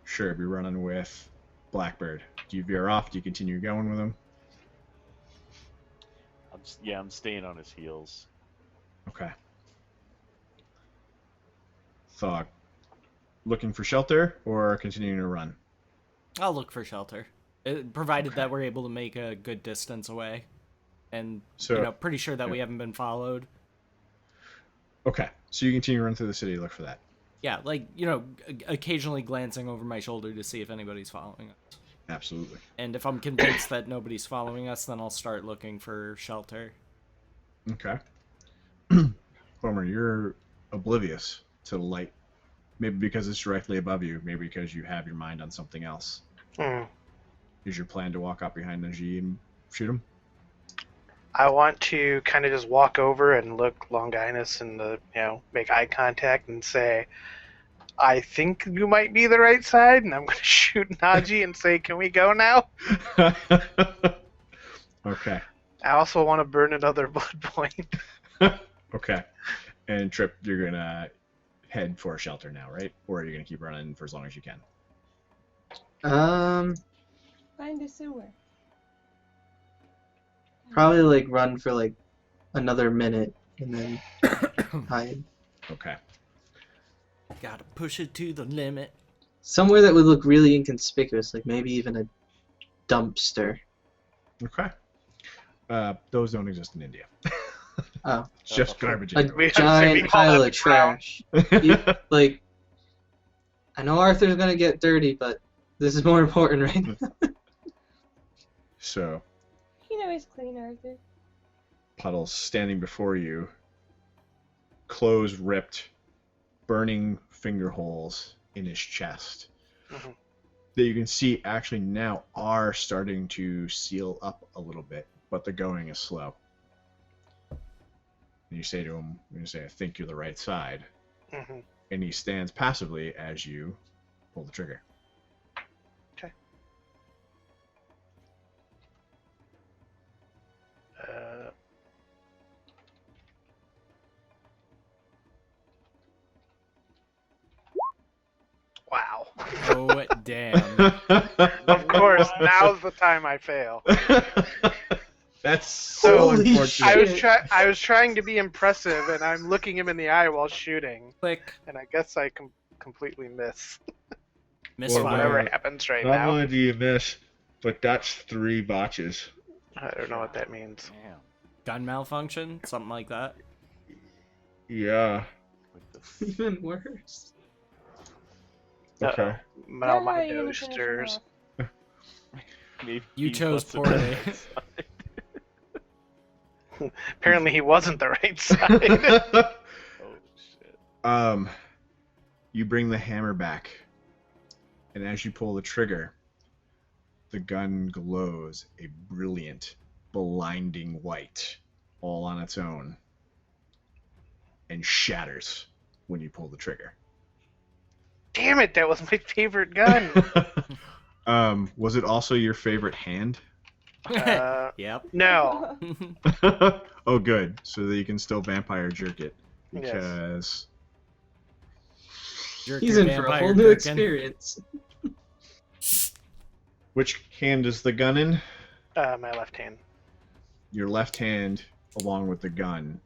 S3: Sure, be running with Blackbird. Do you veer off? Do you continue going with him?
S1: I'm staying on his heels.
S3: Okay. Thog, looking for shelter or continuing to run?
S2: I'll look for shelter, provided that we're able to make a good distance away, and
S3: So,
S2: pretty sure that we haven't been followed.
S3: okay, so you continue to run through the city to look for that.
S2: Yeah, occasionally glancing over my shoulder to see if anybody's following us.
S3: Absolutely.
S2: And if I'm convinced that nobody's following us, then I'll start looking for shelter.
S3: Okay. Homer, you're oblivious to the light. Maybe because it's directly above you. Maybe because you have your mind on something else. Is your plan to walk up behind Najee and shoot him?
S4: I want to kind of just walk over and look Longinus in the, make eye contact and say, I think you might be the right side, and I'm going to shoot Najee and say, can we go now?
S3: Okay.
S4: I also want to burn another blood point.
S3: Okay. And Trip, you're going to head for shelter now, right? Or are you going to keep running for as long as you can?
S6: Find a sewer.
S5: Probably run for another minute and then hide.
S3: Okay.
S2: Gotta push it to the limit.
S5: Somewhere that would look really inconspicuous, maybe even a dumpster.
S3: Okay. Those don't exist in India.
S5: Oh.
S3: It's just garbage.
S5: A
S3: everywhere.
S5: giant pile of
S4: ground.
S5: trash. I know Arthur's gonna get dirty, but this is more important right now.
S3: So,
S6: You know he's clean, Arthur.
S3: Puddles standing before you, clothes ripped, burning finger holes in his chest.
S4: Mhm.
S3: That you can see actually now are starting to seal up a little bit, but the going is slow. And you say to him, I think you're the right side.
S4: Mhm.
S3: And he stands passively as you pull the trigger.
S4: Okay. Wow.
S2: Oh, damn.
S4: Of course, now's the time I fail.
S3: That's so
S5: Holy
S3: unfortunate.
S4: I was trying to be impressive, and I'm looking him in the eye while shooting,
S2: Click.
S4: and I guess I completely miss.
S2: Misfire.
S4: Whatever happens right
S3: Not
S4: now.
S3: only do you miss, but that's 3 botches.
S4: I don't know what that means.
S1: Damn.
S2: Gun malfunction? Something like that.
S3: Yeah.
S1: What the
S5: Even worse.
S3: Okay.
S4: Now
S6: How
S4: my
S6: are you gonna
S4: nose
S6: finish him
S4: stirs.
S6: off?
S1: Maybe
S2: You
S1: he
S2: chose
S1: must have been
S2: poorly.
S1: right side.
S4: Apparently, he wasn't the right side.
S1: Oh shit.
S3: You bring the hammer back, and as you pull the trigger, the gun glows a brilliant, blinding white all on its own and shatters when you pull the trigger.
S4: Damn it! That was my favorite gun.
S3: Was it also your favorite hand?
S2: Yep.
S4: No.
S3: Oh, good. So that you can still vampire jerk it.
S4: Yes.
S3: Because
S2: Jerk
S5: He's
S2: your
S5: in for a
S2: vampire
S5: whole new
S2: jerkin'.
S5: experience.
S3: which hand is the gun in?
S4: My left hand.
S3: Your left hand, along with the gun,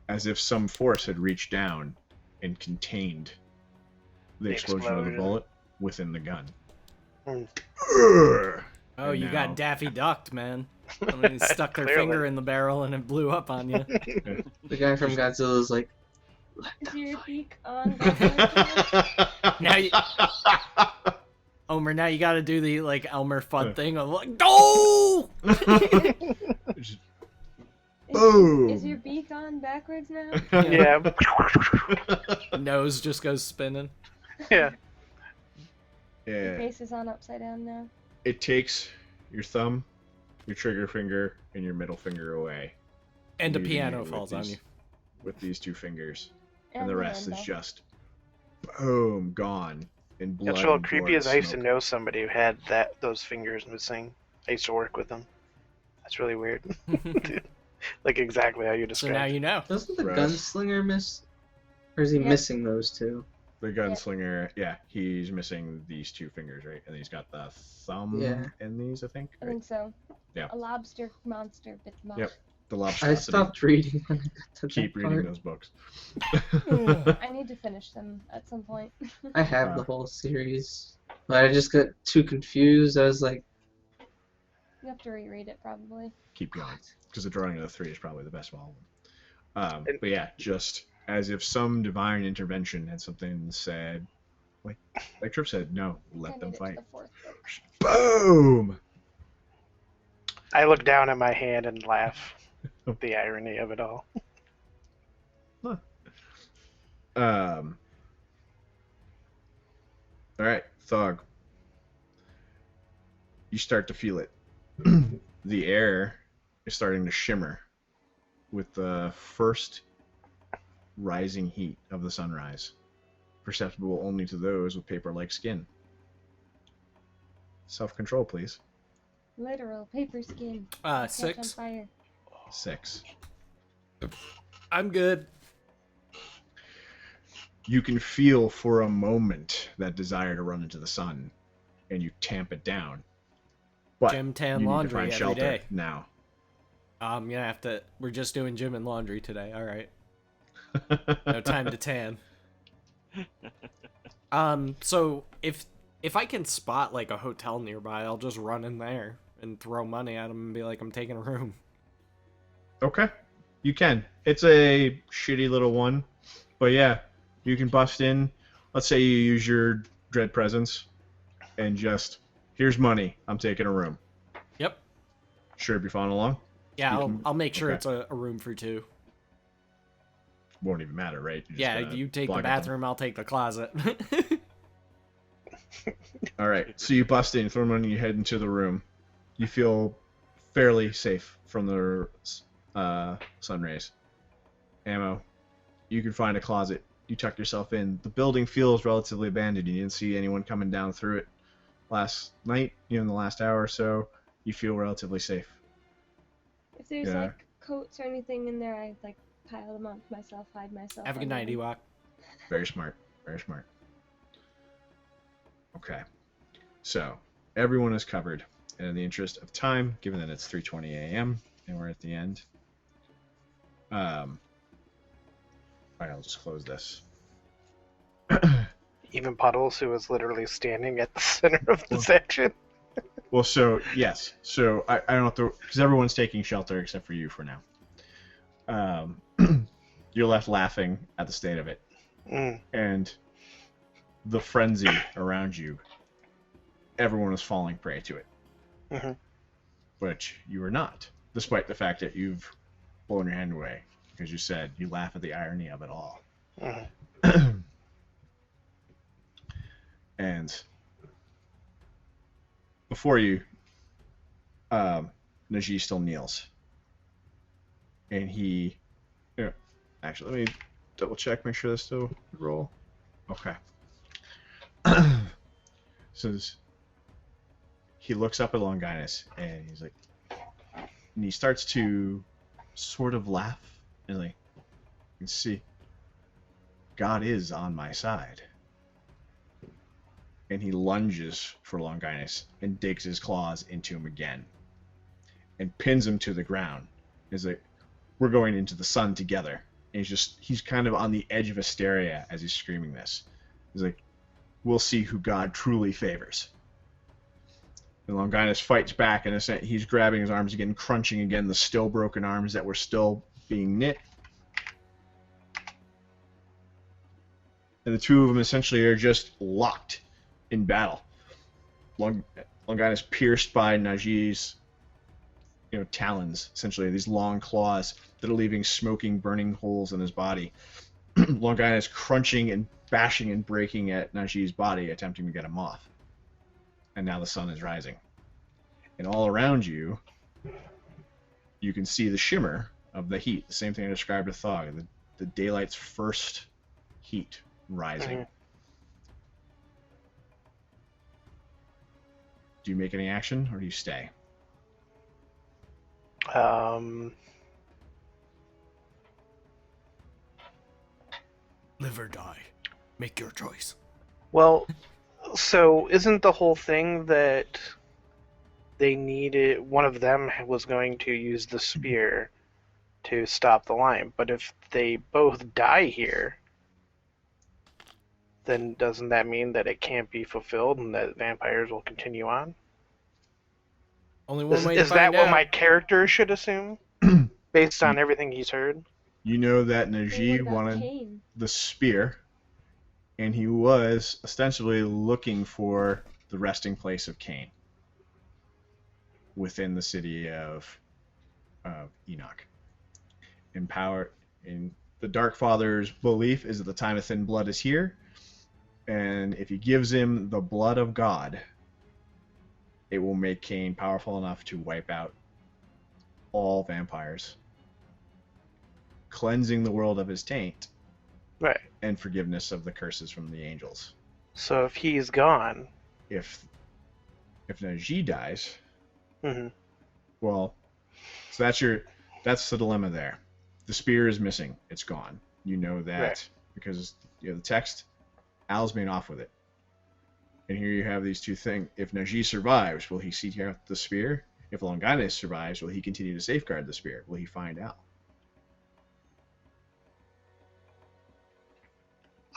S3: as if some force had reached down and contained the
S4: The
S3: explosion of the
S4: explosion.
S3: bullet within the gun.
S4: Mm.
S3: Urgh.
S2: Oh,
S3: And
S2: you
S3: now-
S2: got Daffy Ducked, man. Somebody stuck their
S4: Clearly.
S2: finger in the barrel and it blew up on you.
S5: The guy from Godzilla's like,
S6: Is your beak on backwards?
S2: Now you, Omer, now you got to do the like Elmer Fudd thing of like, go!
S6: Is-
S3: Boom!
S6: Is your beak on backwards now?
S4: Yeah.
S2: Nose just goes spinning.
S4: Yeah.
S6: Your
S3: Yeah.
S6: face is on upside down now.
S3: It takes your thumb, your trigger finger, and your middle finger away.
S2: And a
S3: leaving
S2: piano
S3: you with
S2: falls on
S3: these-
S2: you.
S3: With these two fingers. And the
S6: the
S3: rest is
S6: handle.
S3: just boom, gone in blood.
S4: That's real
S3: and
S4: creepy.
S3: gore
S4: As
S3: and
S4: I used to
S3: smoke.
S4: know somebody who had those fingers missing. I used to work with them. That's really weird. Like exactly how you
S2: So
S4: described.
S2: now you know.
S5: doesn't the
S3: Gross.
S5: gunslinger miss? Or is he
S6: Yep.
S5: missing those two?
S3: The gunslinger, yeah, he's missing these two fingers, right? And he's got the thumb
S5: Yeah.
S3: in these, I think.
S6: I
S3: Right?
S6: think so.
S3: Yeah.
S6: A lobster monster bit them off.
S3: Yep. The lobster.
S5: I stopped reading when I got to
S3: Keep
S5: that
S3: reading
S5: part.
S3: those books.
S6: I need to finish them at some point.
S5: I have the whole series, but I just got too confused. I was like,
S6: You have to reread it probably.
S3: Keep going, because the drawing of the three is probably the best of all of them. But yeah, just as if some divine intervention had something said, like Trip said, no,
S6: I
S3: let
S6: made
S3: them
S6: it to
S3: fight.
S6: the fourth book.
S3: Boom!
S4: I look down at my hand and laugh. The irony of it all.
S3: All right, Thog. You start to feel it. The air is starting to shimmer with the first rising heat of the sunrise, perceptible only to those with paper-like skin. Self-control, please.
S6: Literal paper skin. Catch on
S2: 6.
S6: fire.
S3: 6.
S2: I'm good.
S3: You can feel for a moment that desire to run into the sun, and you tamp it down. But
S2: Gym, tan,
S3: you need to
S2: laundry
S3: find
S2: every
S3: shelter
S2: day.
S3: now.
S2: I'm gonna have to. We're just doing gym and laundry today. All right. No time to tan. So if I can spot like a hotel nearby, I'll just run in there and throw money at them and be like, I'm taking a room.
S3: Okay, you can. It's a shitty little one, but yeah, you can bust in. Let's say you use your dread presence, and just here's money. I'm taking a room.
S2: Yep.
S3: Sure, be following along.
S2: Yeah,
S3: You
S2: I'll,
S3: can-
S2: I'll make sure
S3: okay.
S2: it's a room for 2.
S3: Won't even matter, right? You're just
S2: Yeah,
S3: gonna
S2: you take the
S3: block it down.
S2: bathroom, I'll take the closet.
S3: All right, so you bust in, throw money, you head into the room. You feel fairly safe from the sun rays. Ammo. You can find a closet. You tuck yourself in. The building feels relatively abandoned. You didn't see anyone coming down through it last night, in the last hour or so. You feel relatively safe.
S6: If there's
S3: Yeah.
S6: like coats or anything in there, I like pile them onto myself, hide myself.
S2: Have a good
S6: under
S2: night,
S6: them.
S2: Ewok.
S3: Very smart. Very smart. Okay. So, everyone is covered. And in the interest of time, given that it's 3:20 a.m. and we're at the end, alright, I'll just close this.
S4: Even Puddles, who was literally standing at the center of the section.
S3: Well, so, yes. So, I don't have to, because everyone's taking shelter except for you for now. You're left laughing at the state of it.
S4: Mm.
S3: And the frenzy around you, everyone is falling prey to it.
S4: Mhm.
S3: But you are not, despite the fact that you've blown your hand away, because you said you laugh at the irony of it all.
S4: Mhm.
S3: And before you, Najee still kneels. And he... Yeah, actually, let me double check, make sure that's still roll. Okay. So he looks up at Longinus, and he's like... And he starts to sort of laugh. And like, you can see, God is on my side. And he lunges for Longinus and digs his claws into him again. And pins him to the ground. He's like, we're going into the sun together. And he's kind of on the edge of hysteria as he's screaming this. He's like, we'll see who God truly favors. And Longinus fights back, and he's grabbing his arms again, crunching again the still broken arms that were still being knit. And the two of them essentially are just locked in battle. Longinus pierced by Najee's talons, essentially, these long claws that are leaving smoking, burning holes in his body. Longinus crunching and bashing and breaking at Najee's body, attempting to get him off. And now the sun is rising. And all around you, you can see the shimmer of the heat. The same thing I described to Thog. The daylight's first heat rising.
S4: Mm-hmm.
S3: Do you make any action, or do you stay?
S2: Live or die. Make your choice.
S4: Well, so isn't the whole thing that they needed, one of them was going to use the spear to stop the line, but if they both die here, then doesn't that mean that it can't be fulfilled and that vampires will continue on?
S2: Only one way to
S4: Is that
S2: find
S4: what
S2: out.
S4: my character should assume, based on everything he's heard?
S3: You know that
S6: Well,
S3: Najee
S6: what about
S3: wanted
S6: Cain?
S3: the spear, and he was ostensibly looking for the resting place of Cain within the city of Enoch. In the Dark Father's belief is that the time of thin blood is here, and if he gives him the blood of God, it will make Cain powerful enough to wipe out all vampires, cleansing the world of his taint,
S4: Right.
S3: and forgiveness of the curses from the angels.
S4: So if he's gone,
S3: If Najee dies,
S4: hmm
S3: well, so that's the dilemma there. The spear is missing. It's gone. You know that
S4: Right.
S3: because the text, Al's made off with it. And here you have these two things. If Najee survives, will he seek out the spear? If Longinus survives, will he continue to safeguard the spear? Will he find out?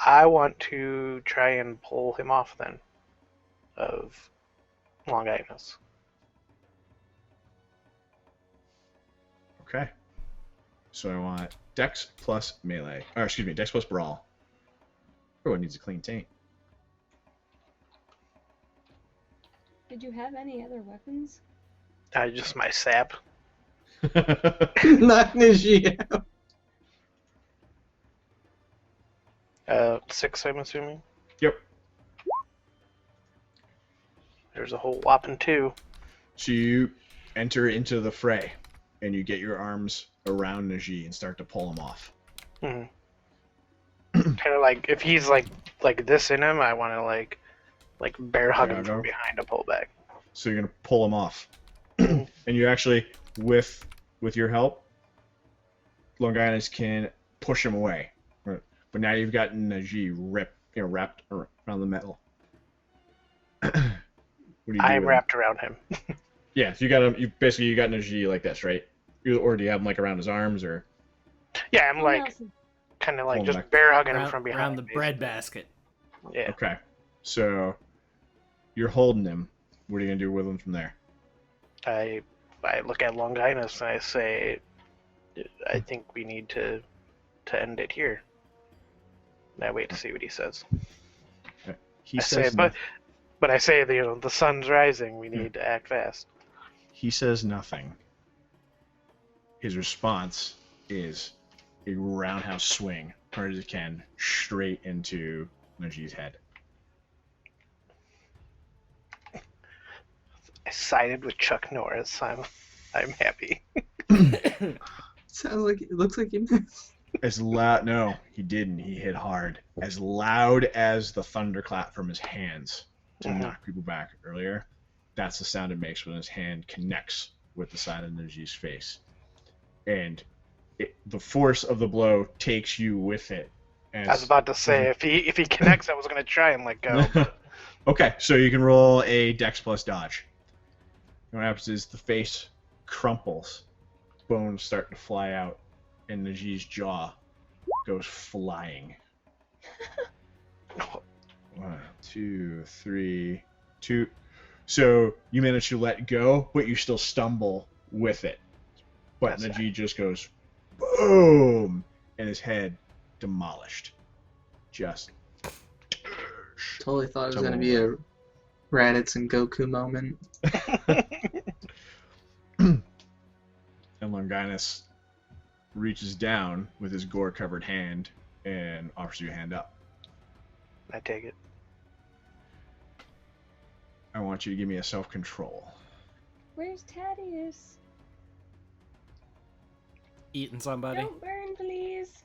S4: I want to try and pull him off then of Longinus.
S3: Okay. So I want Dex plus melee. Or excuse me, Dex plus brawl. Everyone needs a clean taint.
S6: Did you have any other weapons?
S4: Just my sap.
S5: Not Najee.
S4: 6, I'm assuming.
S3: Yep.
S4: There's a whole whopping 2.
S3: So you enter into the fray, and you get your arms around Najee and start to pull him off.
S4: Kind of like if he's like this in him, I want to like bear hug him from behind to pull back.
S3: So you're gonna pull him off, and you actually, with your help, Longinus can push him away. But now you've got Najee wrapped around the metal. What do you do
S4: I am
S3: with him?
S4: wrapped around him.
S3: Yeah, so you got him. You got Najee like this, right? Or do you have him like around his arms, or?
S4: Yeah, I'm like
S6: Nelson.
S4: kind of like
S3: Hold
S4: just
S3: back.
S4: bear hugging him
S2: Around,
S4: from behind.
S2: around the
S4: basically.
S2: bread basket.
S4: Yeah.
S3: Okay, so you're holding him. What are you gonna do with him from there?
S4: I look at Longinus and I say, I think we need to end it here. And I wait to see what he says.
S3: He
S4: I say,
S3: says
S4: but I say, the sun's rising. We need to act fast.
S3: He says nothing. His response is a roundhouse swing, hard as it can, straight into Najee's head.
S4: I sided with Chuck Norris. I'm happy.
S5: Sounds like it looks like you missed.
S3: As loud, no, he didn't. He hit hard. As loud as the thunderclap from his hands to knock people back earlier. That's the sound it makes when his hand connects with the side of Najee's face. And the force of the blow takes you with it.
S4: I was about to say, if he connects, I was going to try and let go.
S3: Okay, so you can roll a Dex plus dodge. And what happens is the face crumples, bones start to fly out, and Najee's jaw goes flying. 1, 2, 3, 2. So you manage to let go, but you still stumble with it. But
S4: That's
S3: Najee just goes boom, and his head demolished. Just
S5: Totally thought it was gonna be a Raditz and Goku moment.
S3: And Longinus reaches down with his gore-covered hand and offers you a hand up.
S4: I take it.
S3: I want you to give me a self-control.
S6: Where's Thaddeus?
S2: Eating somebody.
S6: Don't burn, please.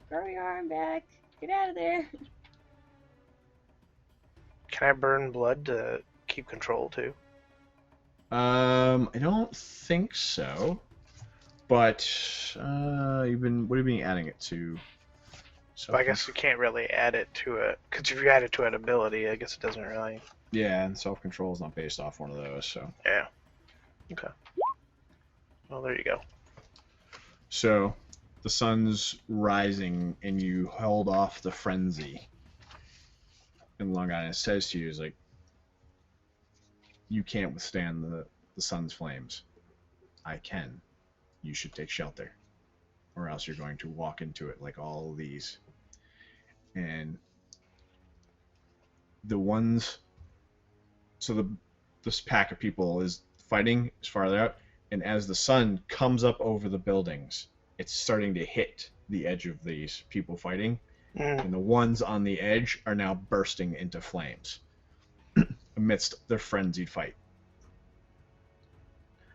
S6: Grow your arm back. Get out of there.
S4: Can I burn blood to keep control too?
S3: I don't think so. But what have you been adding it to?
S4: So I guess you can't really add it to it, because if you add it to an ability, I guess it doesn't really.
S3: Yeah, and self-control is not based off one of those, so.
S4: Yeah. Okay. Well, there you go.
S3: So, the sun's rising, and you held off the frenzy. And Longinus says to you, is like, you can't withstand the sun's flames. I can. You should take shelter. Or else you're going to walk into it like all these. And the ones... So this pack of people is fighting is farther out, and as the sun comes up over the buildings, it's starting to hit the edge of these people fighting, and the ones on the edge are now bursting into flames amidst their frenzied fight.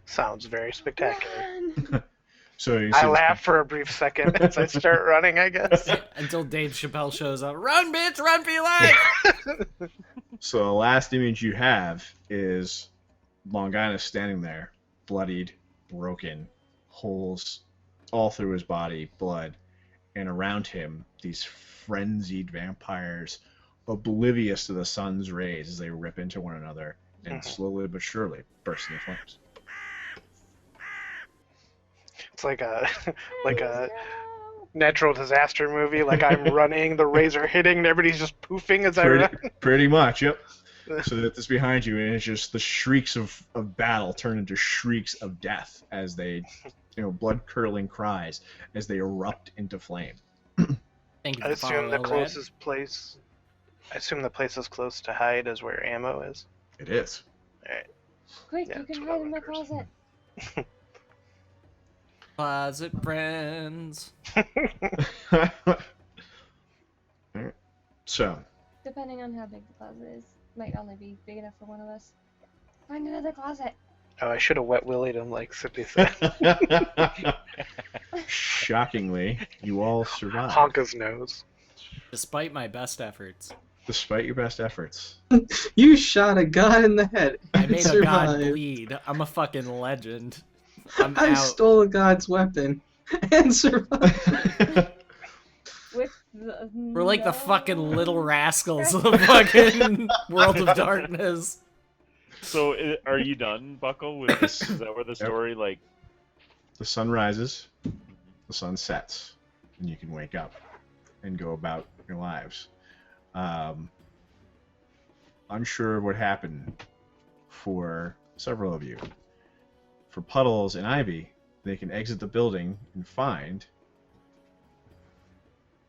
S4: Sounds very spectacular.
S6: Run.
S3: So you
S4: I laugh for a brief second as I start running, I guess.
S2: Until Dave Chappelle shows up. Run, bitch! Run for your life!
S3: So the last image you have is Longinus standing there, bloodied, broken, holes all through his body, blood, and around him, these frenzied vampires, oblivious to the sun's rays as they rip into one another, and slowly but surely burst into flames.
S4: It's like a
S6: No.
S4: natural disaster movie. Like I'm running, the rays are hitting, and everybody's just poofing as I run.
S3: Pretty much, yep. So that this behind you, and it's just the shrieks of battle turn into shrieks of death as they, blood-curdling cries as they erupt into flame.
S2: Thank you
S4: I
S2: for following,
S4: assume the
S2: Red.
S4: closest place. I assume the place is close to hide is where ammo is.
S3: It is.
S4: Alright.
S6: Quick,
S4: Yeah,
S6: you
S4: that's
S6: can
S4: what I
S6: hide in my
S4: wondered.
S6: closet.
S2: Closet friends.
S3: So,
S6: Depending on how big the closet is, might only be big enough for one of us. Find another closet.
S4: Oh, I should have wet willied him like Sydney said.
S3: shockingly, you all survive,
S4: Honk his nose.
S2: Despite my best efforts.
S3: despite your best efforts.
S5: You shot a god in the head
S2: I
S5: and
S2: made a god
S5: survived.
S2: bleed. I'm a fucking legend. I'm
S5: I
S2: out.
S5: stole a god's weapon and survived.
S6: With the
S2: We're like the fucking little rascals of the fucking World of Darkness.
S1: So, are you done, Buckle? With this? Is that where the story, like...
S3: The sun rises, the sun sets, and you can wake up and go about your lives. Unsure of what happened for several of you. For Puddles and Ivy, they can exit the building and find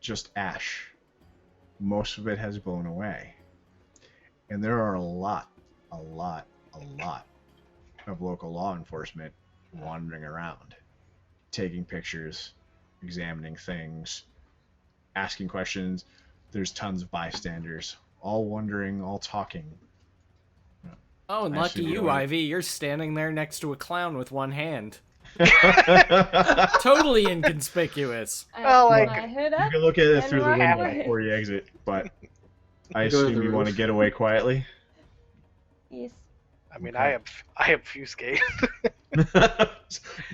S3: just ash. Most of it has blown away. And there are a lot of local law enforcement wandering around, taking pictures, examining things, asking questions. There's tons of bystanders, all wondering, all talking.
S2: Oh, and
S3: I
S2: lucky
S3: assume
S2: you,
S3: you are.
S2: Ivy. You're standing there next to a clown with one hand. Totally inconspicuous.
S6: I
S4: Well,
S6: put
S4: like,
S6: my hood
S3: You
S6: up
S3: can look at it
S6: and
S3: through the
S6: walk
S3: window
S6: away.
S3: before you exit, but I
S5: Go to
S3: assume
S5: the
S3: you want to
S5: roof.
S3: get away quietly.
S6: Yes.
S4: I mean,
S3: Okay.
S4: I obfuscate.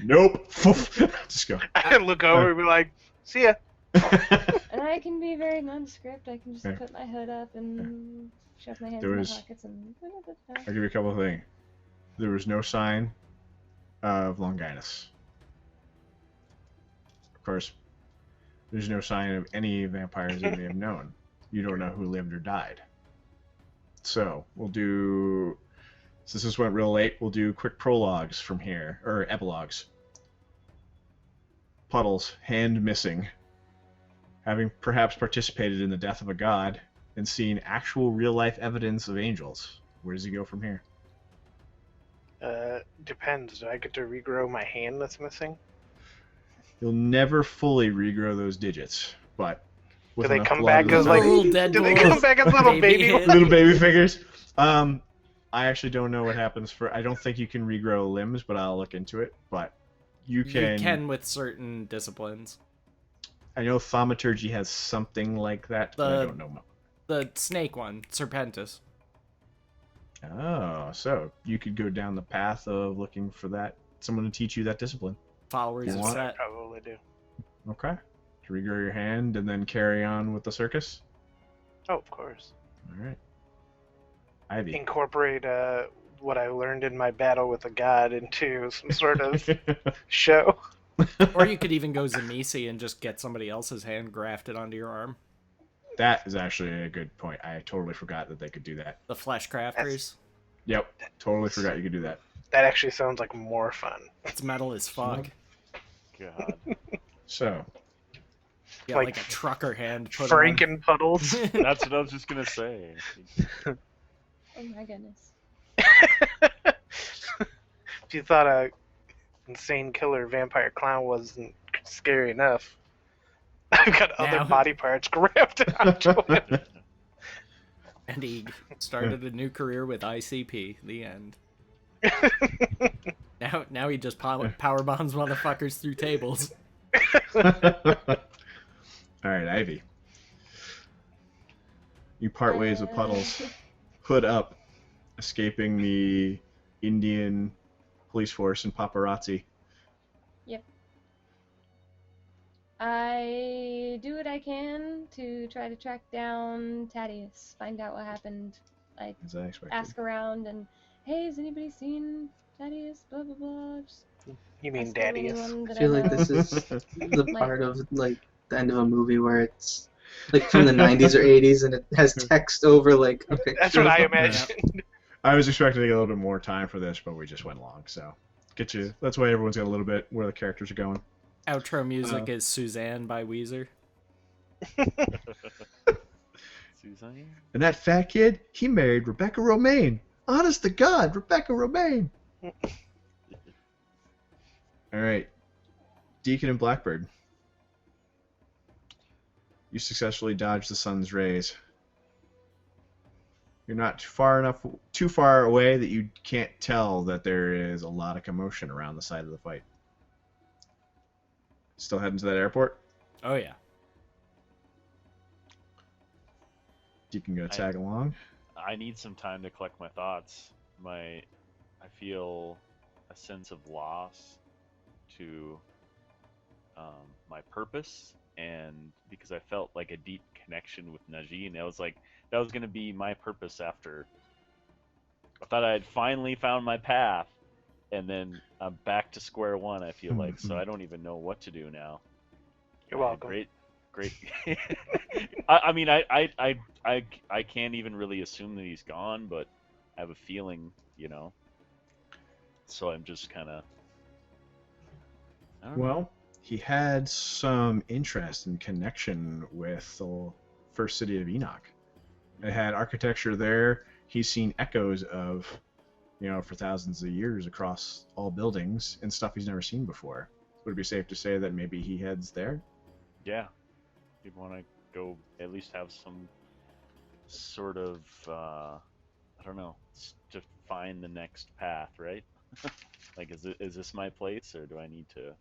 S3: Nope. Just go.
S4: I look over and be like, "See ya."
S6: And I can be very nondescript. I can just
S3: Okay.
S6: put my hood up and shove my hands
S3: There
S6: in
S3: was-
S6: my pockets and.
S3: I'll give you a couple of things. There was no sign of Longinus. Of course, there's no sign of any vampires that you may have known. You don't know who lived or died. So, we'll do... Since this went real late, we'll do quick prologues from here, or epilogues. Puddles, hand missing. Having perhaps participated in the death of a god and seen actual real-life evidence of angels. Where does he go from here?
S4: Depends. Do I get to regrow my hand that's missing?
S3: You'll never fully regrow those digits, but with
S4: they
S3: enough
S4: come
S3: blood
S4: back
S3: in
S4: as,
S3: the
S4: like-
S3: body-
S2: Little dead
S4: Do they
S2: boys.
S4: come back as little baby?
S2: head.
S3: little baby figures? I actually don't know what happens for. I don't think you can regrow limbs, but I'll look into it. But you can.
S2: You can with certain disciplines.
S3: I know thaumaturgy has something like that, but I
S2: The-
S3: don't know.
S2: The snake one, Serpentis.
S3: Oh, so you could go down the path of looking for that. Someone to teach you that discipline.
S2: Followers
S3: You
S2: of
S3: want-
S4: I
S2: Set.
S4: probably do.
S3: Okay. To regrow your hand and then carry on with the circus.
S4: Oh, of course.
S3: All right. Ivy.
S4: Incorporate what I learned in my battle with a god into some sort of show.
S2: Or you could even go Zamisi and just get somebody else's hand grafted onto your arm.
S3: That is actually a good point. I totally forgot that they could do that.
S2: The flesh crafters.
S3: Yep, totally forgot you could do that.
S4: That actually sounds like more fun.
S2: It's metal as fuck.
S1: God.
S3: So,
S2: Yeah,
S4: Like
S2: like a trucker hand put
S4: Franken puddles.
S2: on.
S1: That's what I was just gonna say.
S6: Oh my goodness.
S4: If you thought a insane killer vampire clown wasn't scary enough, I've got other
S2: Now-
S4: body parts grafted onto it.
S2: And he started a new career with ICP. The end. Now he just power bombs motherfuckers through tables.
S3: all right, Ivy. You part ways with Puddles, hood up, escaping the Indian police force and paparazzi.
S6: I do what I can to try to track down Thaddeus, find out what happened. I
S3: As I expected.
S6: ask around and, hey, has anybody seen Thaddeus? Blah blah blah. Just
S4: You mean
S6: ask for
S4: Daddius?
S6: anyone that
S5: I feel
S6: know.
S5: like this is the
S6: Like-
S5: part of like the end of a movie where it's like from the 90s or 80s and it has text over like a picture.
S4: That's what I
S5: of them.
S4: imagined.
S3: I was expecting to get a little bit more time for this, but we just went long, so get you. That's why everyone's got a little bit where the characters are going.
S2: Outro music is Suzanne by Weezer.
S1: Suzanne?
S3: And that fat kid, he married Rebecca Romaine. Honest to God, Rebecca Romaine. All right, Deacon and Blackbird. You successfully dodged the sun's rays. You're not too far away that you can't tell that there is a lot of commotion around the side of the fight. Still heading to that airport?
S2: Oh yeah.
S3: Deacon gonna tag along.
S1: I need some time to collect my thoughts. I feel a sense of loss to my purpose, and because I felt like a deep connection with Najee, I was like, that was gonna be my purpose after. I thought I had finally found my path, and then I'm back to square one. I feel like, so I don't even know what to do now.
S4: You're welcome.
S1: Great. I mean, I can't even really assume that he's gone, but I have a feeling, you know. So I'm just kind of.
S3: Well, he had some interest and connection with the first city of Enoch. It had architecture there. He's seen echoes of, for thousands of years across all buildings and stuff he's never seen before. Would it be safe to say that maybe he heads there?
S1: Yeah, you'd want to go at least have some sort of I don't know, to find the next path, right? Like, is this my place, or do I need to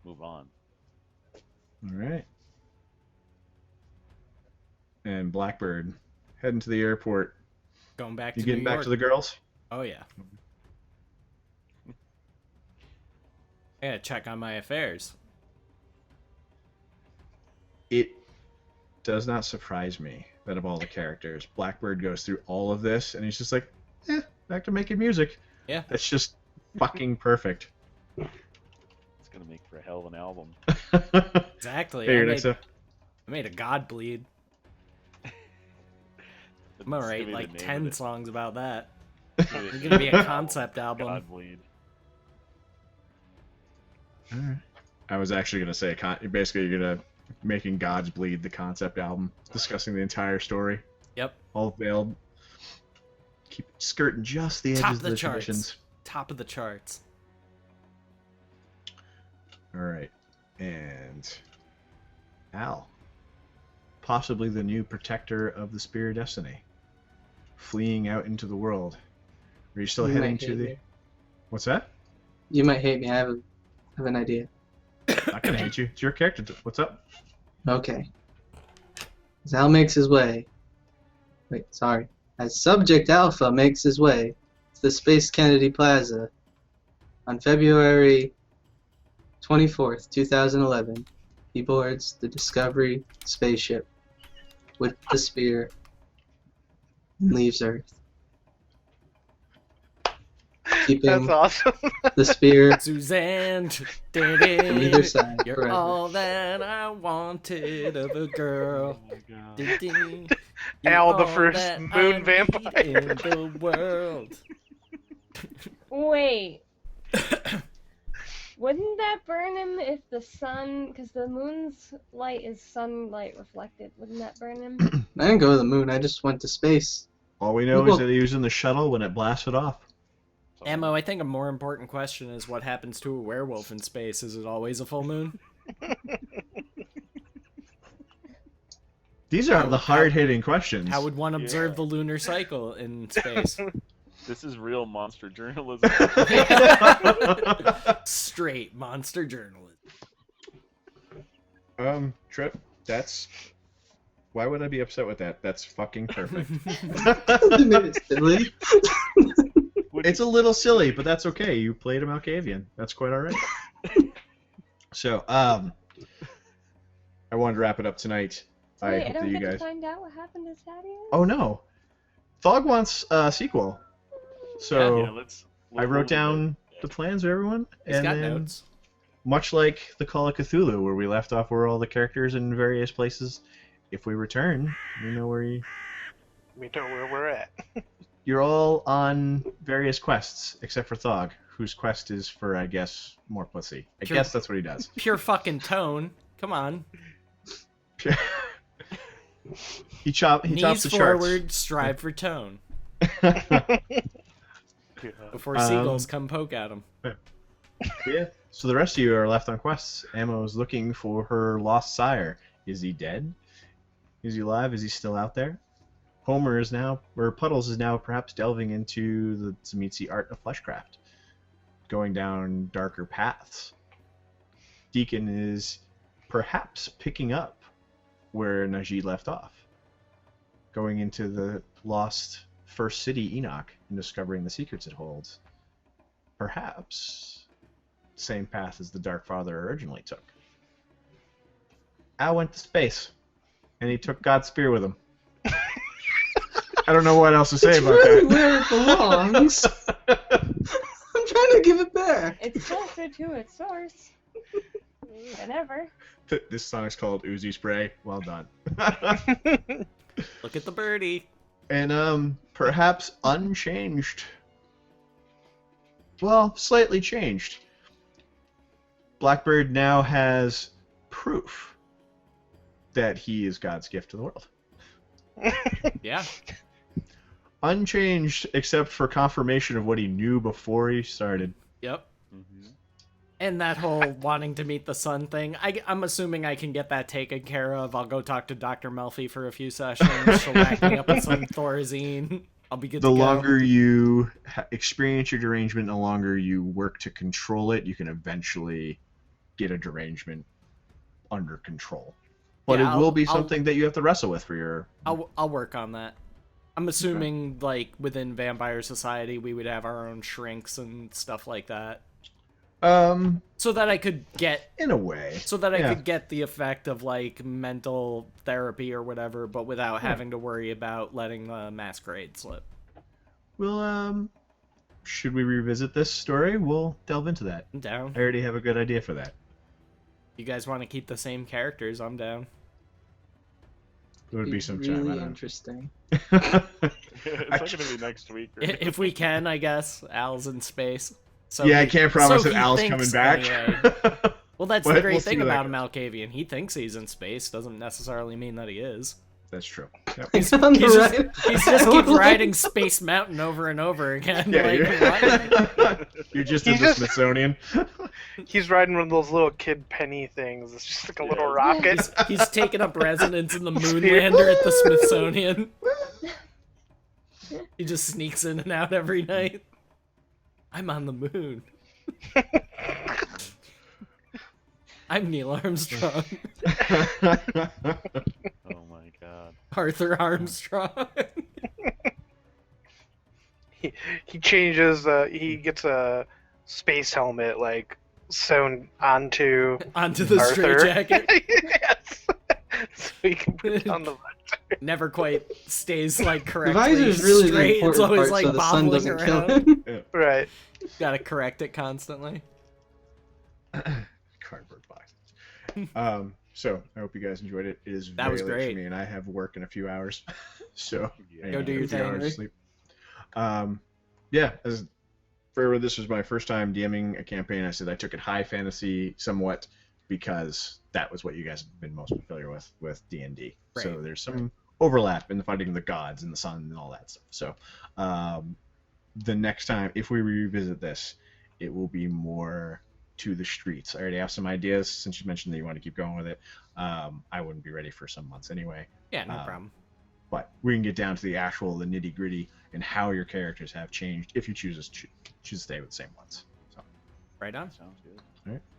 S1: move on?
S3: All right. And Blackbird heading to the airport.
S2: Going back
S3: You
S2: to
S3: getting
S2: New
S3: back
S2: York.
S3: to the girls?
S2: Oh yeah. I gotta check on my affairs.
S3: It does not surprise me that of all the characters, Blackbird goes through all of this and he's just like, back to making music.
S2: Yeah.
S3: That's just fucking perfect.
S1: It's gonna make for a hell of an album.
S2: Exactly.
S3: Hey,
S2: I
S3: your
S2: made,
S3: next up.
S2: I made a God bleed. I'm gonna
S1: It's
S2: write
S1: be
S2: like
S1: the name
S2: 10
S1: of it.
S2: songs about that.
S1: It's
S2: It's gonna be a concept album.
S1: God bleed.
S3: Alright. I was actually gonna say, basically, you're gonna making gods bleed, the concept album, discussing the entire story,
S2: Yep.
S3: all veiled. Keep skirting just the edges
S2: Top
S3: of
S2: of the
S3: the
S2: charts.
S3: traditions.
S2: Top of the charts.
S3: All right, and Al, possibly the new protector of the Spear of Destiny, fleeing out into the world. Are you still
S5: You
S3: heading
S5: might
S3: to
S5: hate
S3: the?
S5: me.
S3: What's that?
S5: You might hate me. I have an idea.
S3: Not gonna hate you. It's your character. What's up?
S5: Okay. As Al makes his way. Wait, sorry. As Subject Alpha makes his way to the Space Kennedy Plaza on February 24th, 2011, he boards the Discovery spaceship with the spear and leaves Earth. Keeping
S4: That's awesome.
S5: the spear
S2: Suzanne,
S5: from either side
S2: you're
S5: forever.
S2: all that I wanted of a girl.
S1: Oh my god.
S2: You're
S4: Al, the
S2: all
S4: first
S2: that
S4: moon
S2: I need
S4: vampire.
S2: in the world.
S6: Wait. Wouldn't that burn him if the sun, because the moon's light is sunlight reflected, wouldn't that burn him?
S5: I didn't go to the moon, I just went to space.
S3: All we know
S5: Well-
S3: is that he was in the shuttle when it blasted off.
S2: Ammo, I think a more important question is what happens to a werewolf in space? Is it always a full moon?
S3: These are the hard-hitting questions.
S2: How would one observe
S1: Yeah.
S2: the lunar cycle in space?
S1: This is real monster journalism.
S2: Straight monster journalism.
S3: Trip, that's... Why would I be upset with that? That's fucking perfect.
S5: You made it silly.
S3: It's a little silly, but that's okay. You played a Malkavian. That's quite alright. So, I wanted to wrap it up tonight. I
S6: Wait, I
S3: hope
S6: don't
S3: that you
S6: get to
S3: guys...
S6: find out what happened to Thaddeus?
S3: Oh no! Thog wants a sequel. So,
S1: Yeah, let's
S3: I wrote down the plans for everyone,
S2: He's
S3: and
S2: got
S3: then,
S2: notes.
S3: much like the Call of Cthulhu, where we left off where all the characters in various places, if we return, we know where
S4: We know where we're at.
S3: you're all on various quests, except for Thog, whose quest is for, I guess, more pussy. I
S2: Sure.
S3: guess that's what he does.
S2: Pure fucking tone. Come on.
S3: he chops
S2: Knees
S3: the
S2: forward, strive for tone.
S3: charts.
S2: Before seagulls come poke at him.
S3: Yeah. So the rest of you are left on quests. Ammo is looking for her lost sire. Is he dead? Is he alive? Is he still out there? Homer is now, or Puddles is now perhaps delving into the Tzimisce art of fleshcraft, going down darker paths. Deacon is perhaps picking up where Najee left off, going into the lost First City Enoch and discovering the secrets it holds. Perhaps same path as the Dark Father originally took. Al went to space, and he took God's spear with him. I don't know what else to say
S5: It's
S3: about
S5: really
S3: that.
S5: where it belongs. I'm trying to give it back.
S6: It's closer to its source than ever.
S3: This song is called Uzi Spray. Well done.
S2: Look at the birdie.
S3: And perhaps unchanged. Well, slightly changed. Blackbird now has proof that he is God's gift to the world.
S2: Yeah.
S3: Unchanged except for confirmation of what he knew before he started.
S2: Yep.
S1: Mhm.
S2: And that whole wanting to meet the sun thing, I'm assuming I can get that taken care of. I'll go talk to Dr. Melfi for a few sessions. She'll whack me up with some Thorazine. I'll be good
S8: The
S2: to go.
S8: longer you experience your derangement, the longer you work to control it, you can eventually get a derangement under control. But
S2: Yeah,
S8: it will be
S2: I'll-
S8: something that you have to wrestle with for your.
S2: I'll work on that. I'm assuming like within Vampire Society we would have our own shrinks and stuff like that, so that I could get
S8: In a way. Yeah.
S2: could get the effect of like mental therapy or whatever, but without having to worry about letting the masquerade slip.
S8: Well, should we revisit this story? We'll delve into that.
S2: I'm down.
S8: I already have a good idea for that.
S2: You guys want to keep the same characters? I'm down.
S8: It would be some time.
S5: really
S8: I
S5: interesting.
S8: don't know.
S1: It's not gonna be next week. Right?
S2: If we can, I guess. Al's in space. So
S8: yeah, I
S2: he-
S8: can't promise
S2: so
S8: that
S2: he
S8: Al's
S2: thinks
S8: coming back.
S2: anyway. Well, that's
S8: But
S2: the great
S8: we'll see
S2: thing
S8: where that
S2: about him, Alcavian. He thinks he's in space. Doesn't necessarily mean that he is.
S8: That's true. Yep.
S2: He's,
S5: On the
S2: he's just,
S5: right.
S2: he's just keeps riding Space Mountain over and over again.
S8: Yeah,
S2: like, what?
S8: you're just
S4: He's
S8: in the
S4: just-
S8: Smithsonian.
S4: He's riding one of those little kid penny things. It's just like a little
S1: Yeah.
S4: rocket.
S2: He's taking up residence in the Moonlander at the Smithsonian. He just sneaks in and out every night. I'm on the moon. I'm Neil Armstrong.
S1: Oh my god.
S2: Arthur Armstrong.
S4: He changes. He gets a space helmet like sewn onto
S2: Onto the
S4: Arthur.
S2: straitjacket.
S4: Yes. So he can put it on the
S2: Never quite stays like
S5: The
S2: correctly
S5: visor's really
S2: straight.
S5: the
S2: It's
S5: important
S2: always
S5: part,
S2: like
S5: so the sun
S2: bobbling
S5: doesn't
S2: around.
S5: kill him.
S4: right.
S2: Gotta correct it constantly.
S8: Cardboard box. So I hope you guys enjoyed it. It is
S2: That
S8: very
S2: was
S8: late
S2: great.
S8: for me, and I have work in a few hours. So
S1: Yeah.
S2: Go do your
S8: a few
S2: thing,
S8: hours
S2: Rick.
S8: of sleep. Yeah, as for this was my first time DMing a campaign. I said I took it high fantasy somewhat because that was what you guys have been most familiar with D&D. So
S2: Right.
S8: there's some overlap in the fighting of the gods and the sun and all that stuff. So the next time, if we revisit this, it will be more to the streets. I already have some ideas since you mentioned that you want to keep going with it. I wouldn't be ready for some months anyway.
S2: Yeah, no problem.
S8: But we can get down to the nitty gritty and how your characters have changed if you choose to stay with the same ones. So
S2: Right on.
S1: Sounds good.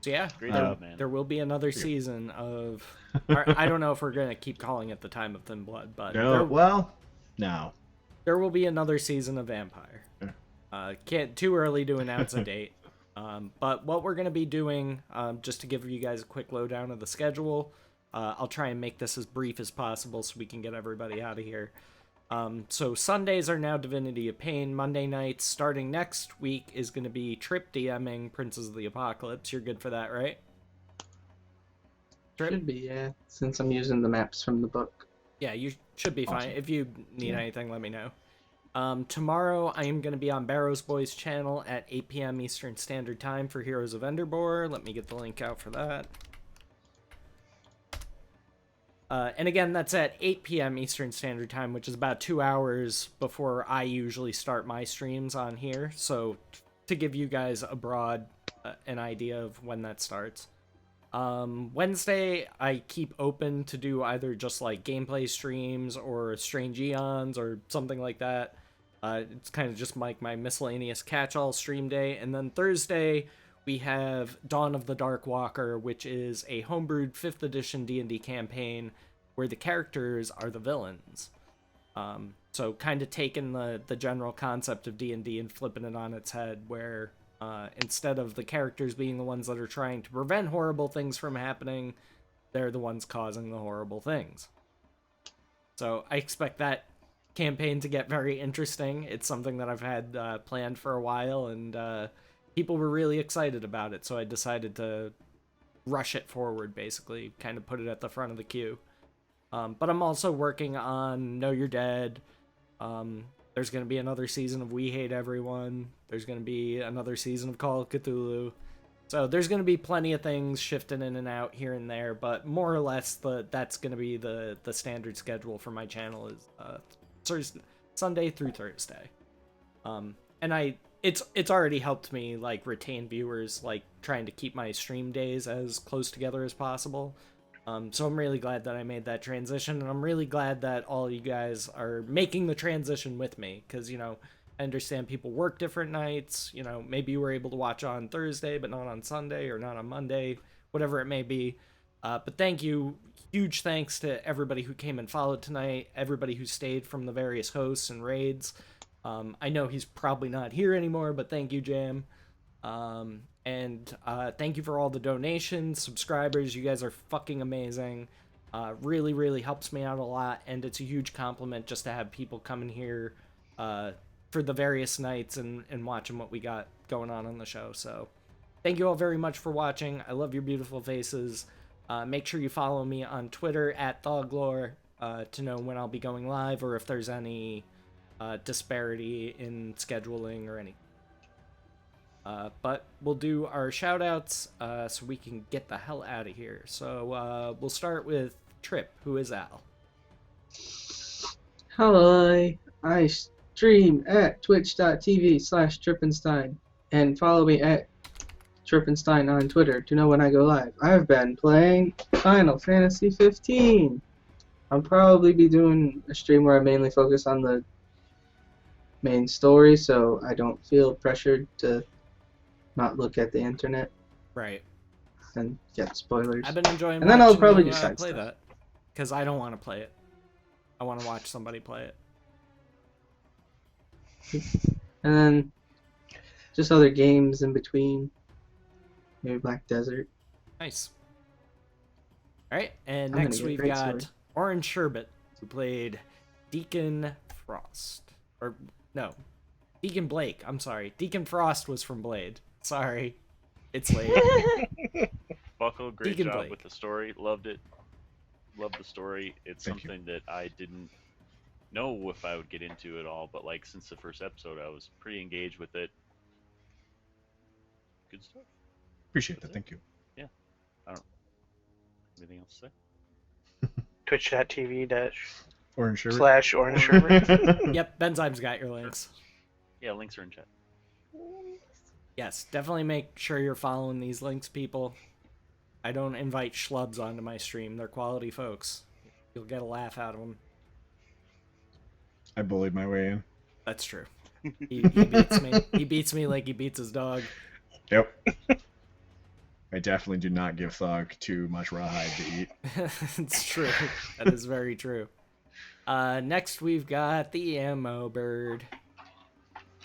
S2: So yeah,
S1: Great
S2: there,
S1: job, man.
S2: there will be another season of. I don't know if we're gonna keep calling it the Time of Thin Blood, but
S8: no.
S2: there will be another season of Vampire.
S8: Yeah.
S2: Can't too early to announce a date. But what we're gonna be doing, just to give you guys a quick lowdown of the schedule, I'll try and make this as brief as possible so we can get everybody out of here. So Sundays are now Divinity of Pain. Monday nights, starting next week, is going to be Trip DMing Princes of the Apocalypse. You're good for that, right? Trip?
S5: Should be, yeah. Since I'm using the maps from the book.
S2: Yeah, you should be fine.
S8: Awesome.
S2: If you need
S8: Yeah.
S2: anything, let me know. Tomorrow, I am going to be on Barrows Boys channel at 8 p.m. Eastern Standard Time for Heroes of Enderbor. Let me get the link out for that. And again, that's at 8 p.m. Eastern Standard Time, which is about 2 hours before I usually start my streams on here. So, to give you guys a broad an idea of when that starts. Wednesday, I keep open to do either just like gameplay streams or Strange Eons or something like that. It's kind of just like my miscellaneous catch-all stream day. And then Thursday, we have Dawn of the Dark Walker, which is a homebrewed 5th edition D&D campaign where the characters are the villains. So kind of taking the general concept of D&D and flipping it on its head, where instead of the characters being the ones that are trying to prevent horrible things from happening, they're the ones causing the horrible things. So I expect that campaign to get very interesting. It's something that I've had planned for a while, and people were really excited about it, so I decided to rush it forward, basically, kind of put it at the front of the queue. But I'm also working on Know You're Dead. There's going to be another season of We Hate Everyone. There's going to be another season of Call of Cthulhu. So there's going to be plenty of things shifting in and out here and there, but more or less that's going to be the standard schedule for my channel is Sunday through Thursday. And it's already helped me like retain viewers, like trying to keep my stream days as close together as possible. So I'm really glad that I made that transition, and I'm really glad that all you guys are making the transition with me, because, you know, I understand people work different nights. You know, maybe you were able to watch on Thursday, but not on Sunday, or not on Monday, whatever it may be. But thank you. Huge thanks to everybody who came and followed tonight, everybody who stayed from the various hosts and raids. I know he's probably not here anymore, but thank you, Jam. And thank you for all the donations, subscribers. You guys are fucking amazing. Really, really helps me out a lot, and it's a huge compliment just to have people come in here for the various nights and watching what we got going on the show. So thank you all very much for watching. I love your beautiful faces. Make sure you follow me on Twitter at Thoglore to know when I'll be going live, or if there's any disparity in scheduling or anything. But we'll do our shout-outs so we can get the hell out of here. So we'll start with Trip, who is Al.
S5: Hello, I stream at twitch.tv/Trippenstein, and follow me at Trippenstein on Twitter to know when I go live. I've been playing Final Fantasy 15. I'll probably be doing a stream where I mainly focus on the main story, so I don't feel pressured to not look at the internet
S2: Right.
S5: and get spoilers.
S2: I've been enjoying
S5: And then I'll
S2: watching
S5: probably
S2: you,
S5: do side
S2: play
S5: stuff.
S2: that, because I don't want to play it. I want to watch somebody play it.
S5: And then just other games in between. Maybe Black Desert.
S2: Nice. Alright, and
S5: I'm gonna
S2: next
S5: get a
S2: we've
S5: great
S2: got
S5: story.
S2: Orange Sherbet, who played Deacon Frost. Or, no. Deacon Blake, I'm sorry. Deacon Frost was from Blade. Sorry. It's late.
S1: Buckle, great
S2: Deacon
S1: job
S2: Blake.
S1: with the story. Loved it. Loved the story. It's
S8: Thank you.
S1: something that I didn't know if I would get into at all, but like since the first episode, I was pretty engaged with it. Good stuff.
S8: Appreciate that. Thank you.
S1: Anything else to say?
S3: Orange sherbet.
S4: Twitch.tv/Orange Sherbet.
S2: Yep, Benzyme's got your links.
S1: Yeah, links are in chat.
S2: Yes, definitely make sure you're following these links, people. I don't invite schlubs onto my stream. They're quality folks. You'll get a laugh out of them.
S3: I bullied my way in.
S2: That's true. He beats me. He beats me like he beats his dog.
S3: Yep. I definitely do not give Thog too much rawhide to eat.
S2: It's true. That is very true. Next we've got the Ammo Bird.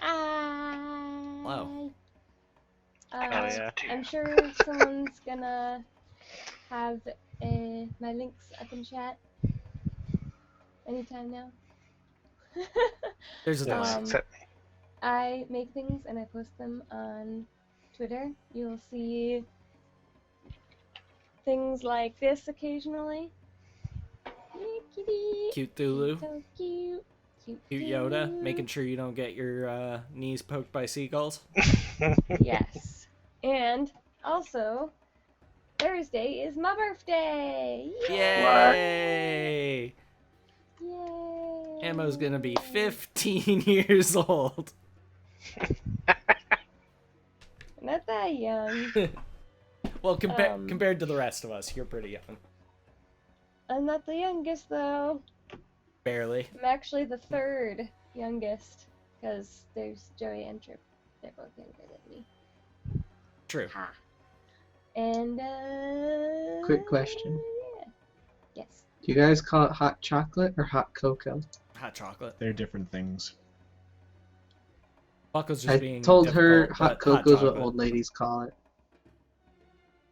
S2: Hello.
S4: yeah.
S6: I'm sure someone's gonna have my links up in chat anytime now.
S2: There's a
S6: Um,
S2: delay.
S6: I make things and I post them on Twitter. You'll see things like this occasionally. Hey, kitty.
S2: Cute Thulu.
S6: So cute. Cute
S2: Yoda,
S6: Thulu.
S2: making sure you don't get your knees poked by seagulls.
S6: Yes. And also, Thursday is my birthday.
S2: Yay!
S6: Yay!
S2: Ammo's gonna be 15 years old.
S6: Not that young.
S2: Well,
S6: Um,
S2: compared to the rest of us, you're pretty young.
S6: I'm not the youngest though.
S2: Barely.
S6: I'm actually the third youngest, because there's Joey and Trip. They're both younger than me.
S2: True.
S6: Ha. And
S5: Quick question.
S6: Yeah. Yes.
S5: Do you guys call it hot chocolate or hot cocoa?
S2: Hot chocolate.
S3: They're different things.
S2: Buckle's just
S5: I
S2: being
S5: told her
S2: difficult,
S5: hot
S2: but
S5: cocoa is what
S2: chocolate.
S5: old ladies call it.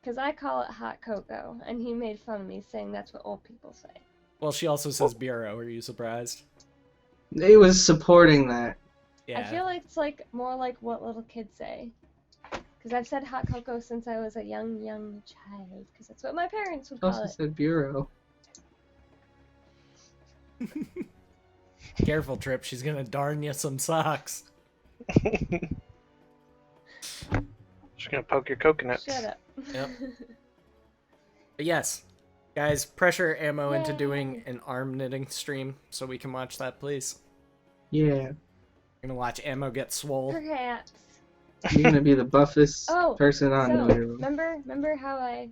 S6: Because I call it hot cocoa, and he made fun of me saying that's what old people say.
S2: Well, she also says bureau. Are you surprised?
S5: They was supporting that.
S2: Yeah.
S6: I feel like it's like more like what little kids say. Because I've said hot cocoa since I was a young child. Because that's what my parents would
S5: She
S6: call
S5: also
S6: it.
S5: said bureau.
S2: Careful, Trip. She's gonna darn you some socks.
S4: Just gonna poke your coconuts.
S6: Shut up.
S2: Yep. But yes, guys, pressure Ammo into
S6: Yay.
S2: doing an arm knitting stream so we can watch that, please.
S5: Yeah.
S2: We're gonna watch Ammo get swole.
S6: Perhaps.
S5: You're gonna be the buffest
S6: Oh,
S5: person on
S6: So,
S5: Noodle.
S6: remember how I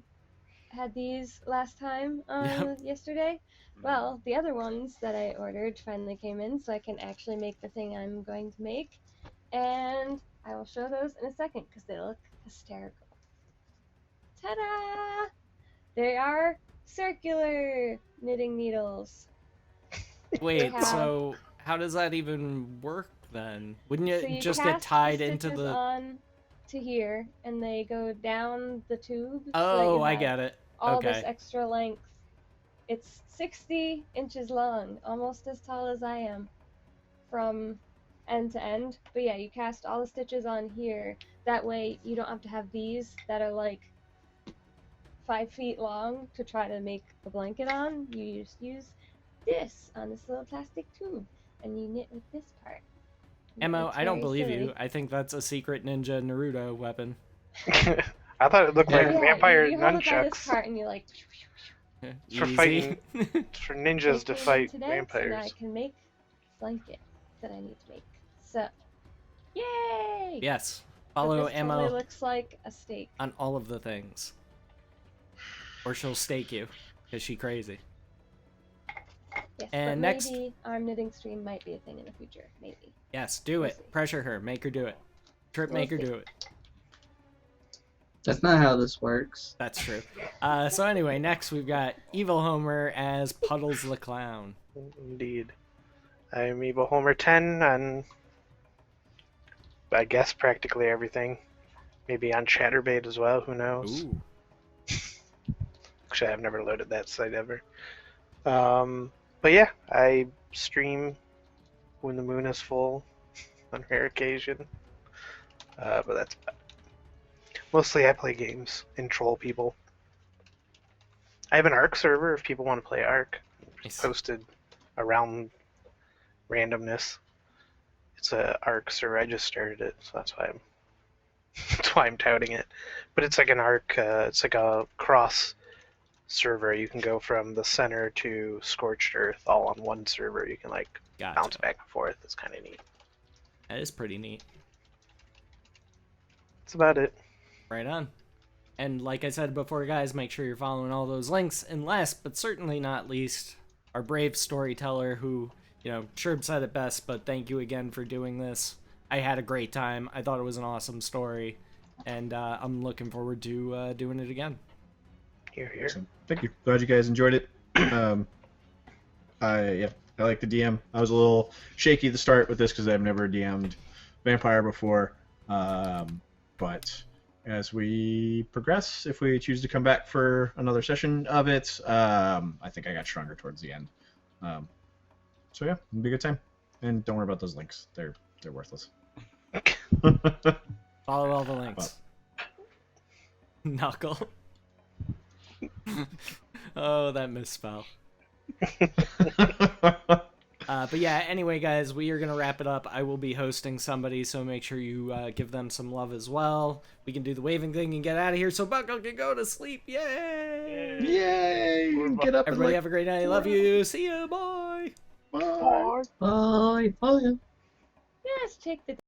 S6: had these last time
S2: Yep.
S6: yesterday. Well, the other ones that I ordered finally came in, so I can actually make the thing I'm going to make. And I will show those in a second because they look hysterical. Ta-da! They are circular knitting needles.
S2: Wait,
S6: have-
S2: so how does that even work then? Wouldn't
S6: So
S2: it
S6: you
S2: just
S6: cast
S2: get tied
S6: the
S2: into
S6: stitches
S2: the?
S6: on to here, and they go down the tube.
S2: Oh,
S6: so
S2: I
S6: that you have
S2: get it.
S6: all this
S2: Okay.
S6: extra length. It's 60 inches long, almost as tall as I am, from end to end. But yeah, you cast all the stitches on here. That way, you don't have to have these that are like 5 feet long to try to make the blanket on. You just use this on this little plastic tube, and you knit with this part. And it
S2: Emo,
S6: looks
S2: I don't
S6: very
S2: believe
S6: silly.
S2: you. I think that's a secret ninja Naruto weapon.
S4: I thought it looked like
S5: Yeah.
S4: vampire
S6: you hold it by this
S4: nunchucks.
S6: part, and you're like.
S4: It's for
S2: Easy.
S4: fighting. It's for ninjas to
S6: It came in
S4: fight
S6: today, So now I
S4: vampires.
S6: can make blanket that I need to make. So, yay!
S2: Yes.
S6: But
S2: Follow
S6: this
S2: Emma
S6: totally looks like a steak.
S2: on all of the things. Or she'll stake you, because she crazy.
S6: Yes,
S2: And
S6: but
S2: next-
S6: maybe arm knitting stream might be a thing in the future. Maybe.
S2: Yes, do
S6: We'll
S2: it.
S6: see.
S2: Pressure her. Make her do it. Trip,
S6: We'll
S2: make her
S6: see.
S2: do it.
S5: That's not how this works.
S2: That's true. So anyway, next we've got Evil Homer as Puddles the Clown.
S4: Indeed. I'm Evil Homer 10 on, I guess, practically everything. Maybe on Chatterbait as well, who knows?
S2: Ooh.
S4: Actually, I've never loaded that site ever. But yeah, I stream when the moon is full on rare occasion. But that's about it. Mostly I play games and troll people. I have an ARC server if people want to play ARC.
S2: Nice.
S4: Posted around randomness. It's a ARC server. I just started it, so that's why I'm touting it. But it's like an ARC. It's like a cross server. You can go from the center to Scorched Earth all on one server. You can like bounce
S2: Gotcha.
S4: back and forth. It's kind of neat.
S2: That is pretty neat.
S4: That's about it.
S2: Right on. And like I said before, guys, make sure you're following all those links. And last, but certainly not least, our brave storyteller who, Sherb said it best, but thank you again for doing this. I had a great time. I thought it was an awesome story. And I'm looking forward to doing it again.
S4: Here, here.
S8: Awesome. Thank you. Glad you guys enjoyed it. I like the DM. I was a little shaky at the start with this because I've never DM'd Vampire before. But as we progress, if we choose to come back for another session of it, I think I got stronger towards the end. So yeah, it'll be a good time. And don't worry about those links. They're worthless.
S2: Follow all the links. Knuckle. Oh, that misspell. But yeah, anyway, guys, we are going to wrap it up. I will be hosting somebody, so make sure you give them some love as well. We can do the waving thing and get out of here so Buckle can go to sleep. Yay!
S8: Yay! Get up and
S2: Everybody have a great night. Love you. See ya. Bye.
S8: Bye.
S5: Bye. Bye.
S6: Yes, take the